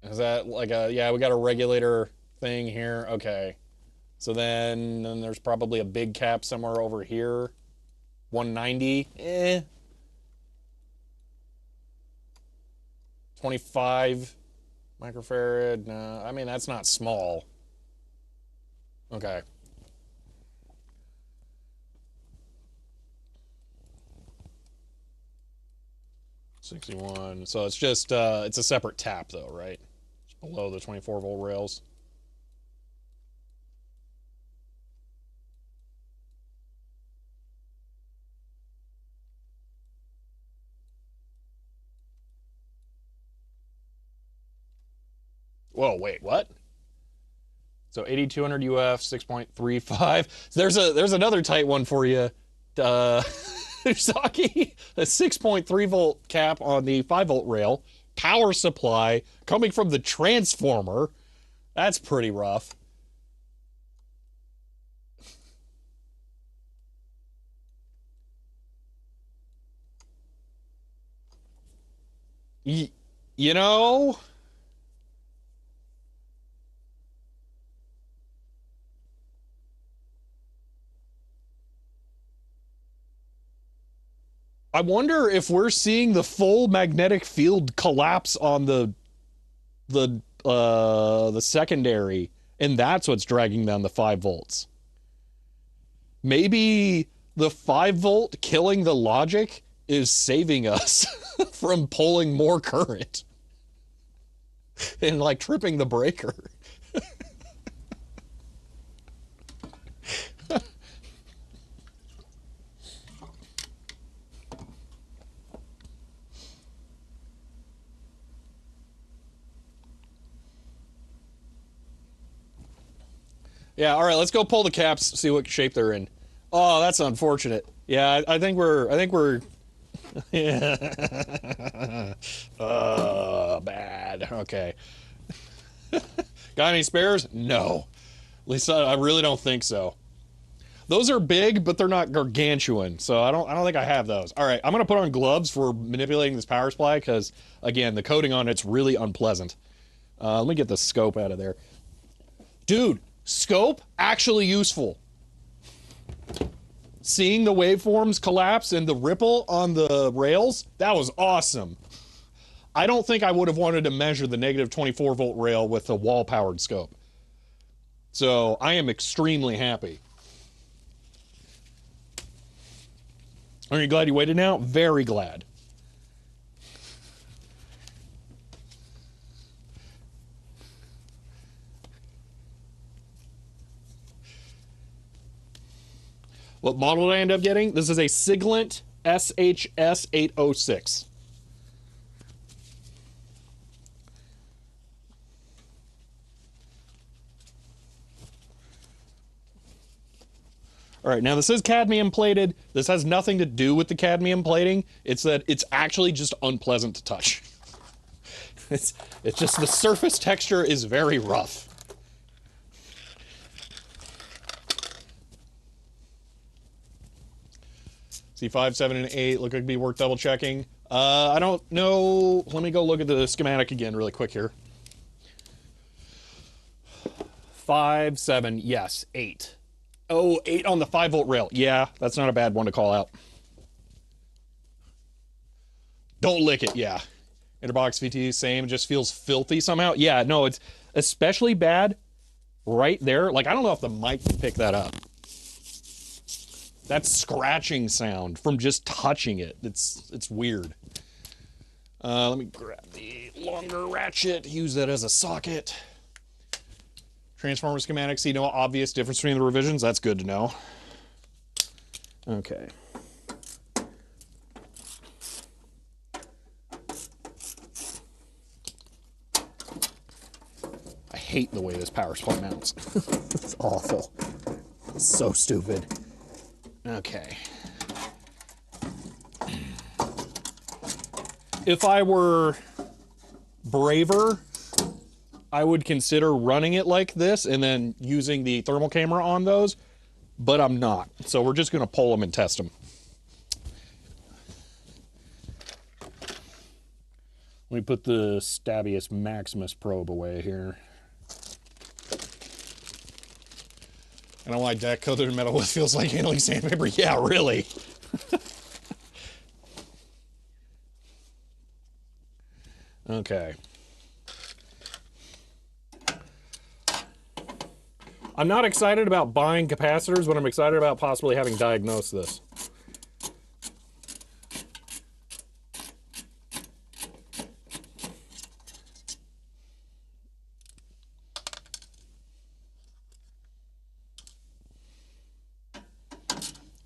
Is that like a, yeah, we got a regulator thing here. Okay. So then there's probably a big cap somewhere over here. 190. 25 microfarad. No, I mean, that's not small. Okay. $61. So it's just, it's a separate tap though, right? It's below the 24 volt rails. Whoa, wait, what? So 8200 UF, 6.35. There's another tight one for you. Usaki, a 6.3 volt cap on the 5 volt rail. Power supply coming from the transformer. That's pretty rough. You know, I wonder if we're seeing the full magnetic field collapse on the secondary, and that's what's dragging down the 5 volts. Maybe the 5 volt killing the logic is saving us from pulling more current and like tripping the breaker. Yeah, all right, let's go pull the caps, see what shape they're in. Oh, that's unfortunate. Yeah, I think we're yeah. Bad. Okay. Got any spares? No. At least I really don't think so. Those are big, but they're not gargantuan, so I don't think I have those. All right, I'm gonna put on gloves for manipulating this power supply because, again, the coating on it's really unpleasant. Let me get the scope out of there. Dude, scope actually useful. Seeing the waveforms collapse and the ripple on the rails, that was awesome. I don't think I would have wanted to measure the negative 24 volt rail with a wall powered scope. So I am extremely happy. Are you glad you waited now? Very glad. What model did I end up getting? This is a Siglent SHS 806. All right, now this is cadmium plated. This has nothing to do with the cadmium plating. It's that it's actually just unpleasant to touch. It's just the surface texture is very rough. C5, 7, and 8 look like it'd be worth double checking. I don't know. Let me go look at the schematic again really quick here. 5, 7, yes, 8. Oh, 8 on the 5 volt rail. Yeah, that's not a bad one to call out. Don't lick it, yeah. Interbox VT, same, just feels filthy somehow. Yeah, no, it's especially bad right there. Like, I don't know if the mic can pick that up. That scratching sound from just touching it. It's weird. Let me grab the longer ratchet, use that as a socket. Transformer schematic, see no obvious difference between the revisions. That's good to know. Okay. I hate the way this power supply mounts. It's awful. It's so stupid. Okay. If I were braver, I would consider running it like this and then using the thermal camera on those, but I'm not. So we're just going to pull them and test them. Let me put the Stabius Maximus probe away here. I don't know why deck coated in metal feels like handling sandpaper. Yeah, really. Okay. I'm not excited about buying capacitors, but I'm excited about possibly having diagnosed this.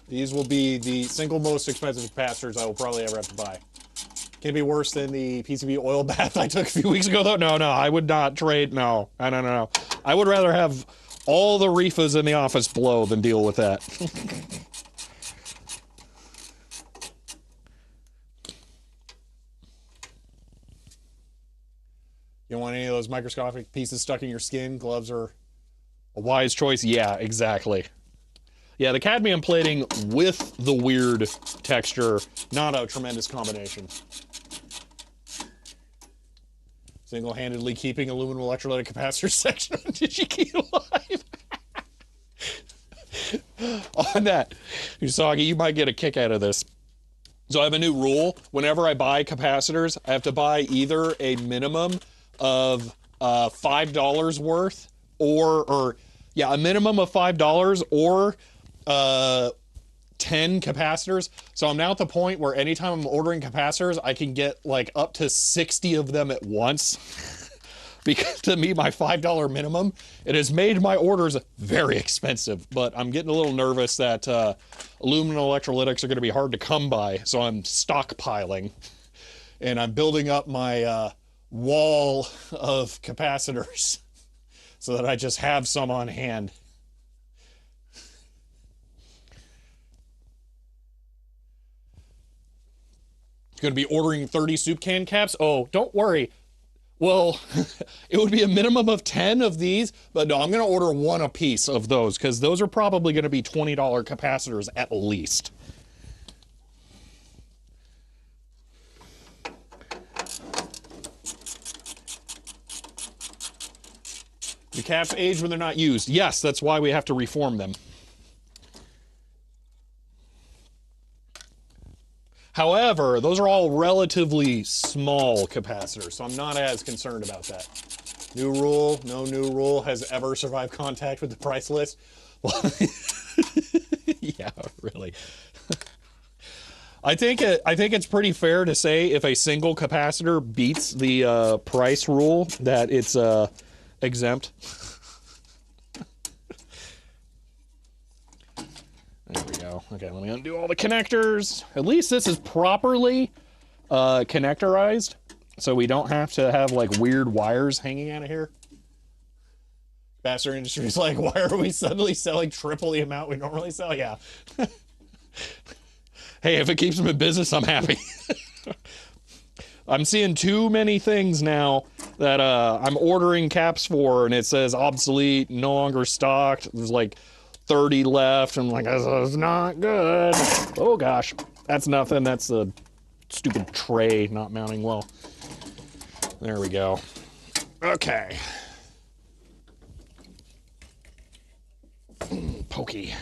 These will be the single most expensive capacitors I will probably ever have to buy. Can it be worse than the PCB oil bath I took a few weeks ago, though? No, I would not trade. No. I would rather have all the reefas in the office blow than deal with that. You don't want any of those microscopic pieces stuck in your skin? Gloves are a wise choice. Yeah, exactly. Yeah, the cadmium plating with the weird texture, not a tremendous combination. Single-handedly keeping aluminum electrolytic capacitor section on DigiKey alive. On that, Usagi, you might get a kick out of this. So I have a new rule. Whenever I buy capacitors, I have to buy either a minimum of $5 worth or a minimum of $5 or 10 capacitors. So I'm now at the point where anytime I'm ordering capacitors, I can get like up to 60 of them at once. Because to meet my $5 minimum, it has made my orders very expensive, but I'm getting a little nervous that aluminum electrolytics are going to be hard to come by, so I'm stockpiling, and I'm building up my wall of capacitors so that I just have some on hand. Going to be ordering 30 soup can caps? Oh, don't worry. Well, it would be a minimum of 10 of these, but no, I'm going to order one a piece of those because those are probably going to be $20 capacitors at least. The caps age when they're not used. Yes, that's why we have to reform them. However, those are all relatively small capacitors, so I'm not as concerned about that. New rule, no new rule has ever survived contact with the price list. Well, yeah, really. I think it's pretty fair to say if a single capacitor beats the price rule that it's exempt. There we go. Okay, let me undo all the connectors. At least this is properly connectorized, so we don't have to have like weird wires hanging out of here. Capacitor industry's like, why are we suddenly selling triple the amount we normally sell? Yeah. Hey, if it keeps them in business, I'm happy. I'm seeing too many things now that I'm ordering caps for, and it says obsolete, no longer stocked. There's like 30 left. I'm like, this is not good. Oh gosh, that's nothing. That's a stupid tray not mounting well. There we go. Okay. Pokey.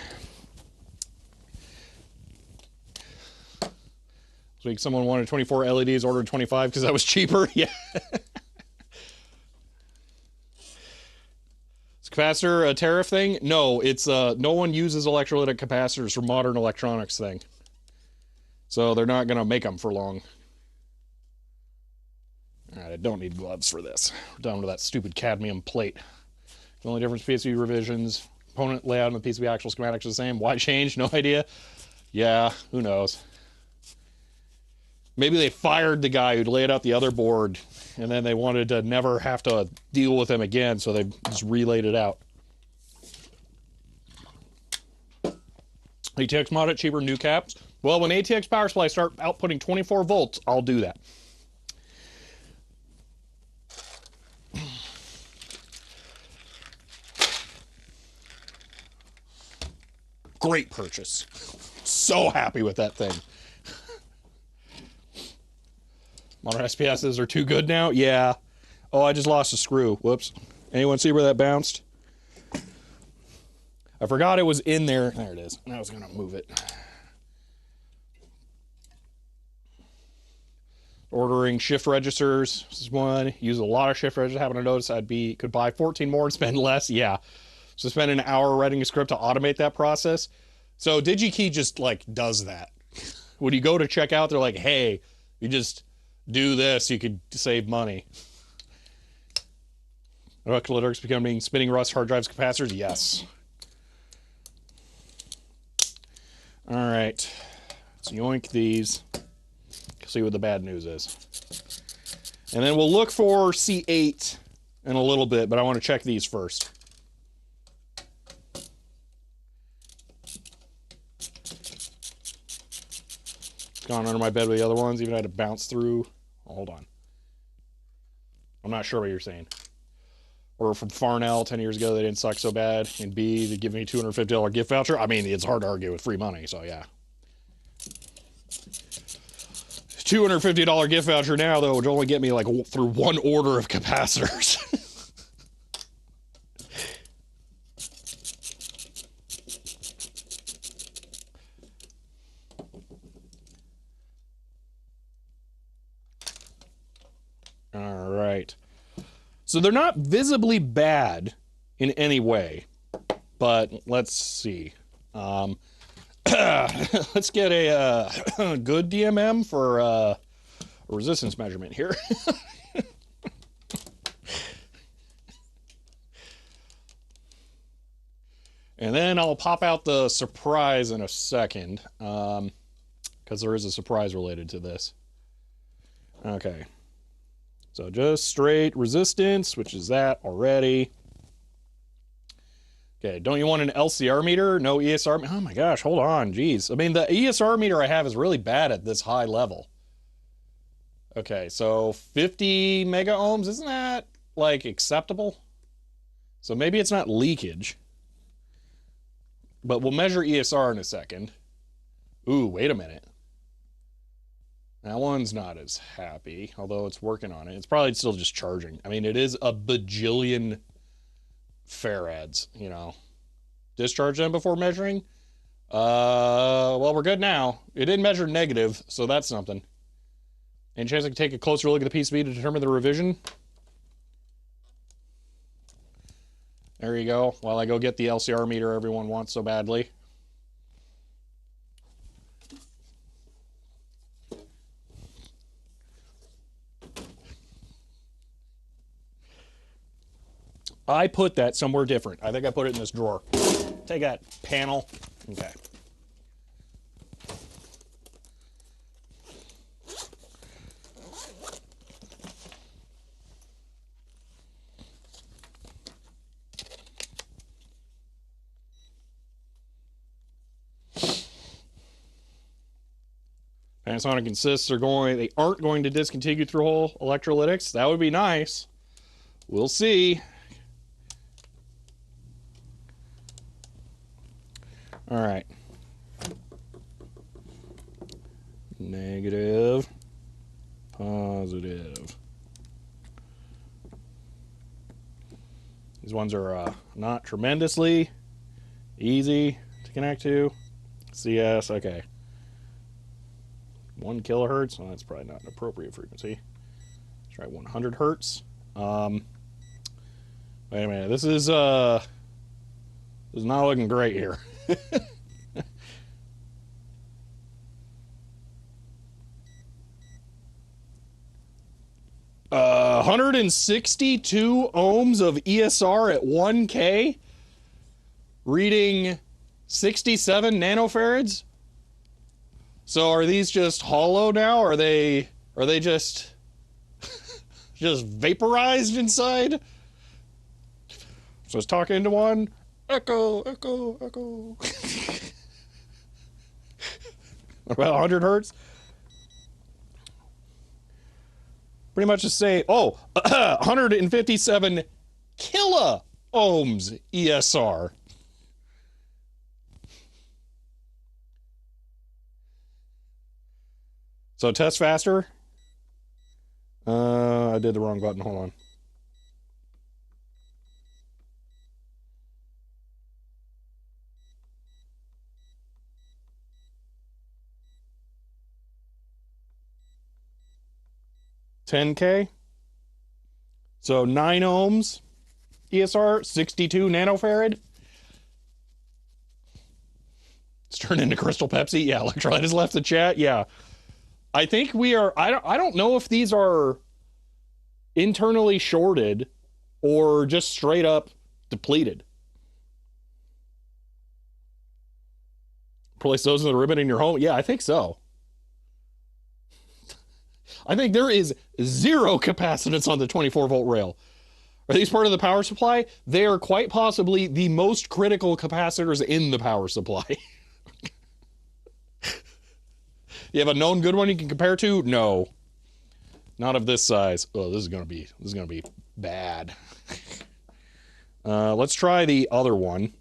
This week someone wanted 24 LEDs, ordered 25 because that was cheaper. Yeah. Capacitor a tariff thing? No, it's no one uses electrolytic capacitors for modern electronics thing. So they're not going to make them for long. All right, I don't need gloves for this. We're done with that stupid cadmium plate. The only difference PCB revisions, component layout and the PCB actual schematics are the same. Why change? No idea. Yeah, who knows. Maybe they fired the guy who'd laid out the other board, and then they wanted to never have to deal with him again, so they just relayed it out. ATX mod it, cheaper new caps. Well, when ATX power supplies start outputting 24 volts, I'll do that. Great purchase. So happy with that thing. Modern SPSs are too good now? Yeah. Oh, I just lost a screw. Whoops. Anyone see where that bounced? I forgot it was in there. There it is. And I was going to move it. Ordering shift registers. This is one. Use a lot of shift registers. Happen to notice could buy 14 more and spend less. Yeah. So spend an hour writing a script to automate that process. So DigiKey just like does that. When you go to check out, they're like, hey, you just do this, you could save money. Electrolytics becoming spinning rust hard drives capacitors? Yes. All right. Let's yoink these. See what the bad news is. And then we'll look for C8 in a little bit, but I want to check these first. It's gone under my bed with the other ones, even had to bounce through. Hold on. I'm not sure what you're saying. Or from Farnell 10 years ago, they didn't suck so bad. And B, they give me a $250 gift voucher. I mean, it's hard to argue with free money, so yeah. $250 gift voucher now, though, would only get me like through one order of capacitors. So they're not visibly bad in any way, but let's see. Let's get a good DMM for a resistance measurement here. And then I'll pop out the surprise in a second, because there is a surprise related to this. Okay. So just straight resistance, which is that already. Okay, don't you want an LCR meter? No ESR? Oh my gosh, hold on, geez. I mean, the ESR meter I have is really bad at this high level. Okay, so 50 mega ohms, isn't that, like, acceptable? So maybe it's not leakage. But we'll measure ESR in a second. Ooh, wait a minute. That one's not as happy, although it's working on it. It's probably still just charging. I mean, it is a bajillion farads, you know. Discharge them before measuring. Well, we're good now. It didn't measure negative, so that's something. Any chance I can take a closer look at the PCB to determine the revision? There you go. While I go get the LCR meter everyone wants so badly. I put that somewhere different. I think I put it in this drawer. Take that panel. Okay. Panasonic insists they aren't going to discontinue through-hole electrolytics. That would be nice. We'll see. All right. Negative. Positive. These ones are not tremendously easy to connect to. CS, okay. 1 kilohertz, well, that's probably not an appropriate frequency. Let's try 100 hertz. Wait a minute, this is not looking great here. 162 ohms of ESR at 1K, reading 67 nanofarads. So are these just hollow now? Are they just just vaporized inside? So I was talking to one. Echo, echo, echo. About 100 hertz. Pretty much the same. Oh, 157 kilo ohms ESR. So test faster. I did the wrong button. Hold on. $10K. So 9 ohms ESR, 62 nanofarad. It's turned into Crystal Pepsi. Yeah, Electrolyte has left the chat. Yeah. I think we are, I don't know if these are internally shorted or just straight up depleted. Place those in the ribbon in your home. Yeah, I think so. I think there is zero capacitance on the 24-volt rail. Are these part of the power supply? They are quite possibly the most critical capacitors in the power supply. You have a known good one you can compare to? No. Not of this size. Oh, this is gonna be bad. Let's try the other one.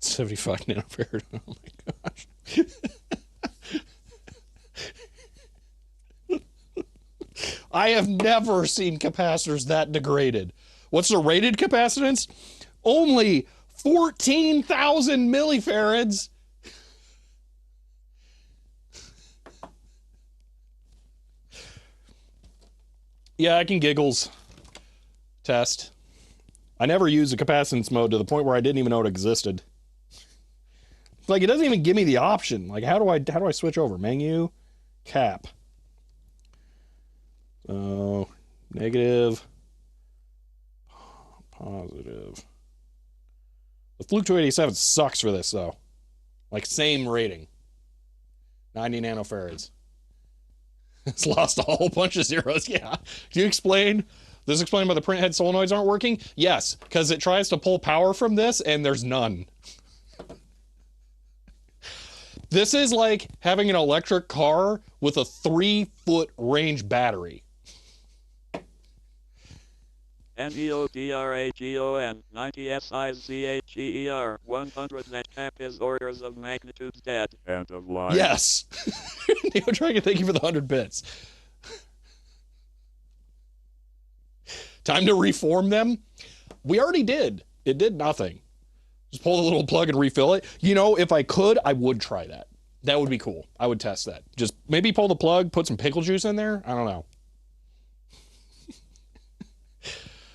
$75 nanofarad. Oh my gosh. I have never seen capacitors that degraded. What's the rated capacitance? Only 14,000 millifarads. Yeah, I can giggles test. I never used the capacitance mode to the point where I didn't even know it existed. Like, it doesn't even give me the option. Like, how do I switch over? Menu, cap. Oh, negative, positive. The Fluke 287 sucks for this, though. Like, same rating. 90 nanofarads. It's lost a whole bunch of zeros, yeah. Do you explain? This explained why the printhead solenoids aren't working? Yes, because it tries to pull power from this, and there's none. This is like having an electric car with a 3-foot range battery. NEODRAGON 90 SIZCHER 100 that cap is orders of magnitudes dead. End of line. Yes. Neo Dragon, thank you for the 100 bits. Time to reform them? We already did. It did nothing. Just pull the little plug and refill it. You know, if I could, I would try that. That would be cool. I would test that. Just maybe pull the plug, put some pickle juice in there. I don't know.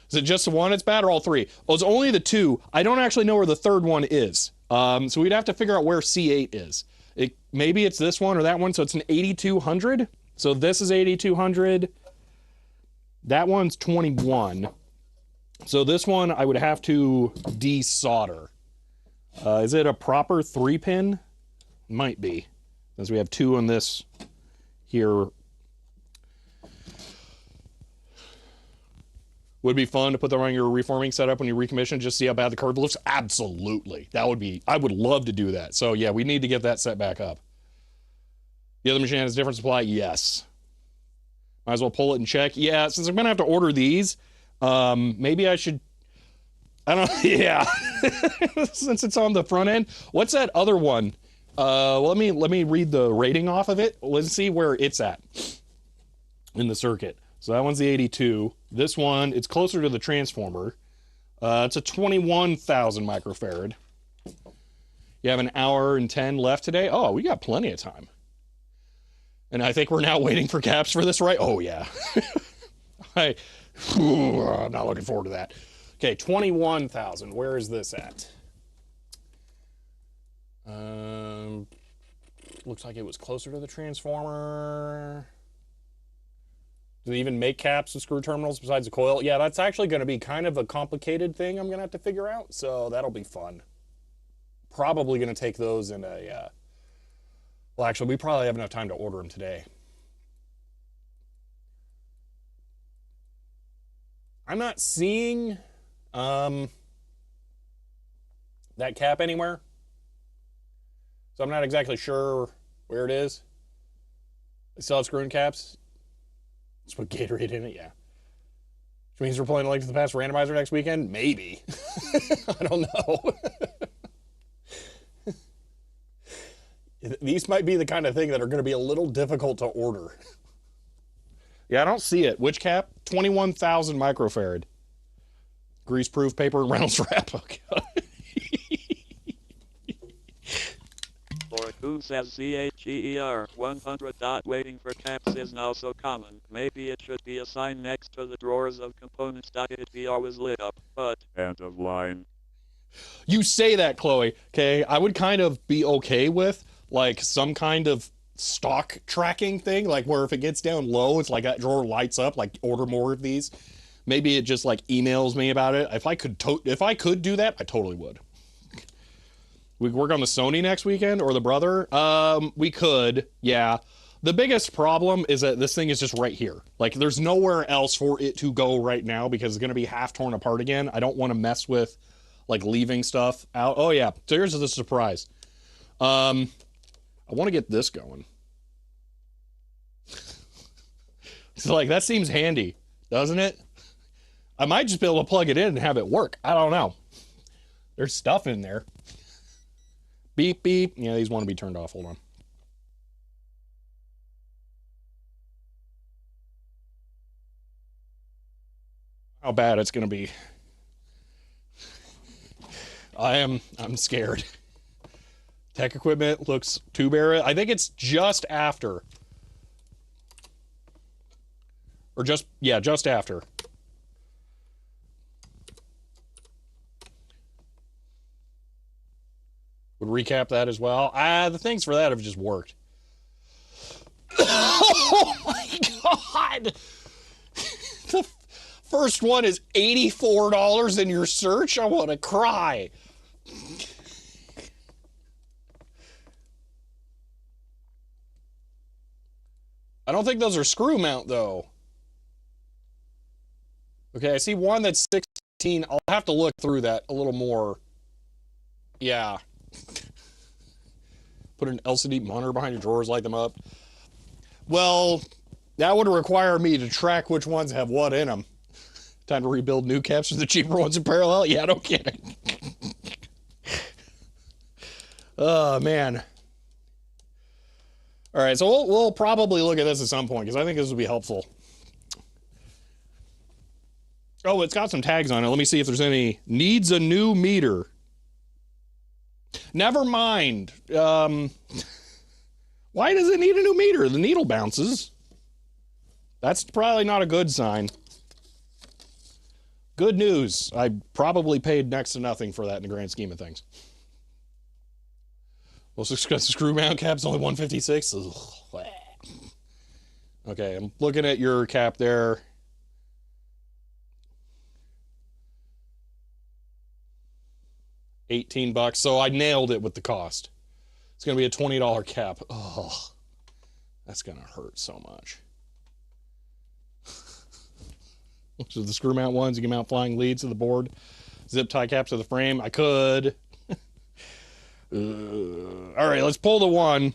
Is it just the one it's bad or all three? Well, it's only the two. I don't actually know where the third one is. So we'd have to figure out where C8 is. Maybe it's this one or that one. So it's an 8200. So this is 8200. That one's 21. So this one I would have to desolder. Is it a proper 3-pin? Might be. Since we have 2 on this here. Would it be fun to put that on your reforming setup when you recommission, just see how bad the curve looks? Absolutely. That would be, I would love to do that. So yeah, we need to get that set back up. The other machine has a different supply? Yes. Might as well pull it and check. Yeah, since I'm gonna have to order these, maybe I should, I don't know, yeah. Since it's on the front end. What's that other one? Let me read the rating off of it. Let's see where it's at in the circuit. So that one's the 82. This one, it's closer to the transformer. It's a 21,000 microfarad. You have an hour and 10 left today. Oh, we got plenty of time. And I think we're now waiting for caps for this, right? Oh, yeah. I'm not looking forward to that. Okay, 21,000. Where is this at? Looks like it was closer to the transformer. Do they even make caps with screw terminals besides the coil? Yeah, that's actually going to be kind of a complicated thing I'm going to have to figure out, so that'll be fun. Probably going to take those in a... well, actually, we probably have enough time to order them today. I'm not seeing that cap anywhere, so I'm not exactly sure where it is. They still have screw caps. Let's put Gatorade in it, yeah. Which means we're playing Link to the Past randomizer next weekend? Maybe. I don't know. These might be the kind of thing that are going to be a little difficult to order. Yeah, I don't see it. Which cap? 21,000 microfarad. Grease-proof paper Reynolds wrap. Okay. For who says CHER 100. Waiting for caps is now so common. Maybe it should be a sign next to the drawers of components. It be always lit up, but end of line. You say that, Chloe. Okay, I would kind of be okay with like some kind of stock tracking thing, like where if it gets down low, it's like that drawer lights up, like order more of these. Maybe it just like emails me about it. If I could do that, I totally would. We work on the Sony next weekend or the Brother? We could, yeah. The biggest problem is that this thing is just right here. Like there's nowhere else for it to go right now because it's gonna be half torn apart again. I don't want to mess with like leaving stuff out. Oh yeah, so here's the surprise. I want to get this going. So like that seems handy, doesn't it? I might just be able to plug it in and have it work. I don't know. There's stuff in there. Beep, beep. Yeah, these want to be turned off. Hold on. How bad it's going to be. I'm scared. Tech equipment looks tube era. I think it's just after. Or just, yeah, just after. Would recap that as well. The things for that have just worked. Oh my God! The first one is $84 in your search? I want to cry. I don't think those are screw mount though. Okay, I see one that's 16. I'll have to look through that a little more. Yeah. Put an LCD monitor behind your drawers, light them up. Well, that would require me to track which ones have what in them. Time to rebuild new caps for the cheaper ones in parallel? Yeah, no kidding. Oh, man. All right, so we'll probably look at this at some point because I think this will be helpful. Oh, it's got some tags on it. Let me see if there's any. Needs a new meter. Never mind. Why does it need a new meter? The needle bounces. That's probably not a good sign. Good news. I probably paid next to nothing for that in the grand scheme of things. Well, screw mount cap's only 156. Okay, I'm looking at your cap there. $18, so I nailed it with the cost. It's gonna be a $20 cap. Oh, that's gonna hurt so much. Which are the screw mount ones? You can mount flying leads to the board, zip tie caps to the frame. I could. All right, let's pull the one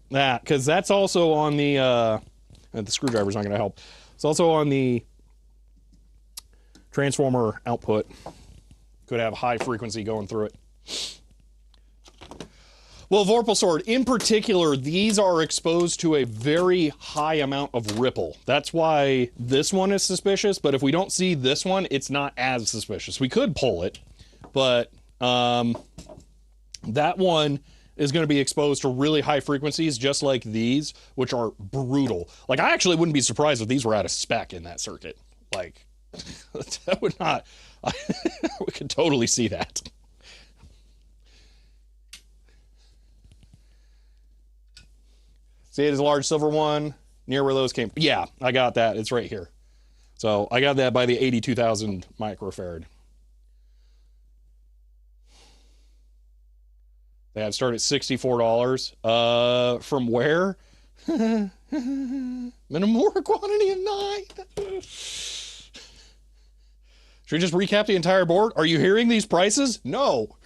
because that's also on the screwdriver's not gonna help. It's also on the transformer output. Could have high frequency going through it. Well, Vorpal Sword, in particular, these are exposed to a very high amount of ripple. That's why this one is suspicious, but if we don't see this one, it's not as suspicious. We could pull it, but that one is going to be exposed to really high frequencies, just like these, which are brutal. Like, I actually wouldn't be surprised if these were out of spec in that circuit. Like, that would not... we could totally see that. See, it is a large silver one near where those came. Yeah, I got that. It's right here. So I got that by the 82,000 microfarad. They have started at $64. From where? Minimum quantity of 9. Should we just recap the entire board? Are you hearing these prices? No.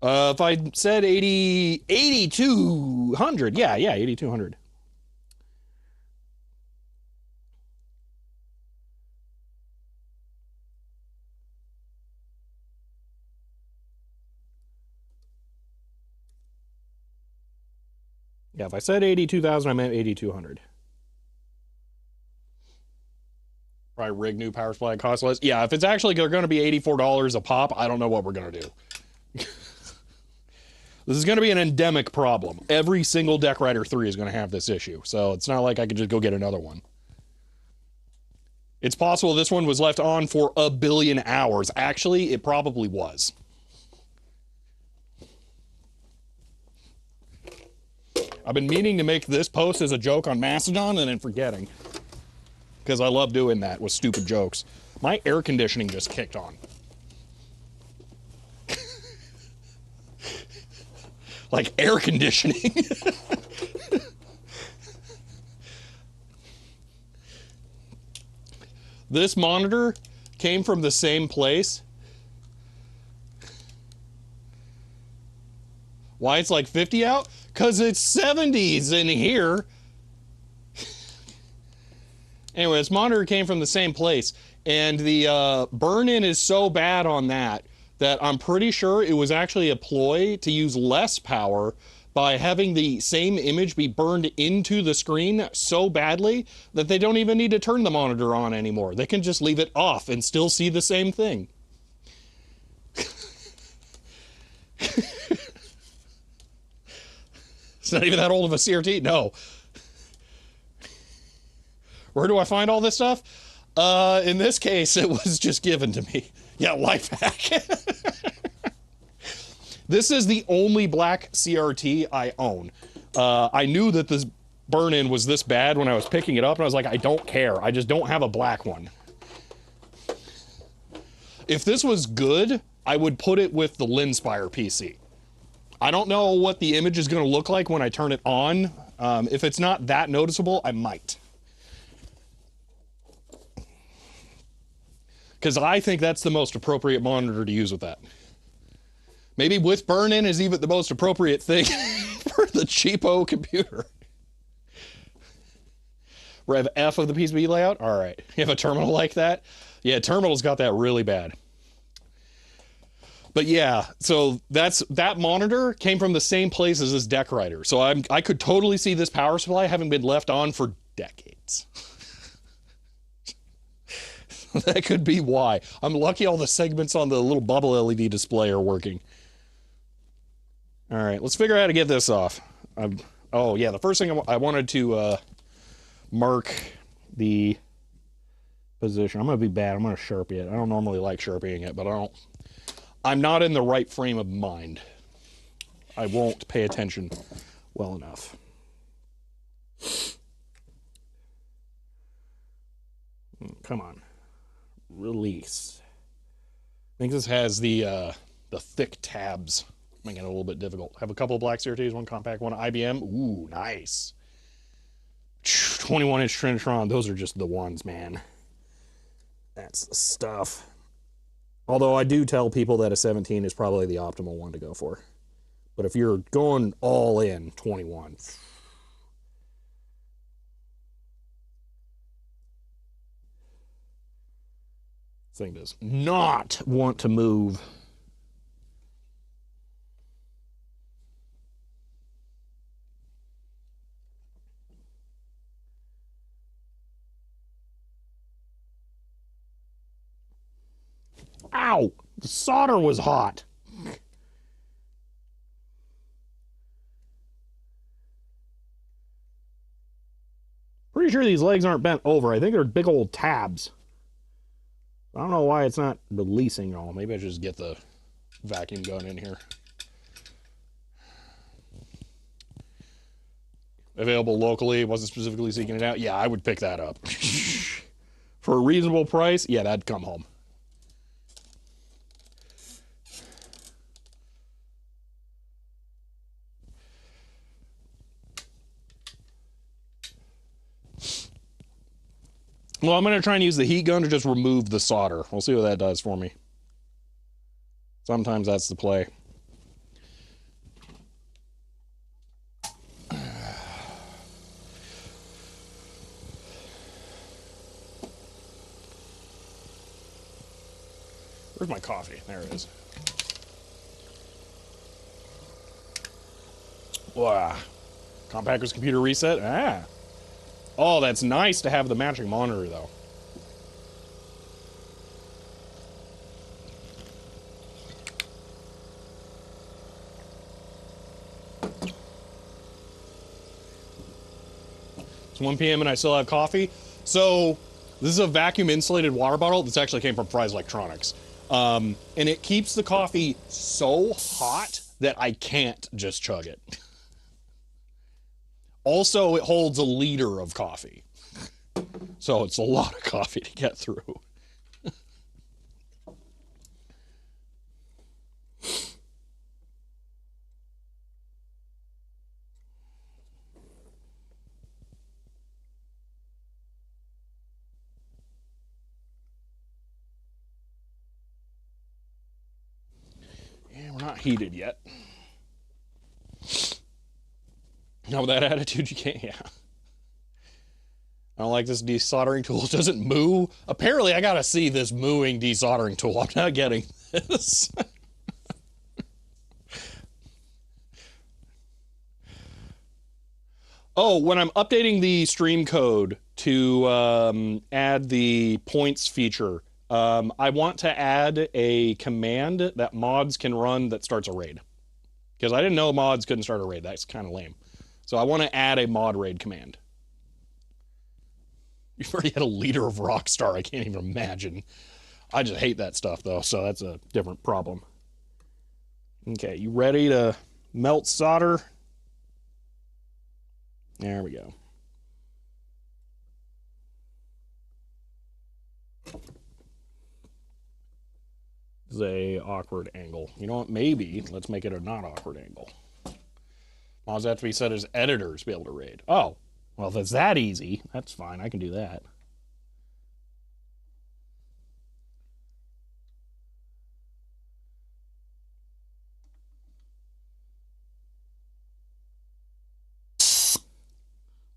If I said 8,200. Yeah, 8,200. Yeah, if I said 82,000, I meant 8,200. Probably rig new power supply cost less. Yeah, if it's actually going to be $84 a pop, I don't know what we're going to do. This is going to be an endemic problem. Every single DECWriter 3 is going to have this issue, so it's not like I could just go get another one. It's possible this one was left on for a billion hours. Actually, it probably was. I've been meaning to make this post as a joke on Mastodon and then forgetting. Because I love doing that with stupid jokes. My air conditioning just kicked on. Like air conditioning. This monitor came from the same place. Why it's like 50 out? Because it's 70s in here. Anyway, this monitor came from the same place. And the burn-in is so bad on that I'm pretty sure it was actually a ploy to use less power by having the same image be burned into the screen so badly that they don't even need to turn the monitor on anymore. They can just leave it off and still see the same thing. It's not even that old of a CRT? No. Where do I find all this stuff? In this case, it was just given to me. Yeah, life hack. This is the only black CRT I own. I knew that this burn-in was this bad when I was picking it up, and I was like, I don't care. I just don't have a black one. If this was good, I would put it with the Linspire PC. I don't know what the image is going to look like when I turn it on. If it's not that noticeable, I might. Because I think that's the most appropriate monitor to use with that. Maybe with burn-in is even the most appropriate thing for the cheapo computer. Rev F of the PCB layout? All right. You have a terminal like that? Yeah, terminal's got that really bad. But yeah, so that monitor came from the same place as this DECWriter. So I could totally see this power supply having been left on for decades. That could be why. I'm lucky all the segments on the little bubble LED display are working. All right, let's figure out how to get this off. Oh yeah, the first thing I wanted to mark the position. I'm gonna be bad. I'm gonna Sharpie it. I don't normally like Sharpieing it, but I'm not in the right frame of mind. I won't pay attention well enough. Come on. Release. I think this has the thick tabs, making it a little bit difficult. Have a couple of black CRTs, one compact, one IBM. Ooh, nice. 21-inch Trinitron. Those are just the ones, man. That's the stuff. Although I do tell people that a 17 is probably the optimal one to go for. But if you're going all in, 21. Thing does not want to move. Ow! The solder was hot. Pretty sure these legs aren't bent over. I think they're big old tabs. I don't know why it's not releasing all. Maybe I should just get the vacuum gun in here. Available locally, wasn't specifically seeking it out. Yeah, I would pick that up. For a reasonable price, yeah, that'd come home. Well, I'm going to try and use the heat gun to just remove the solder. We'll see what that does for me. Sometimes that's the play. Where's my coffee? There it is. Wow. Compactor's computer reset? Ah. Oh, that's nice to have the matching monitor, though. It's 1 p.m. and I still have coffee. So, this is a vacuum insulated water bottle. This actually came from Fry's Electronics. And it keeps the coffee so hot that I can't just chug it. Also, it holds a liter of coffee. So it's a lot of coffee to get through. Yeah, we're not heated yet. Now with that attitude, you can't, yeah. I don't like this desoldering tool. It doesn't moo. Apparently, I gotta see this mooing desoldering tool. I'm not getting this. Oh, when I'm updating the stream code to add the points feature, I want to add a command that mods can run that starts a raid. Because I didn't know mods couldn't start a raid. That's kind of lame. So I want to add a mod raid command. You've already had a liter of Rockstar. I can't even imagine. I just hate that stuff, though, so that's a different problem. Okay, you ready to melt solder? There we go. This is a awkward angle. You know what? Maybe let's make it a not awkward angle. All that have to be said is editors be able to read. Oh, well, if it's that easy, that's fine. I can do that.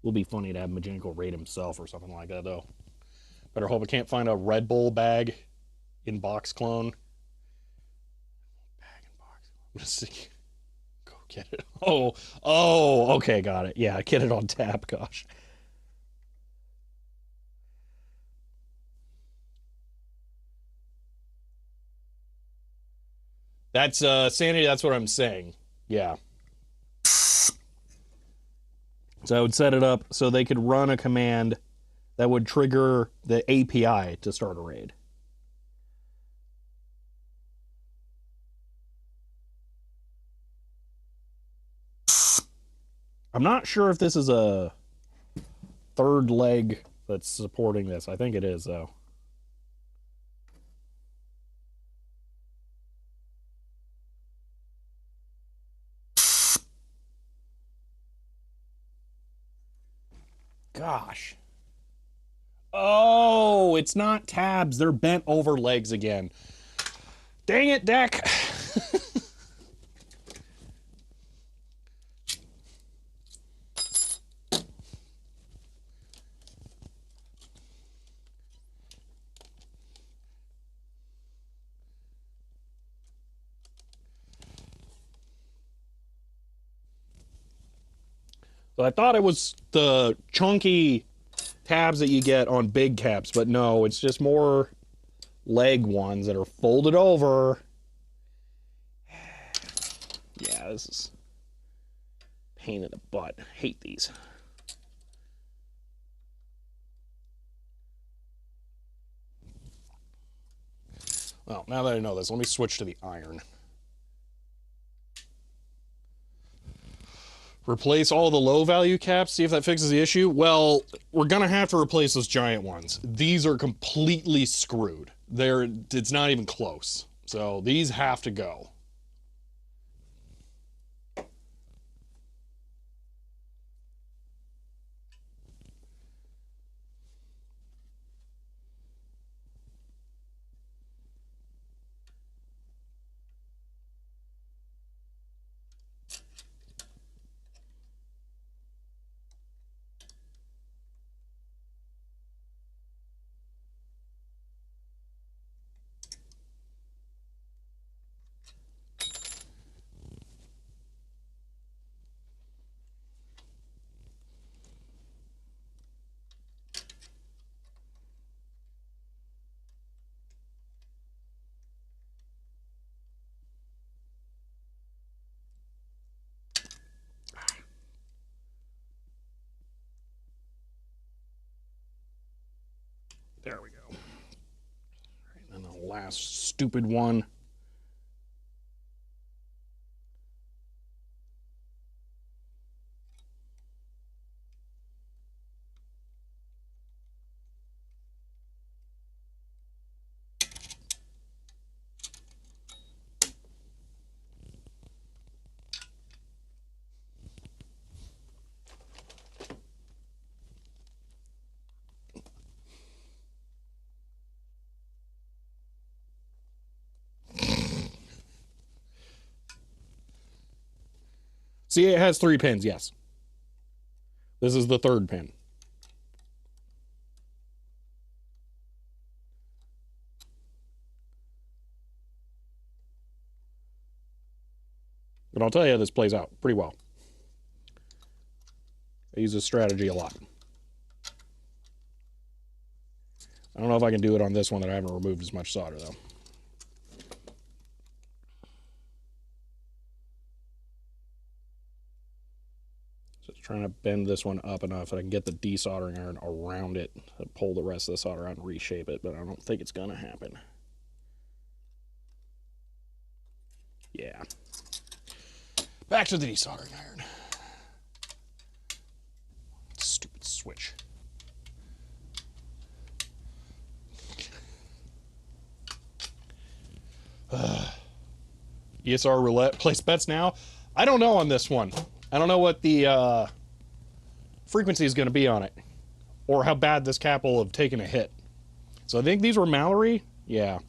Will be funny to have Majenko rate himself or something like that, though. Better hope I can't find a Red Bull bag in box clone. Bag in box. I'm just thinking. Go get it. Oh, okay, got it. Yeah, get it on tap. Gosh. That's Sanity. That's what I'm saying. Yeah. So I would set it up so they could run a command that would trigger the API to start a raid. I'm not sure if this is a third leg that's supporting this. I think it is, though. Gosh. Oh, it's not tabs. They're bent over legs again. Dang it, Deck. So I thought it was the chunky tabs that you get on big caps, but no, it's just more leg ones that are folded over. Yeah, this is pain in the butt. Hate these. Well, now that I know this, let me switch to the iron. Replace all the low value caps, see if that fixes the issue. Well, we're gonna have to replace those giant ones. These are completely screwed. It's not even close. So these have to go. There we go. All right, and the last stupid one. See, it has 3 pins, yes. This is the 3rd pin. But I'll tell you, this plays out pretty well. I use this strategy a lot. I don't know if I can do it on this one that I haven't removed as much solder, though. Just trying to bend this one up enough that I can get the desoldering iron around it, pull the rest of the solder out and reshape it, but I don't think it's going to happen. Yeah. Back to the desoldering iron. Stupid switch. ESR roulette, place bets now. I don't know on this one. I don't know what the frequency is going to be on it, or how bad this cap will have taken a hit. So I think these were Mallory. Yeah.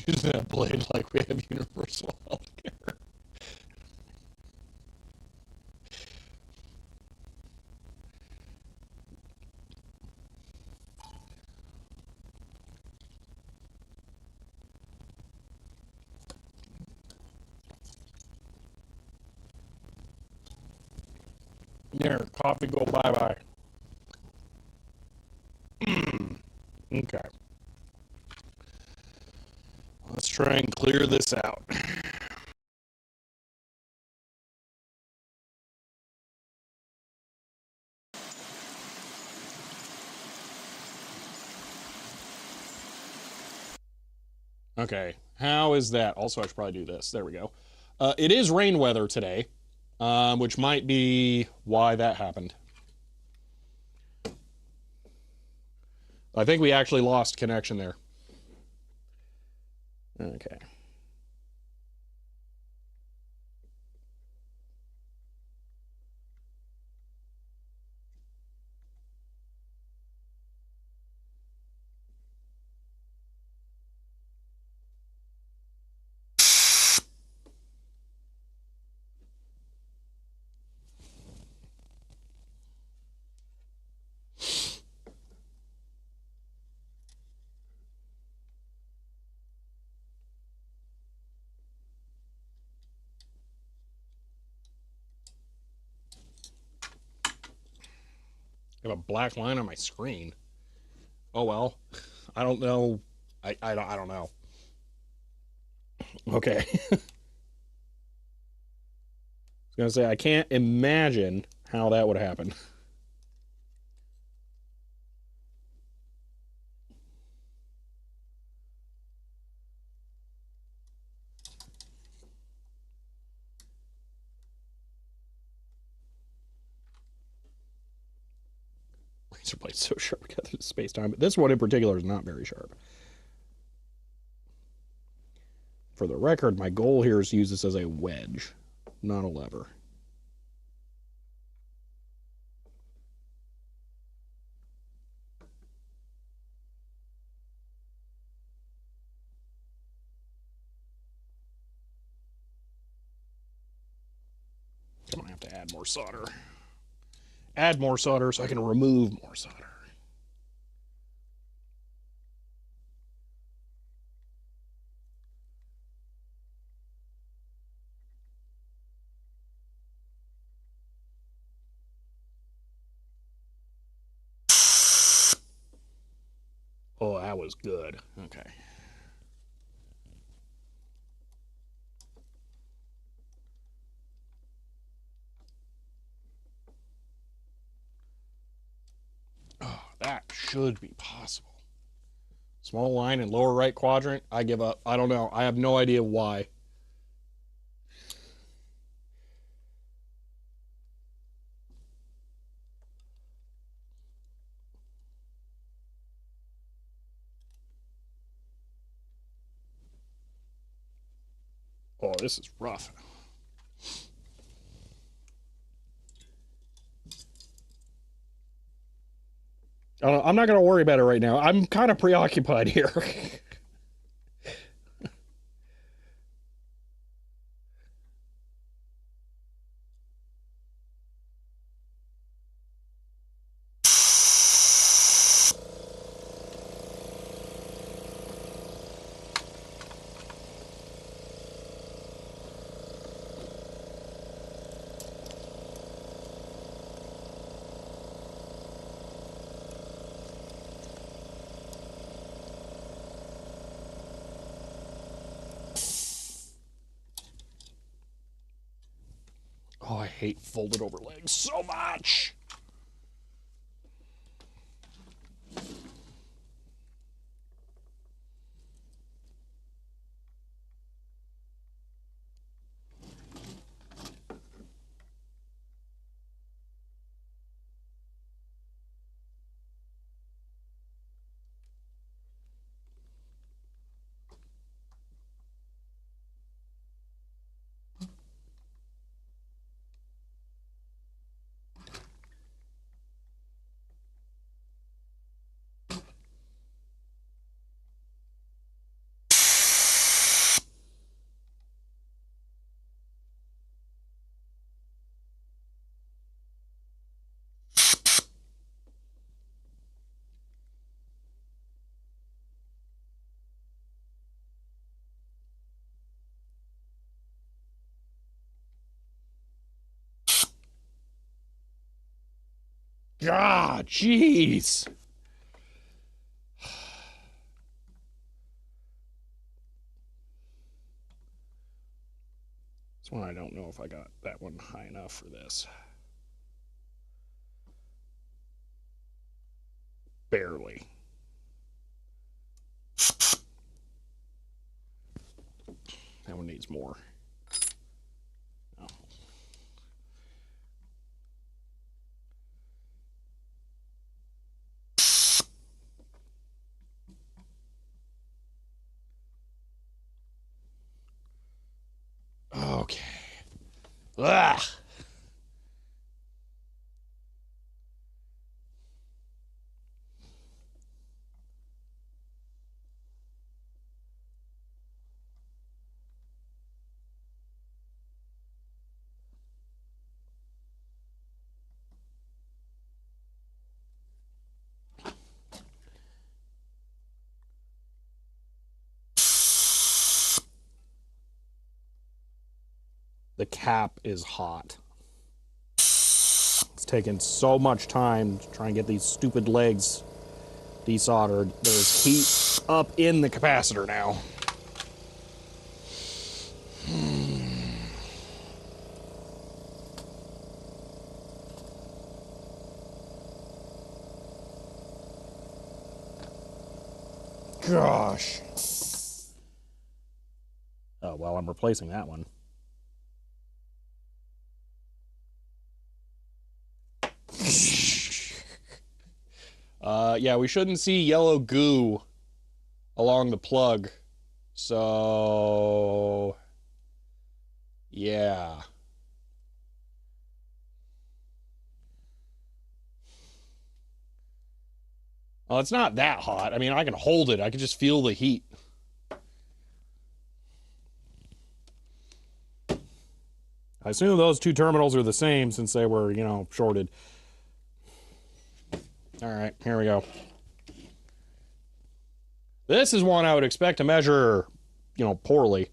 Use that blade like we have universal healthcare. There, coffee go bye-bye. Okay. Let's try and clear this out. Okay, how is that? Also, I should probably do this. There we go. It is rain weather today, which might be why that happened. I think we actually lost connection there. Okay. I have a black line on my screen. Oh well. I don't know. I don't know. Okay. I was gonna say I can't imagine how that would happen. Laser blade's so sharp we got through space time, but this one in particular is not very sharp. For the record, my goal here is to use this as a wedge, not a lever. I'm gonna have to add more solder. Add more solder so I can remove more solder. Oh, that was good. Okay. Oh, that should be possible. Small line in lower right quadrant. I give up. I don't know. I have no idea why. Oh, this is rough. I'm not going to worry about it right now. I'm kind of preoccupied here. Oh, I hate folded over legs so much. God, jeez. This one, I don't know if I got that one high enough for this. Barely. That one needs more. Oh. Okay. Ugh. The cap is hot. It's taken so much time to try and get these stupid legs desoldered. There's heat up in the capacitor now. Gosh. Oh, well, I'm replacing that one. Yeah, we shouldn't see yellow goo along the plug. So, yeah. Well, it's not that hot. I mean, I can hold it. I can just feel the heat. I assume those two terminals are the same since they were, shorted. All right, here we go. This is one I would expect to measure, poorly.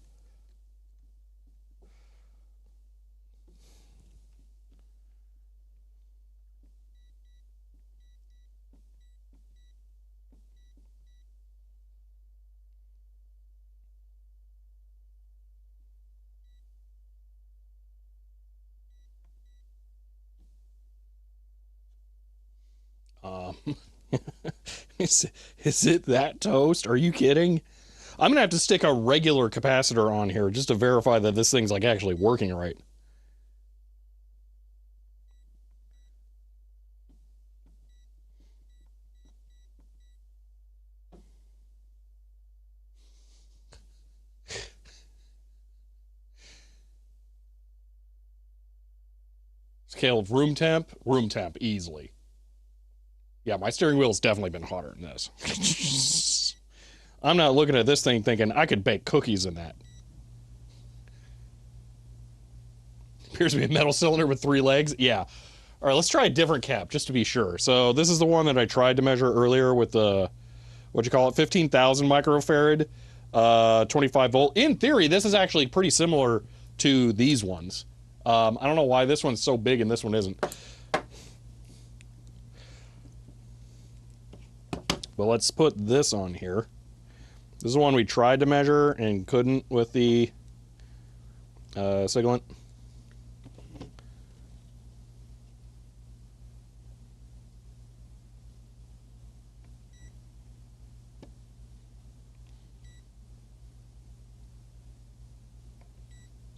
Um, is it that toast? Are you kidding? I'm gonna have to stick a regular capacitor on here just to verify that this thing's like actually working right. Scale of room temp, easily. Yeah, my steering wheel's definitely been hotter than this. I'm not looking at this thing thinking I could bake cookies in that. Appears to be a metal cylinder with 3 legs. Yeah. All right, let's try a different cap just to be sure. So this is the one that I tried to measure earlier with the, what'd you call it, 15,000 microfarad, 25 volt. In theory, this is actually pretty similar to these ones. I don't know why this one's so big and this one isn't. But let's put this on here. This is the one we tried to measure and couldn't with the Siglant.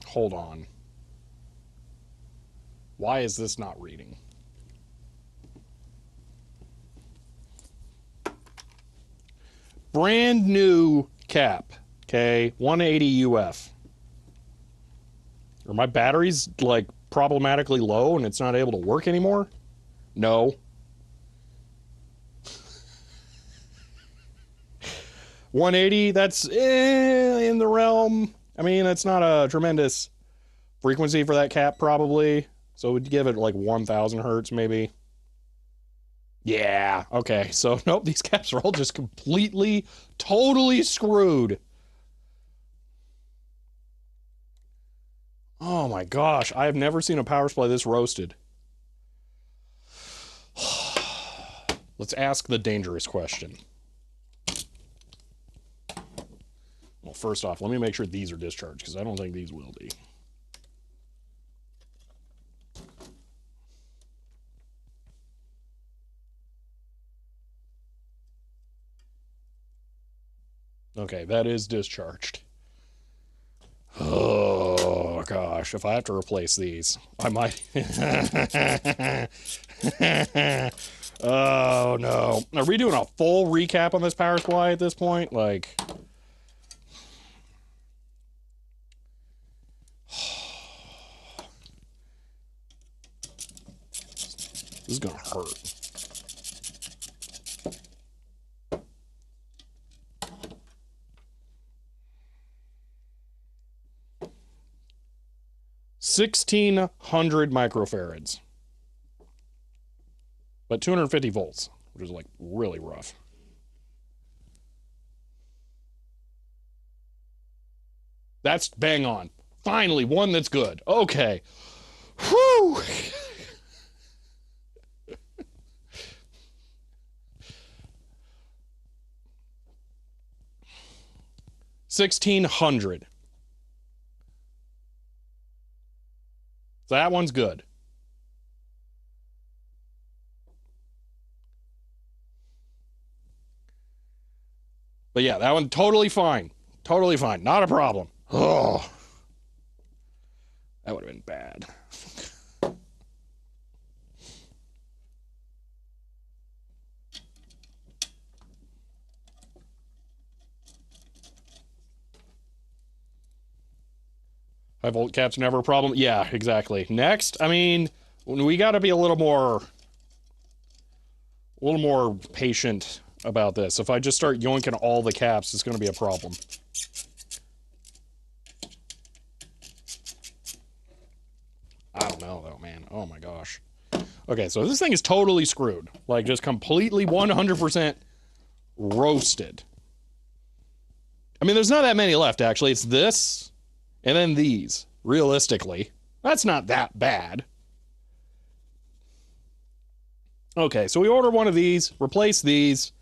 Hold on. Why is this not reading? Brand new cap, okay, 180 UF. Are my batteries like problematically low and it's not able to work anymore? No. 180, that's in the realm. I mean, it's not a tremendous frequency for that cap probably. So we'd give it like 1,000 hertz maybe. Yeah, okay. So, nope, these caps are all just completely, totally screwed. Oh my gosh, I have never seen a power supply this roasted. Let's ask the dangerous question. Well, first off, let me make sure these are discharged, because I don't think these will be. Okay, that is discharged. Oh, gosh. If I have to replace these, I might... Oh, no. Are we doing a full recap on this power supply at this point? Like... This is gonna hurt. $1,600 microfarads, but 250 volts, which is like really rough. That's bang on. Finally, one that's good. Okay. Whew. $1,600. So that one's good. But yeah, that one totally fine. Totally fine. Not a problem. Oh. That would have been bad. High volt caps never a problem. Yeah, exactly. Next, I mean, we got to be a little more patient about this. If I just start yoinking all the caps, it's going to be a problem. I don't know though, man. Oh my gosh. Okay, so this thing is totally screwed. Like just completely 100% roasted. I mean, there's not that many left actually. It's this and then these. Realistically, that's not that bad. Okay, so we order one of these, replace these.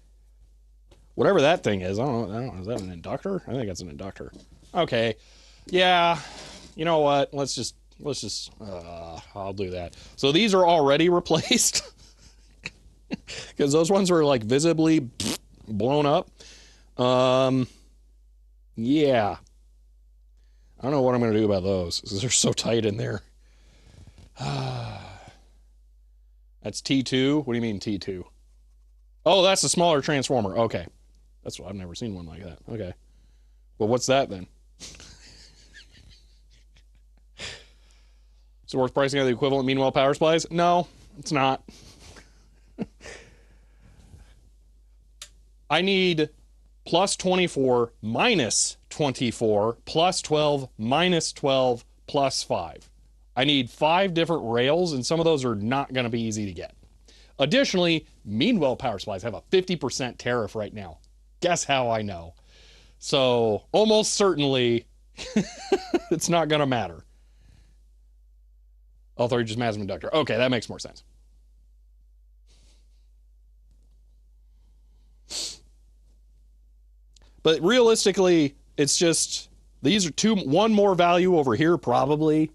Whatever that thing is, I don't know. Is that an inductor? I think that's an inductor. Okay. Yeah. You know what? Let's just I'll do that. So these are already replaced because those ones were like visibly blown up. Yeah. I don't know what I'm going to do about those because they're so tight in there. That's T2. What do you mean T2? Oh, that's a smaller transformer. Okay. That's what I've never seen one like that. Okay. Well, what's that then? So worth pricing out the equivalent meanwhile power supplies? No, it's not. I need plus 24 minus 24 plus 12 minus 12 plus 5. I need 5 different rails, and some of those are not going to be easy to get. Additionally, Meanwell power supplies have a 50% tariff right now. Guess how I know? So almost certainly it's not going to matter. Although you're just massive inductor. Okay, that makes more sense. But realistically, it's just, these are one more value over here, probably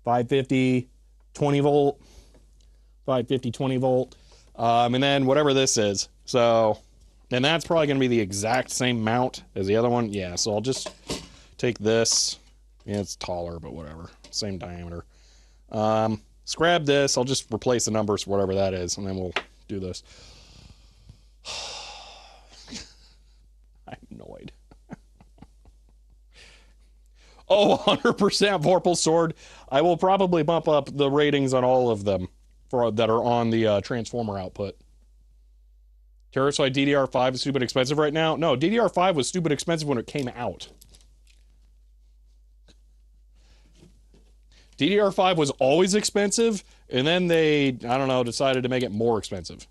550, 20 volt, 550, 20 volt. And then whatever this is. So, and that's probably going to be the exact same mount as the other one. Yeah, so I'll just take this. Yeah, it's taller, but whatever. Same diameter. Scrap this. I'll just replace the numbers, whatever that is, and then we'll do this. I'm annoyed. Oh, 100% Vorpal Sword. I will probably bump up the ratings on all of them that are on the transformer output. Terrorist why DDR5 is stupid expensive right now? No, DDR5 was stupid expensive when it came out. DDR5 was always expensive, and then they, I don't know, decided to make it more expensive.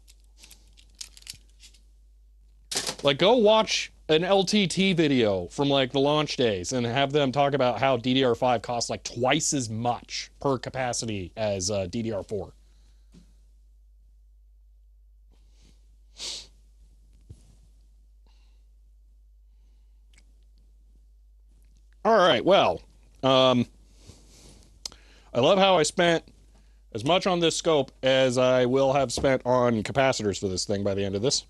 Like, go watch an LTT video from, like, the launch days and have them talk about how DDR5 costs, like, twice as much per capacity as DDR4. All right, well, I love how I spent as much on this scope as I will have spent on capacitors for this thing by the end of this.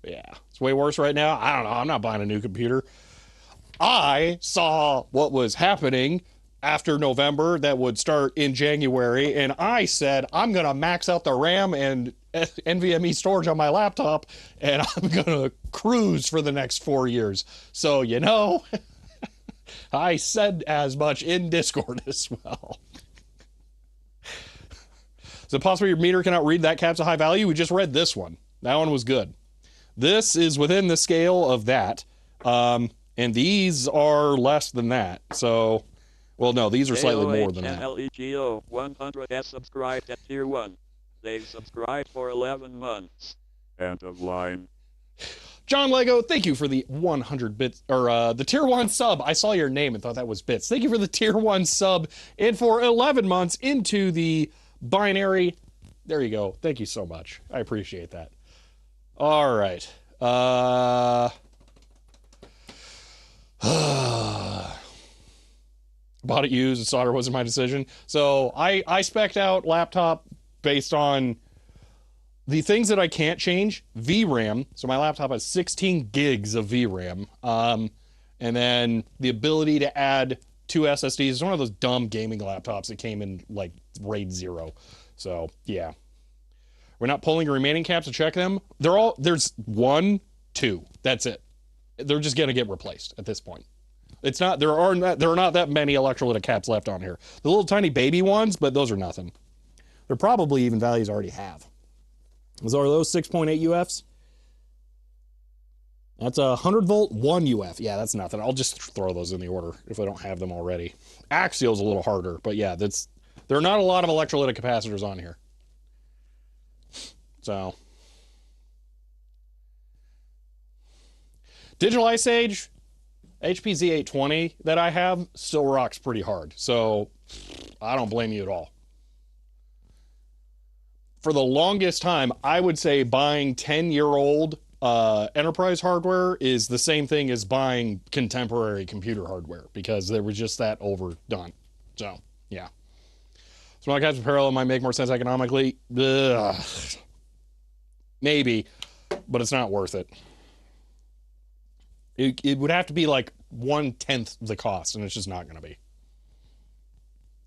Yeah, it's way worse right now. I don't know. I'm not buying a new computer. I saw what was happening after November that would start in January, and I said, I'm going to max out the RAM and NVMe storage on my laptop, and I'm going to cruise for the next 4 years. So, you know, I said as much in Discord as well. Is it possible your meter cannot read that cap's a high value? We just read this one. That one was good. This is within the scale of that, and these are less than that. So, well, no, these are slightly more than that. LEGO 100 has subscribed at Tier 1. They've subscribed for 11 months. End of line. John Lego, thank you for the 100 bits, or the Tier 1 sub. I saw your name and thought that was bits. Thank you for the Tier 1 sub, and for 11 months into the binary. There you go. Thank you so much. I appreciate that. All right. Bought it used. Solder wasn't my decision. So I spec'd out laptop based on the things that I can't change. VRAM. So my laptop has 16 gigs of VRAM. And then the ability to add 2 SSDs. It's one of those dumb gaming laptops that came in like RAID 0. So yeah. We're not pulling your remaining caps to check them. There's 1, 2. That's it. They're just gonna get replaced at this point. It's not, there are not that many electrolytic caps left on here. The little tiny baby ones, but those are nothing. They're probably even values I already have. So are those 6.8 UFs? That's a 100 volt 1 UF. Yeah, that's nothing. I'll just throw those in the order if I don't have them already. Axial's a little harder, but yeah, there are not a lot of electrolytic capacitors on here. So, Digital Ice Age, HP Z820 that I have still rocks pretty hard. So, I don't blame you at all. For the longest time, I would say buying 10-year-old enterprise hardware is the same thing as buying contemporary computer hardware because they were just that overdone. So, yeah. Small caps in parallel might make more sense economically. Ugh. Maybe, but it's not worth it. It would have to be like 1/10 the cost, and it's just not going to be.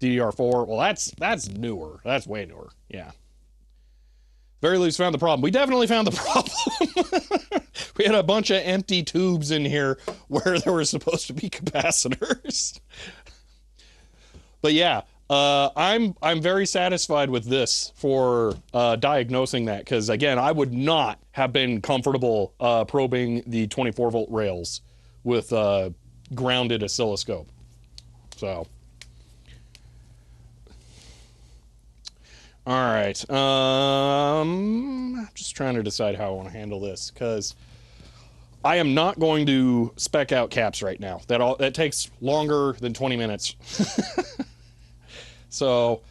DDR4, well, that's newer. That's way newer. Yeah. Very least found the problem. We definitely found the problem. We had a bunch of empty tubes in here where there were supposed to be capacitors. But yeah, I'm very satisfied with this for diagnosing that, because again, I would not have been comfortable probing the 24-volt rails with grounded oscilloscope. So, all right. Just trying to decide how I want to handle this, because I am not going to spec out caps right now. That takes longer than 20 minutes. So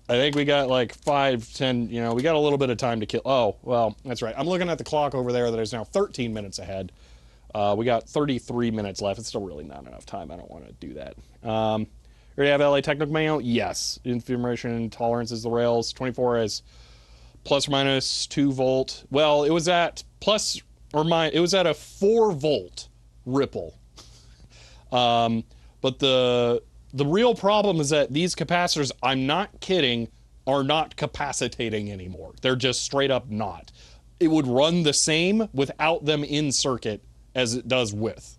I think we got like 5, 10, you know, we got a little bit of time to kill. Oh, well, that's right. I'm looking at the clock over there that is now 13 minutes ahead. We got 33 minutes left. It's still really not enough time. I don't want to do that. We have LA Technical Mail. Yes. Information tolerance is the rails. 24 is plus or minus 2 volt. Well, it was at plus or minus, it was at a 4 volt ripple. But the real problem is that these capacitors, I'm not kidding, are not capacitating anymore. They're just straight up not. It would run the same without them in circuit as it does with.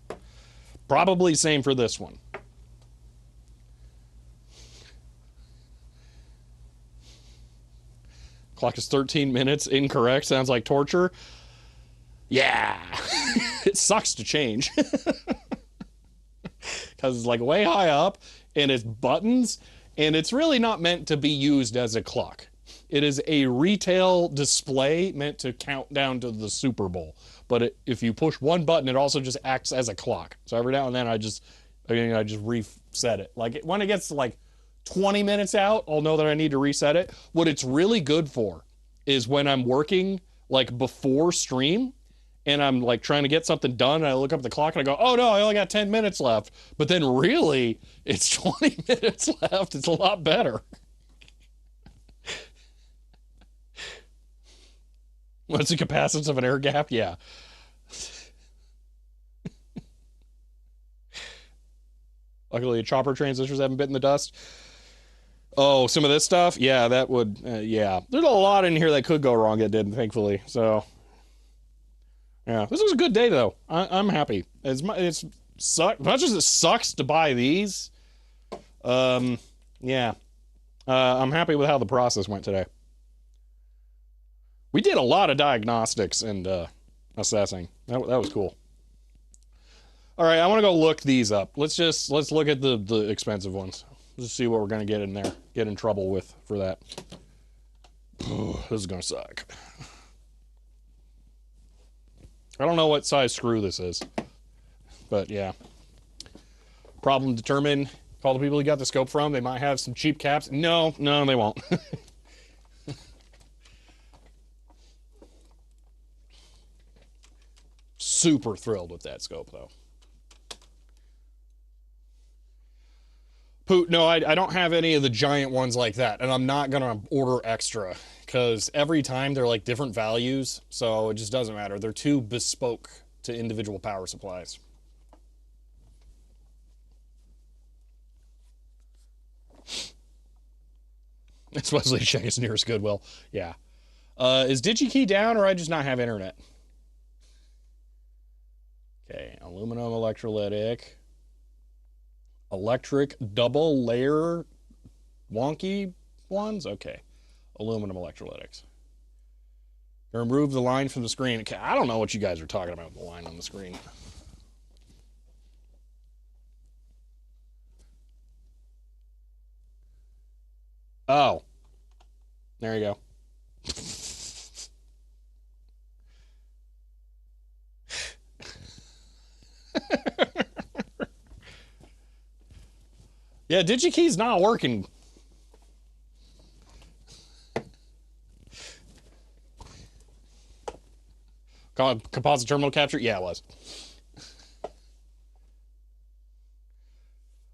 Probably same for this one. Clock is 13 minutes. Incorrect. Sounds like torture. Yeah. It sucks to change. Because it's like way high up, and it's buttons, and it's really not meant to be used as a clock. It is a retail display meant to count down to the Super Bowl. But if you push one button, it also just acts as a clock. So every now and then I just reset it. Like when it gets to like 20 minutes out, I'll know that I need to reset it. What it's really good for is when I'm working like before stream, and I'm like trying to get something done, and I look up the clock and I go, oh no, I only got 10 minutes left. But then really, it's 20 minutes left. It's a lot better. What's the capacitance of an air gap? Yeah. Luckily, chopper transistors haven't bitten the dust. Oh, some of this stuff? Yeah, that would, yeah. There's a lot in here that could go wrong that didn't, thankfully. So, yeah, this was a good day though. I'm happy. As much as it sucks to buy these, yeah, I'm happy with how the process went today. We did a lot of diagnostics and assessing. That was cool. All right, I want to go look these up. Let's look at the expensive ones. Let's see what we're gonna get in there. Get in trouble with for that. This is gonna suck. I don't know what size screw this is, but yeah. Problem determined. Call the people you got the scope from. They might have some cheap caps. No, they won't. Super thrilled with that scope, though. Poot, no, I don't have any of the giant ones like that, and I'm not gonna order extra, because every time they're like different values, so it just doesn't matter. They're too bespoke to individual power supplies. Especially Shanks nearest Goodwill. Yeah. Is DigiKey down, or I just not have internet? Okay, aluminum electrolytic. Electric double layer wonky ones? Okay. Aluminum electrolytics. Remove the line from the screen. Okay, I don't know what you guys are talking about with the line on the screen. Oh. There you go. Yeah, DigiKey's not working. Composite terminal capture? Yeah, it was.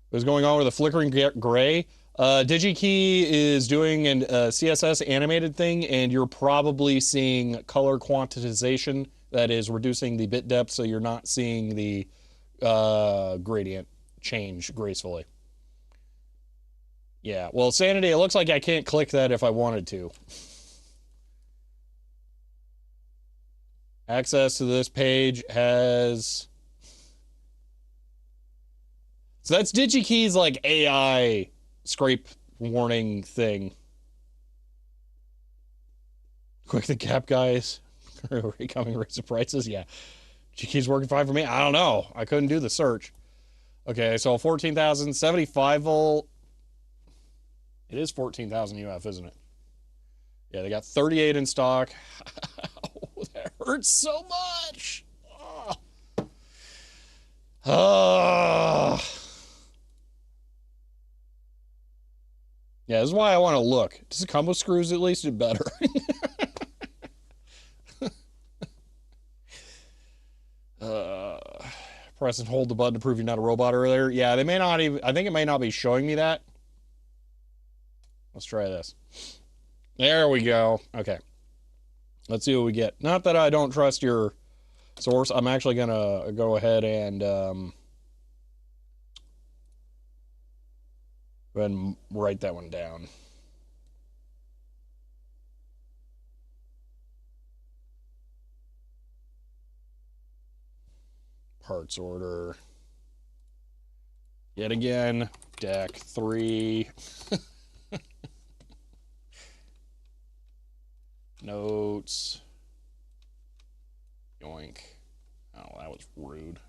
What's going on with the flickering gray? DigiKey is doing a CSS animated thing, and you're probably seeing color quantization that is reducing the bit depth, so you're not seeing the gradient change gracefully. Yeah, well, Sanity, it looks like I can't click that if I wanted to. Access to this page has... So that's DigiKey's like AI scrape warning thing. Quick, the Gap guys are becoming raising prices. Yeah. G-Key's working fine for me. I don't know. I couldn't do the search. Okay, so 14,000, 75 volt. It is 14,000 UF, isn't it? Yeah, they got 38 in stock. Oh, that hurts so much. Yeah, this is why I want to look. Does it come with screws at least? It better. Press and hold the button to prove you're not a robot earlier. Yeah, they may not even, I think it may not be showing me that. Let's try this. There we go. Okay. Let's see what we get. Not that I don't trust your source. I'm actually going to go ahead and go ahead and write that one down. Parts order. Yet again, deck 3. Notes. Yoink. Oh, that was rude.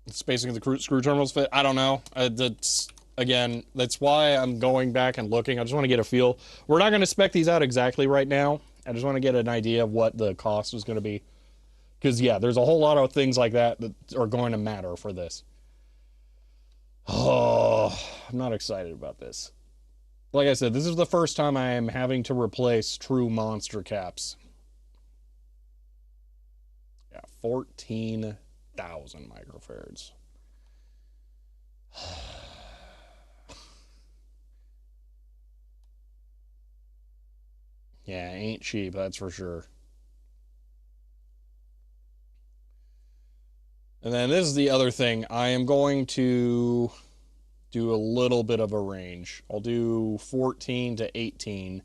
Spacing of the screw terminals fit. I don't know. That's, again, that's why I'm going back and looking. I just want to get a feel. We're not going to spec these out exactly right now. I just want to get an idea of what the cost is going to be. Because, yeah, there's a whole lot of things like that that are going to matter for this. Oh, I'm not excited about this. Like I said, this is the first time I am having to replace true monster caps. Yeah, 14,000 microfarads. Yeah, ain't cheap, that's for sure. And then this is the other thing. I am going to do a little bit of a range. I'll do 14 to 18.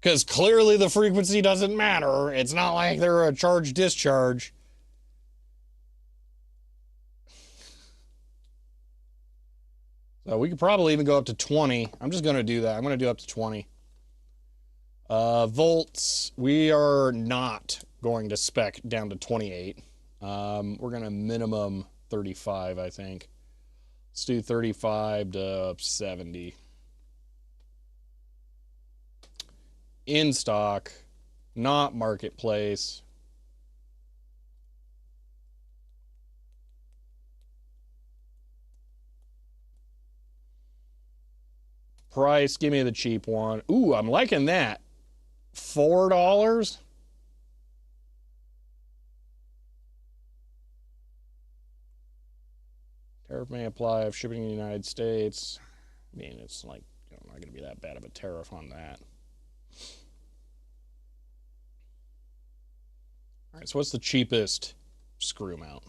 Because clearly the frequency doesn't matter. It's not like they're a charge-discharge. So we could probably even go up to 20. I'm just going to do that. I'm going to do up to 20. Volts, we are not going to spec down to 28. We're going to minimum 35, I think. Let's do 35 to 70. In stock, not marketplace. Price, give me the cheap one. Ooh, I'm liking that. $4? Tariff may apply if shipping in the United States. I mean, it's like, you know, not going to be that bad of a tariff on that. All right, so what's the cheapest screw mount?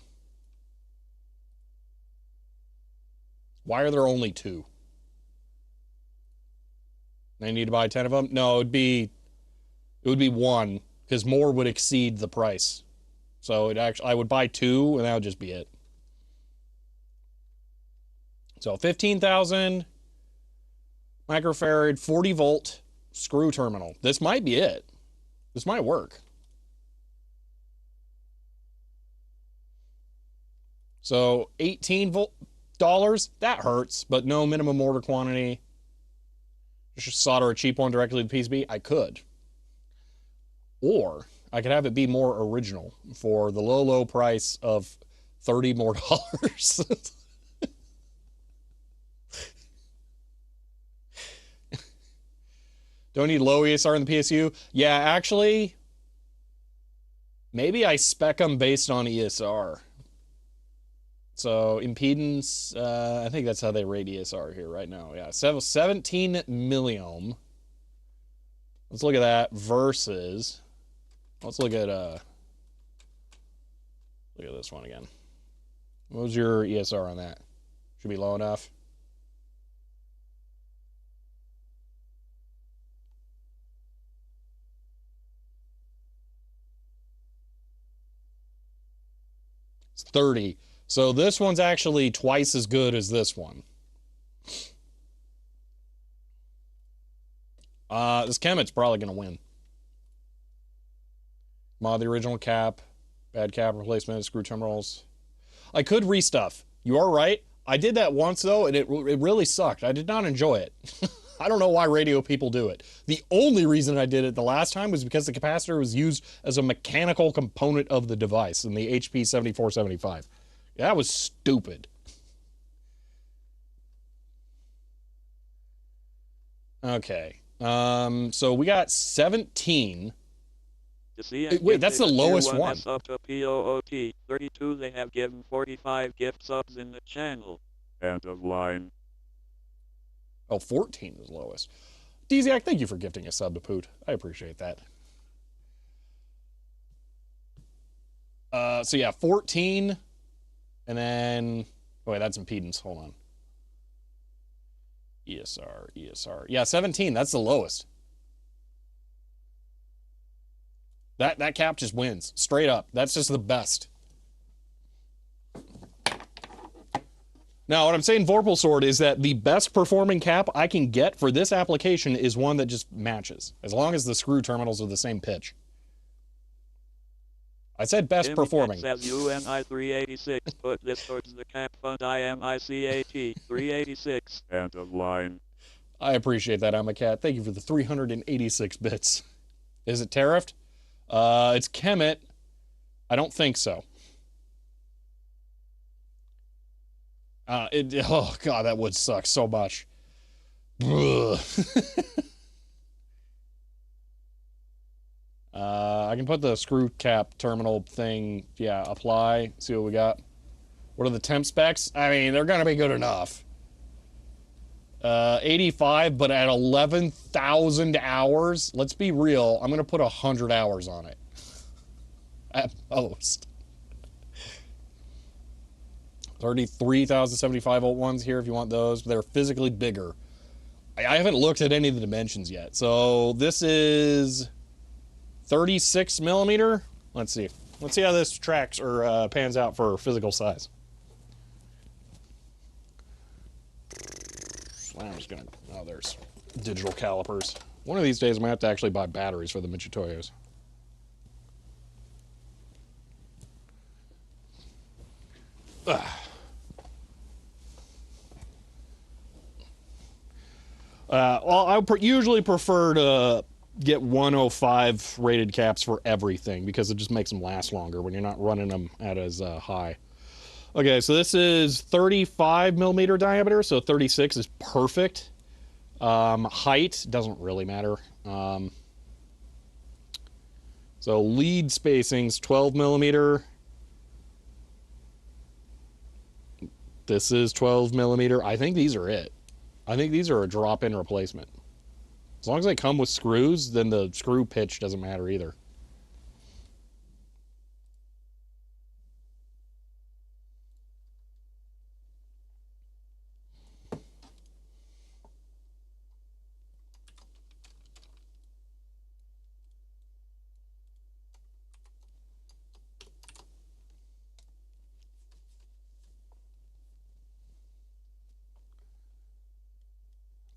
Why are there only 2? They need to buy 10 of them? No, it would be 1, because more would exceed the price. So it actually, I would buy 2, and that would just be it. So 15,000 microfarad, 40 volt screw terminal. This might be it. This might work. So 18 volt dollars, that hurts, but no minimum order quantity. Just solder a cheap one directly to the PCB. I could. Or I could have it be more original for the low, low price of $30 more. Don't need low ESR in the PSU? Yeah, actually, maybe I spec them based on ESR. So impedance, I think that's how they rate ESR here right now. Yeah, 17 milliohm. Let's look at that versus, let's look at this one again. What was your ESR on that? Should be low enough. It's 30. So this one's actually twice as good as this one. This Kemet's probably going to win. Mod the original cap. Bad cap replacement, screw terminals. I could restuff. You are right. I did that once, though, and it really sucked. I did not enjoy it. I don't know why radio people do it. The only reason I did it the last time was because the capacitor was used as a mechanical component of the device in the HP 7475. That was stupid. Okay. So we got 17. Wait, that's the lowest one. Up to POOT 32. They have given 45 gift subs in the channel. End of line. Oh, 14 is lowest. DZAC, thank you for gifting a sub to Poot. I appreciate that. So yeah, 14. And then, oh wait, that's impedance. Hold on. ESR. Yeah, 17. That's the lowest. That cap just wins. Straight up. That's just the best. Now, what I'm saying, Vorpal Sword, is that the best performing cap I can get for this application is one that just matches, as long as the screw terminals are the same pitch. I said best performing. Says UNI 386. Put this towards the cap fund IMICAT 386. End of line. I appreciate that, I'm a cat. Thank you for the 386 bits. Is it tariffed? It's Kemet. I don't think so. Oh god, that would suck so much. I can put the screw cap terminal thing, yeah, apply, see what we got. What are the temp specs? I mean, they're gonna be good enough. 85, but at 11,000 hours, let's be real, I'm gonna put 100 hours on it. At most. 33,075 volt ones here if you want those. They're physically bigger. I haven't looked at any of the dimensions yet. So this is 36 millimeter. Let's see. Let's see how this tracks or pans out for physical size. I'm just gonna, oh, there's digital calipers. One of these days I'm gonna have to actually buy batteries for the Michitoyos. Well, I usually prefer to get 105 rated caps for everything because it just makes them last longer when you're not running them at as high. Okay, so this is 35 millimeter diameter, so 36 is perfect. Height doesn't really matter. So lead spacing's 12 millimeter. This is 12 millimeter. I think these are it. I think these are a drop-in replacement. As long as they come with screws, then the screw pitch doesn't matter either.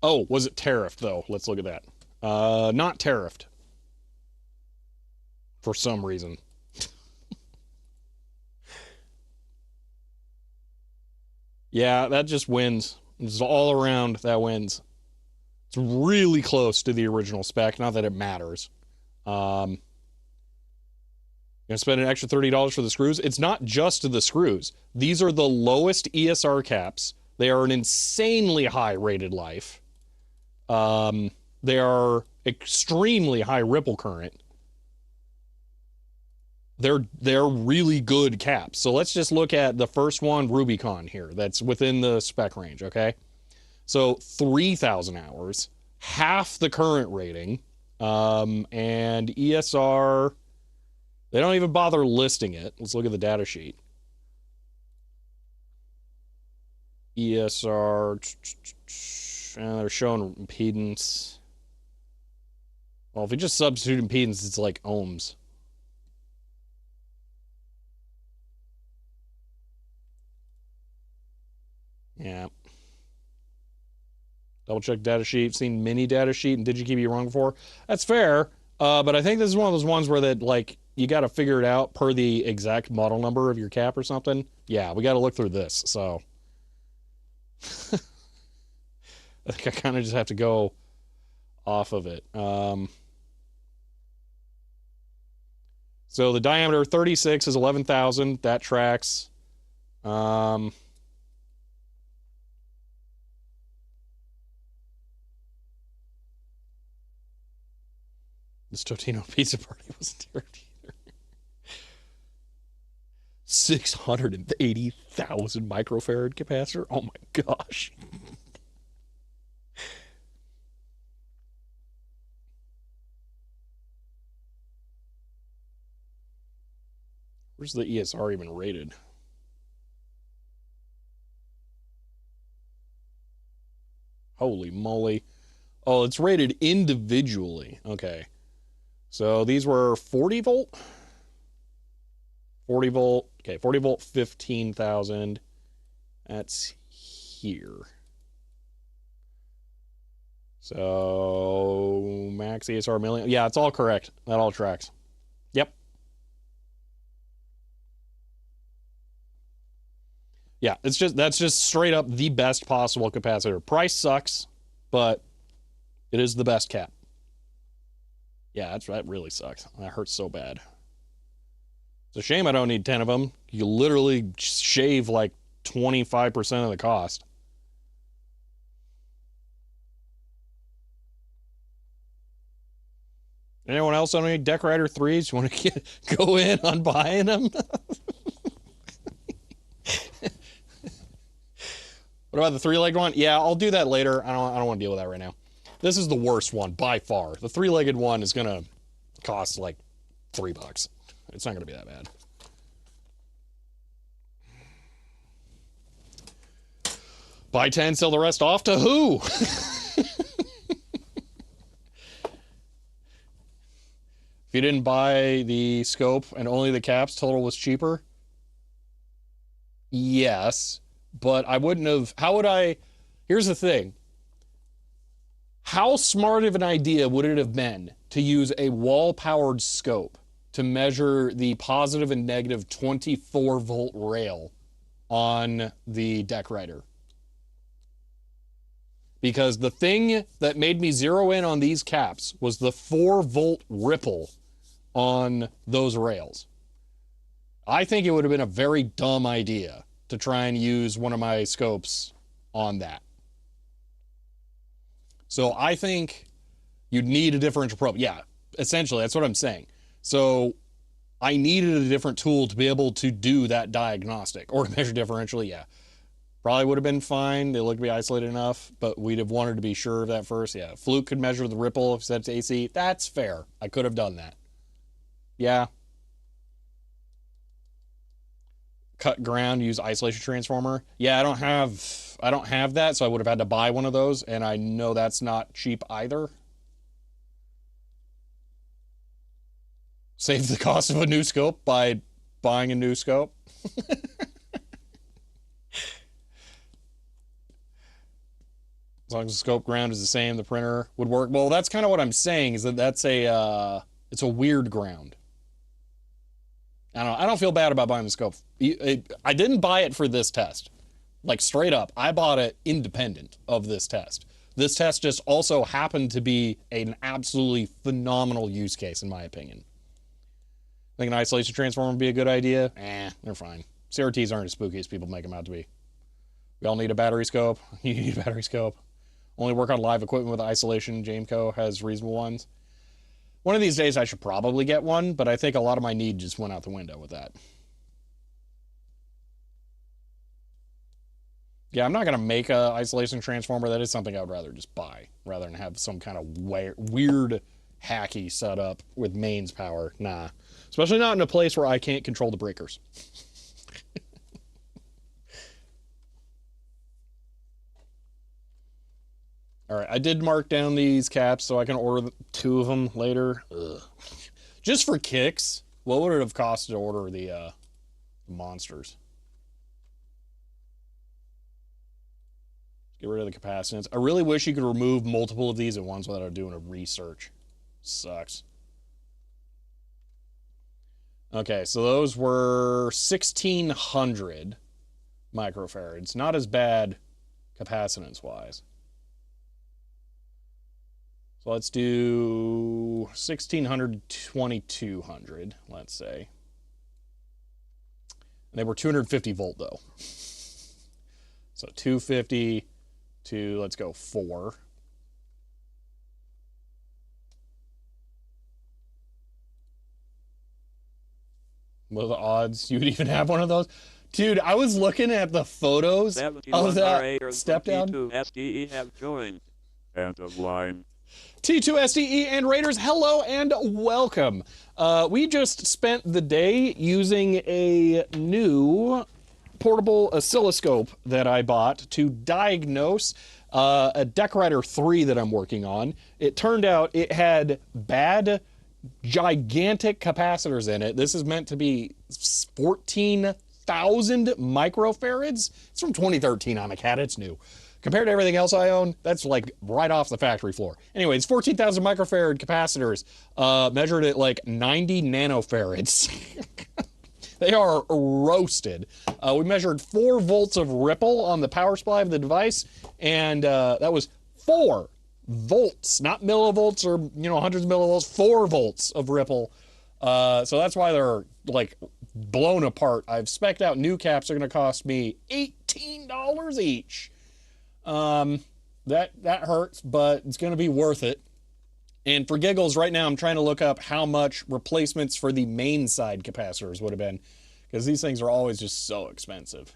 Oh, was it tariffed, though? Let's look at that. Not tariffed. For some reason. Yeah, that just wins. It's all around, that wins. It's really close to the original spec, not that it matters. Gonna spend an extra $30 for the screws? It's not just the screws. These are the lowest ESR caps. They are an insanely high rated life. They are extremely high ripple current. They're really good caps. So let's just look at the first one, Rubicon here. That's within the spec range, okay? So 3,000 hours, half the current rating, and ESR, they don't even bother listing it. Let's look at the data sheet. ESR, and they're showing impedance. Well, if we just substitute impedance, it's like ohms. Yeah. Double check data sheet, seen mini data sheet, and did you keep you wrong before? That's fair, but I think this is one of those ones where that like you got to figure it out per the exact model number of your cap or something. Yeah, we got to look through this. So I think I kind of just have to go off of it. So the diameter 36 is 11,000. That tracks. This Totino pizza party wasn't here either. 680,000 microfarad capacitor. Oh my gosh. Where's the ESR even rated? Holy moly. Oh, it's rated individually. Okay. So these were 40 volt. 40 volt. Okay, 40 volt, 15,000. That's here. So max ESR million. Yeah, it's all correct. That all tracks. Yep. Yeah, that's just straight up the best possible capacitor. Price sucks, but it is the best cap. Yeah, that really sucks. That hurts so bad. It's a shame I don't need 10 of them. You literally shave like 25% of the cost. Anyone else on any DECWriter 3s? You want to go in on buying them? What about the three-legged one? Yeah, I'll do that later. I don't want to deal with that right now. This is the worst one by far. The three-legged one is gonna cost like $3. It's not gonna be that bad. Buy 10, sell the rest off to who? If you didn't buy the scope and only the caps, total was cheaper? Yes, but I wouldn't have... How would I... Here's the thing. How smart of an idea would it have been to use a wall-powered scope to measure the positive and negative 24-volt rail on the DECWriter? Because the thing that made me zero in on these caps was the 4-volt ripple on those rails. I think it would have been a very dumb idea to try and use one of my scopes on that. So I think you'd need a differential probe. Yeah, essentially, that's what I'm saying. So I needed a different tool to be able to do that diagnostic or to measure differentially. Yeah, probably would have been fine. They look to be isolated enough, but we'd have wanted to be sure of that first. Yeah, Fluke could measure the ripple if set to AC. That's fair. I could have done that. Yeah. Cut ground, use isolation transformer. Yeah, I don't have that, so I would have had to buy one of those, and I know that's not cheap either. Save the cost of a new scope by buying a new scope. As long as the scope ground is the same, the printer would work. Well, that's kind of what I'm saying, is that that's it's a weird ground. I don't feel bad about buying the scope. I didn't buy it for this test. Like, straight up, I bought it independent of this test. This test just also happened to be an absolutely phenomenal use case, in my opinion. Think an isolation transformer would be a good idea? They're fine. CRTs aren't as spooky as people make them out to be. We all need a battery scope. You need a battery scope. Only work on live equipment with isolation. Jameco has reasonable ones. One of these days I should probably get one, but I think a lot of my need just went out the window with that. Yeah, I'm not going to make a isolation transformer. That is something I would rather just buy, rather than have some kind of weird, hacky setup with mains power. Nah. Especially not in a place where I can't control the breakers. All right, I did mark down these caps so I can order 2 of them later. Ugh. Just for kicks, what would it have cost to order the monsters? Get rid of the capacitance. I really wish you could remove multiple of these at once without doing a research. Sucks. Okay, so those were 1,600 microfarads. Not as bad capacitance-wise. So let's do 1,600, 2,200, let's say. And they were 250 volt, though. So 250 to, let's go, 4. What are the odds you would even have one of those? Dude, I was looking at the photos of that step down. T2 SDE have joined. End of line. T2 SDE and Raiders, hello and welcome. We just spent the day using a new portable oscilloscope that I bought to diagnose a DECWriter 3 that I'm working on. It turned out it had bad, gigantic capacitors in it. This is meant to be 14,000 microfarads. It's from 2013. I'm a cat. It's new. Compared to everything else I own, that's like right off the factory floor. Anyway, it's 14,000 microfarad capacitors measured at like 90 nanofarads. They are roasted. We measured 4 volts of ripple on the power supply of the device, and that was 4 volts, not millivolts or, you know, hundreds of millivolts, 4 volts of ripple. So that's why they're like blown apart. I've spec'd out new caps. They're going to cost me $18 each. That hurts, but it's going to be worth it. And for giggles, right now I'm trying to look up how much replacements for the main side capacitors would have been, because these things are always just so expensive.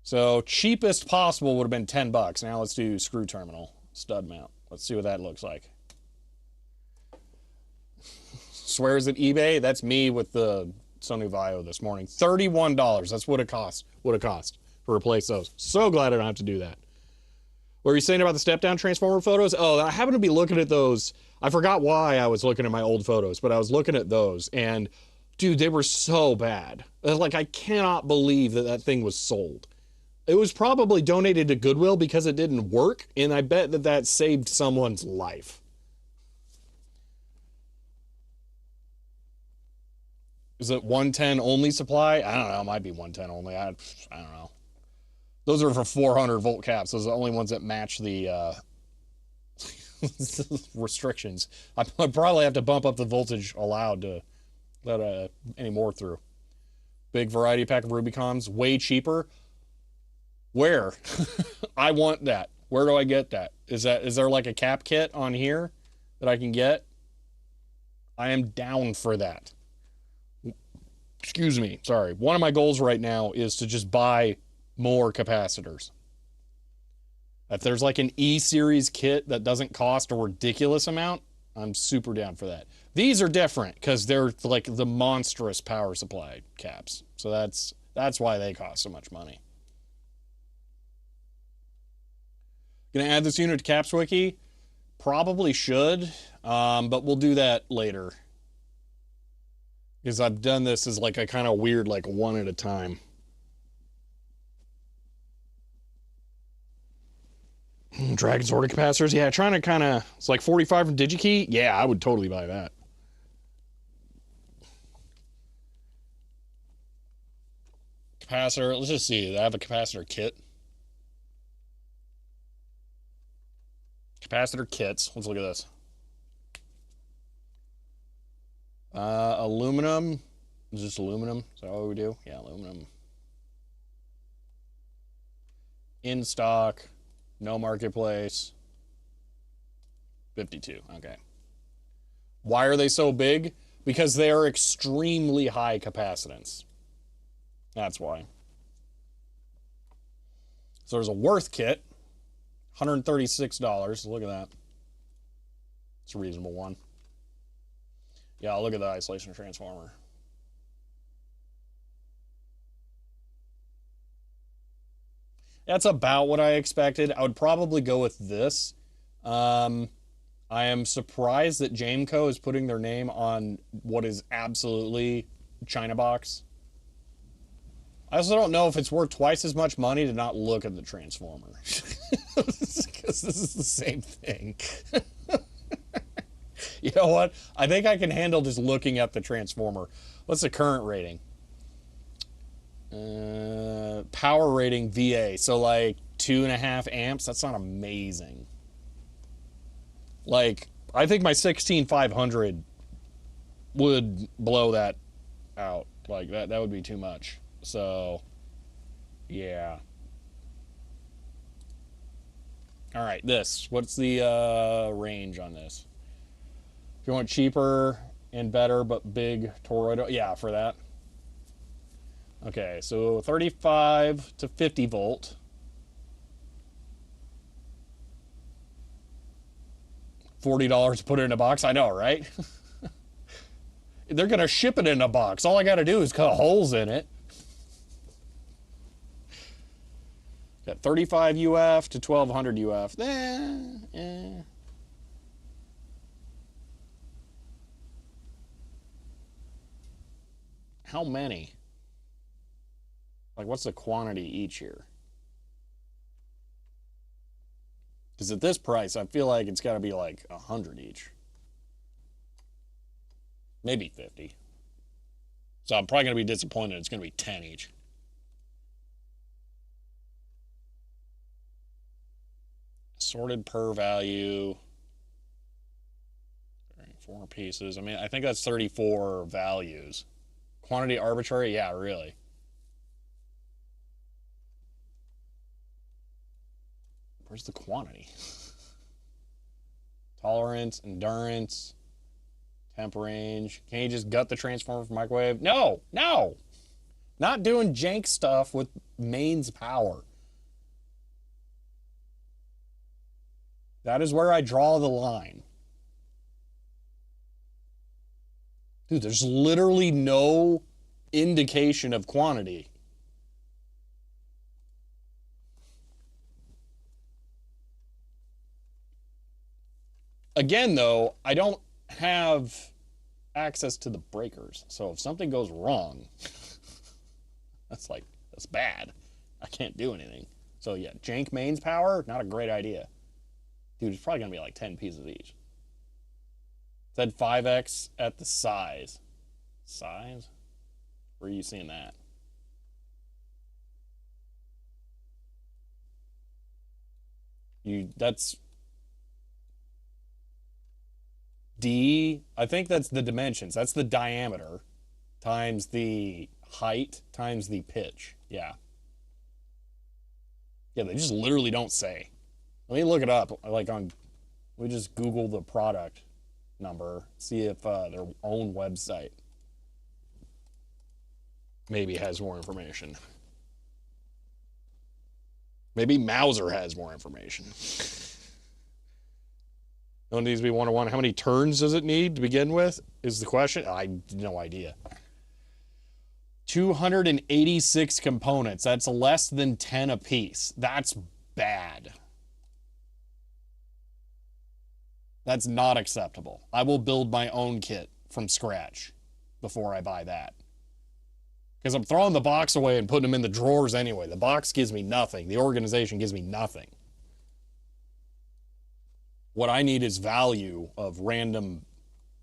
So cheapest possible would have been 10 bucks. Now let's do screw terminal, stud mount. Let's see what that looks like. Swears at eBay. That's me with the Sony Vaio this morning. $31. That's what it cost. Would have cost to replace those. So glad I don't have to do that. What were you saying about the step-down transformer photos? Oh, I happened to be looking at those. I forgot why I was looking at my old photos, but I was looking at those, and dude, they were so bad. Like, I cannot believe that that thing was sold. It was probably donated to Goodwill because it didn't work, and I bet that that saved someone's life. Is it 110 only supply? I don't know. It might be 110 only. I don't know. Those are for 400 volt caps. Those are the only ones that match the restrictions. I'd probably have to bump up the voltage allowed to let any more through. Big variety pack of Rubicons, way cheaper. Where? I want that. Where do I get that? Is there like a cap kit on here that I can get? I am down for that. Excuse me. Sorry. One of my goals right now is to just buy more capacitors. If there's like an E-series kit that doesn't cost a ridiculous amount, I'm super down for that. These are different because they're like the monstrous power supply caps. So that's why they cost so much money. Gonna add this unit to CapsWiki? Probably should, but we'll do that later. Because I've done this as like a kind of weird, like one at a time. Dragon Sword capacitors. Yeah, trying to kind of, it's like 45 from DigiKey. Yeah, I would totally buy that. Capacitor. Let's just see. Do I have a capacitor kit? Capacitor kits. Let's look at this. Aluminum. Is this aluminum? Is that what we do? Yeah, aluminum. In stock. No marketplace. 52. Okay. Why are they so big? Because they are extremely high capacitance. That's why. So there's a Worth kit. $136. Look at that. It's a reasonable one. Yeah, I'll look at the isolation transformer. That's about what I expected. I would probably go with this. I am surprised that Jameco is putting their name on what is absolutely China box. I also don't know if it's worth twice as much money to not look at the transformer. Because this is the same thing. You know what? I think I can handle just looking at the transformer. What's the current rating? Power rating VA. So like 2.5 amps. That's not amazing. Like, I think my 16500 would blow that out. Like, that would be too much. So, yeah. All right, this. What's the range on this? If you want cheaper and better but big toroidal, yeah, for that. Okay, so 35 to 50 volt. $40 to put it in a box. I know, right? They're gonna ship it in a box. All I gotta do is cut holes in it. Got 35 UF to 1200 UF. How many? Like, what's the quantity each here? Because at this price, I feel like it's got to be like 100 each. Maybe 50. So I'm probably going to be disappointed. It's going to be 10 each. Sorted per value. 4 pieces. I mean, I think that's 34 values. Quantity arbitrary? Yeah, really. Where's the quantity? Tolerance, endurance, temp range. Can you just gut the transformer from microwave? No, no. Not doing jank stuff with mains power. That is where I draw the line. Dude, there's literally no indication of quantity. Again, though, I don't have access to the breakers. So if something goes wrong, that's bad. I can't do anything. So yeah, jank mains power, not a great idea. Dude, it's probably going to be like 10 pieces each. Said 5x at the size. Size? Where are you seeing that? That's D. I think that's the dimensions. That's the diameter times the height times the pitch. Yeah. Yeah, they just literally don't say. Let me look it up. We just Google the product number, see if their own website maybe has more information. Maybe Mauser has more information. It needs to be 1-to-1. How many turns does it need to begin with? Is the question. I have no idea. 286 components. That's less than 10 a piece. That's bad. That's not acceptable. I will build my own kit from scratch before I buy that. Because I'm throwing the box away and putting them in the drawers anyway. The box gives me nothing. The organization gives me nothing. What I need is value of random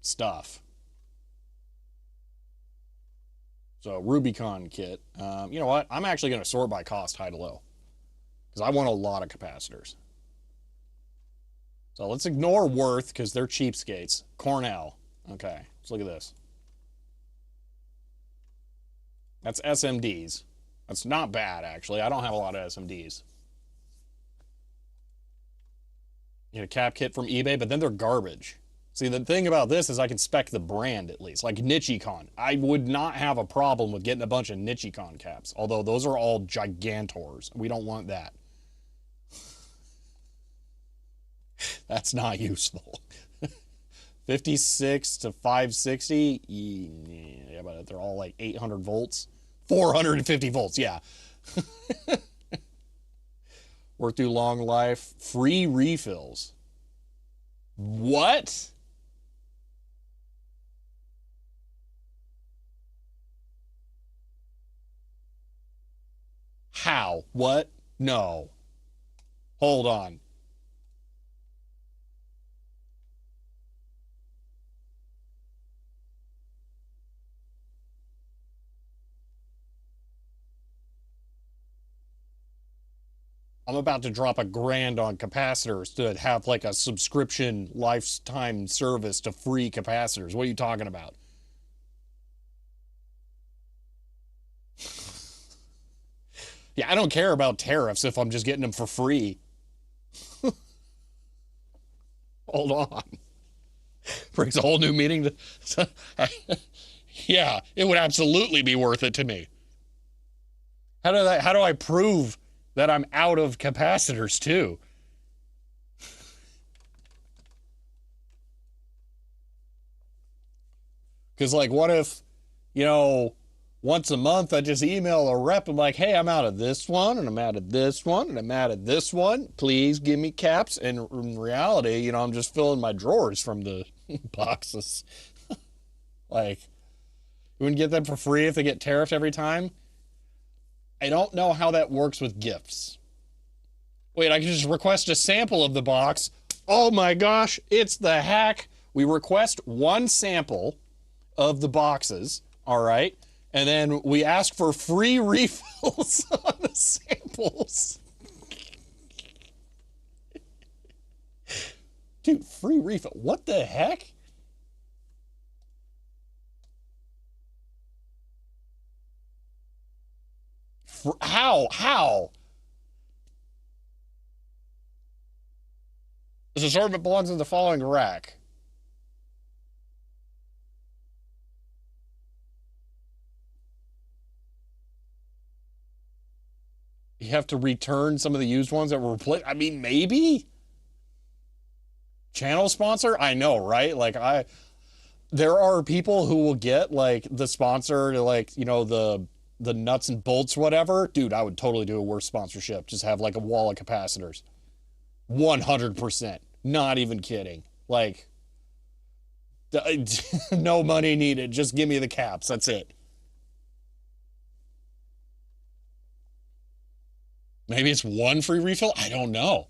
stuff. So Rubicon kit. You know what? I'm actually going to sort by cost high to low. Because I want a lot of capacitors. So let's ignore Worth because they're cheapskates. Cornell. Okay, let's look at this. That's SMDs. That's not bad, actually. I don't have a lot of SMDs. You get a cap kit from eBay, but then they're garbage. See, the thing about this is I can spec the brand at least, like Nichicon. I would not have a problem with getting a bunch of Nichicon caps, although those are all gigantors. We don't want that. That's not useful. 56 to 560. Yeah, but they're all like 800 volts. 450 volts, yeah. Work through long life. Free refills. What? How? What? No. Hold on. I'm about to drop $1,000 on capacitors to have like a subscription lifetime service to free capacitors. What are you talking about? Yeah, I don't care about tariffs if I'm just getting them for free. Hold on. Brings a whole new meaning to yeah, it would absolutely be worth it to me. How do I prove that I'm out of capacitors too? Because like, what if, you know, once a month I just email a rep and like, hey, I'm out of this one and I'm out of this one and I'm out of this one. Please give me caps. And in reality, you know, I'm just filling my drawers from the boxes. Like, you wouldn't get them for free if they get tariffed every time. I don't know how that works with gifts. Wait, I can just request a sample of the box. Oh my gosh, it's the hack. We request one sample of the boxes, all right? And then we ask for free refills on the samples. Dude, free refill. What the heck? How? How? This assortment belongs in the following rack. You have to return some of the used ones that were replaced. I mean, maybe? Channel sponsor? I know, right? Like, there are people who will get, like, the sponsor to, like, you know, the nuts and bolts, whatever. Dude, I would totally do a worse sponsorship. Just have, like, a wall of capacitors. 100%. Not even kidding. Like, no money needed. Just give me the caps. That's it. Maybe it's one free refill? I don't know.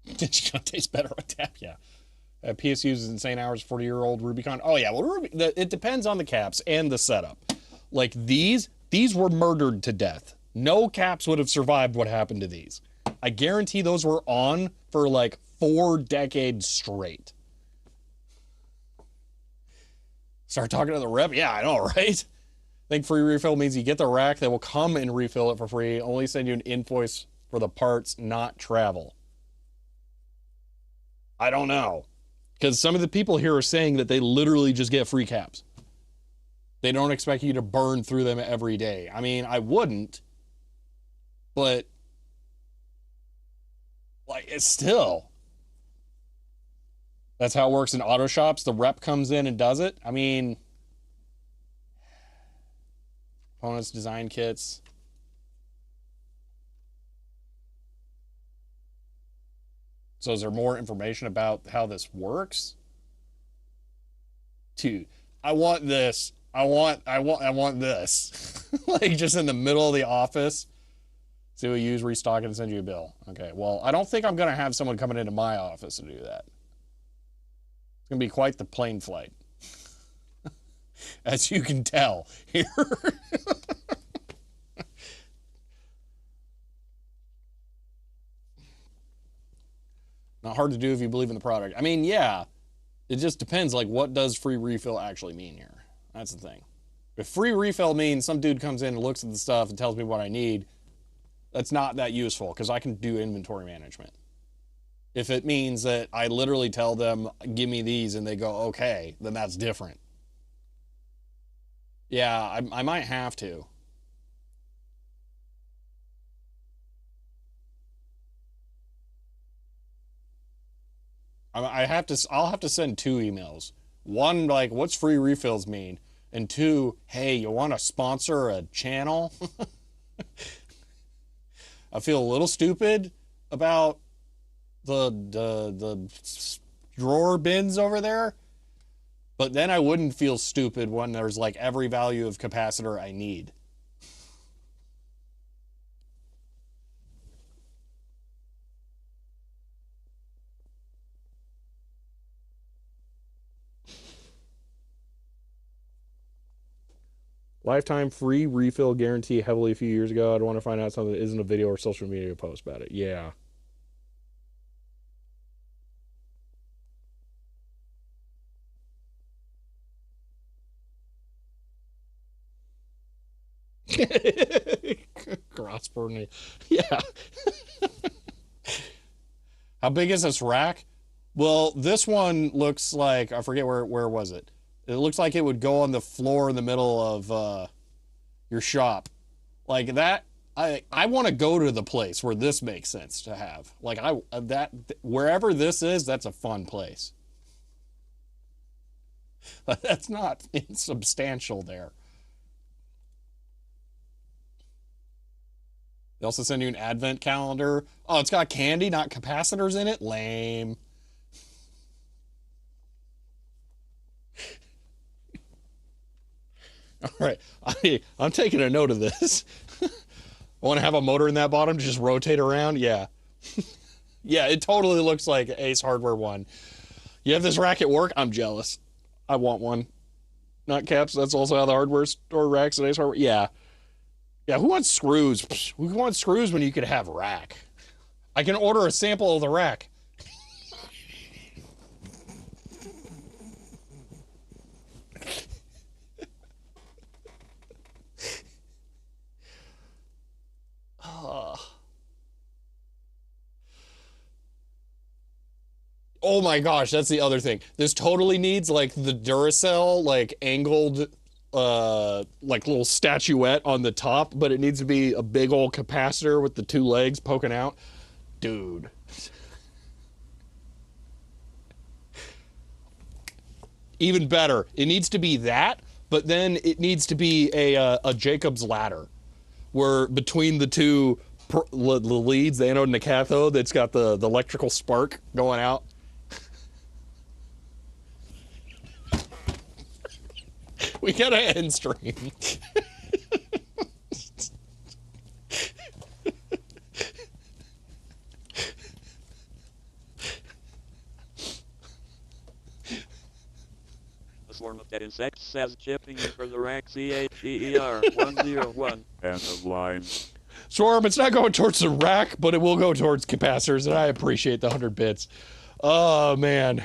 It's gonna taste better on tap, yeah. PS uses insane hours, 40-year-old Rubicon. Oh yeah, well, it depends on the caps and the setup. Like these were murdered to death. No caps would have survived what happened to these. I guarantee those were on for like 4 decades straight. Start talking to the rep? Yeah, I know, right? I think free refill means you get the rack, they will come and refill it for free, only send you an invoice for the parts, not travel. I don't know. Because some of the people here are saying that they literally just get free caps. They don't expect you to burn through them every day. I mean, I wouldn't, but like, it's still. That's how it works in auto shops. The rep comes in and does it. I mean, components, design kits. So is there more information about how this works? Dude, I want this. I want this. Like just in the middle of the office. See what you use, restock it, and send you a bill. Okay, well, I don't think I'm going to have someone coming into my office to do that. It's going to be quite the plane flight. As you can tell here. Not hard to do if you believe in the product. I mean, yeah, it just depends. Like, what does free refill actually mean here? That's the thing. If free refill means some dude comes in and looks at the stuff and tells me what I need, that's not that useful because I can do inventory management. If it means that I literally tell them, give me these, and they go, okay, then that's different. Yeah, I might have to. I'll have to send 2 emails. One, like, what's free refills mean? And 2, hey, you want to sponsor a channel? I feel a little stupid about the drawer bins over there, but then I wouldn't feel stupid when there's like every value of capacitor I need. Lifetime free refill guarantee heavily a few years ago. I'd want to find out something that isn't a video or social media post about it. Yeah. Cross burning. Yeah. How big is this rack? Well, this one looks like, I forget where was it? It looks like it would go on the floor in the middle of your shop. Like that, I want to go to the place where this makes sense to have. Like wherever this is, that's a fun place. But that's not insubstantial there. They also send you an advent calendar. Oh, it's got candy, not capacitors in it? Lame. All right, I'm taking a note of this. I want to have a motor in that bottom to just rotate around. Yeah. Yeah, it totally looks like Ace Hardware 1. You have this rack at work? I'm jealous. I want one. Not caps, that's also how the hardware store racks at Ace Hardware. Yeah. Yeah, who wants screws? Who wants screws when you could have a rack? I can order a sample of the rack. Oh my gosh, that's the other thing. This totally needs like the Duracell, like angled, like little statuette on the top, but it needs to be a big old capacitor with the two legs poking out. Dude. Even better, it needs to be that, but then it needs to be a Jacob's ladder, where between the two the leads, the anode and the cathode, that's got the electrical spark going out. We gotta end stream. A swarm of dead insects says chipping in for the rack CHER 101. End of line. Swarm, it's not going towards the rack, but it will go towards capacitors, and I appreciate the 100 bits. Oh, man.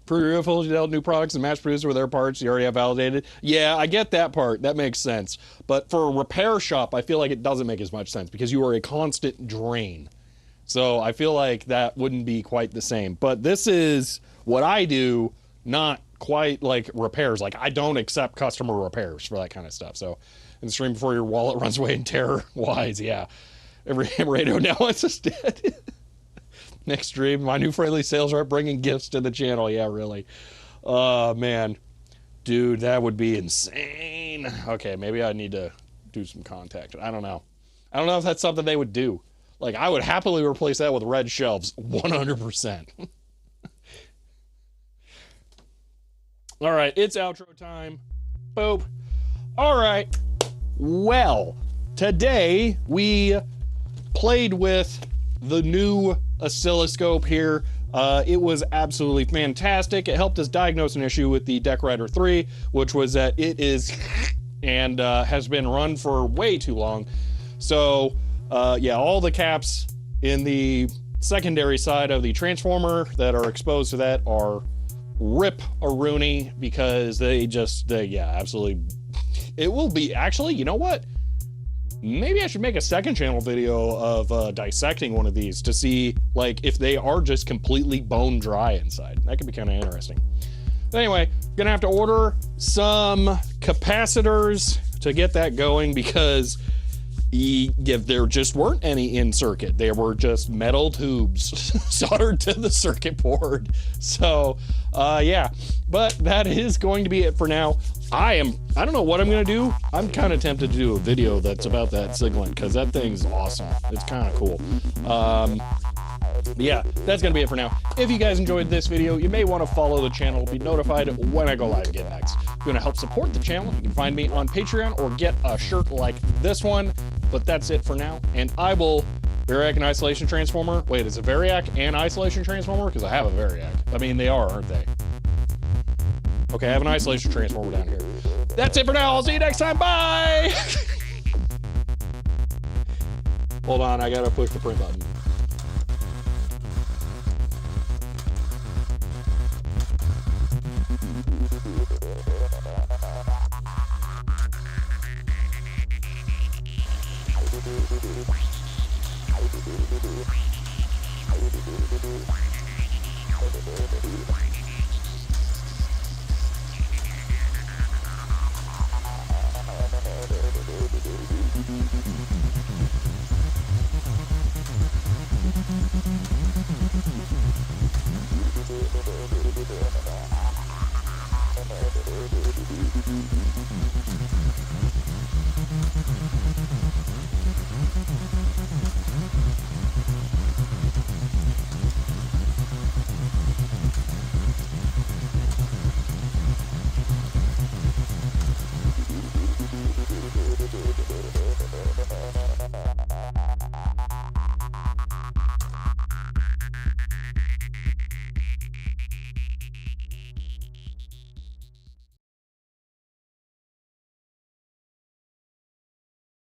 Pre-refill new products and mass produced with their parts you already have validated. Yeah, I get that part. That makes sense. But for a repair shop, I feel like it doesn't make as much sense because you are a constant drain. So I feel like that wouldn't be quite the same. But this is what I do, not quite like repairs. Like, I don't accept customer repairs for that kind of stuff. So in the stream before your wallet runs away in terror, wise, yeah. Every ham radio now wants us dead. Next stream, my new friendly sales rep bringing gifts to the channel. Yeah, really. Oh, man. Dude, that would be insane. Okay, maybe I need to do some contact. I don't know. I don't know if that's something they would do. Like, I would happily replace that with red shelves. 100%. All right, it's outro time. Boop. All right. Well, today we played with the new oscilloscope here. It was absolutely fantastic. It helped us diagnose an issue with the DECWriter 3, which was that it is and has been run for way too long. So yeah, all the caps in the secondary side of the transformer that are exposed to that are rip-a-rooney because they just, yeah, absolutely. It will be, actually, you know what? Maybe I should make a second channel video of dissecting one of these to see, like, if they are just completely bone dry inside. That could be kind of interesting. But anyway, gonna have to order some capacitors to get that going because There just weren't any in circuit. There were just metal tubes soldered to the circuit board. So, yeah, but that is going to be it for now. I don't know what I'm going to do. I'm kind of tempted to do a video that's about that Siglant because that thing's awesome. It's kind of cool. Yeah, that's going to be it for now. If you guys enjoyed this video, you may want to follow the channel to be notified when I go live again next. If you want to help support the channel, you can find me on Patreon or get a shirt like this one. But that's it for now, and I will... Variac and Isolation Transformer? Wait, is it Variac and Isolation Transformer? Because I have a Variac. I mean, they are, aren't they? Okay, I have an Isolation Transformer down here. That's it for now. I'll see you next time. Bye! Hold on, I gotta push the print button.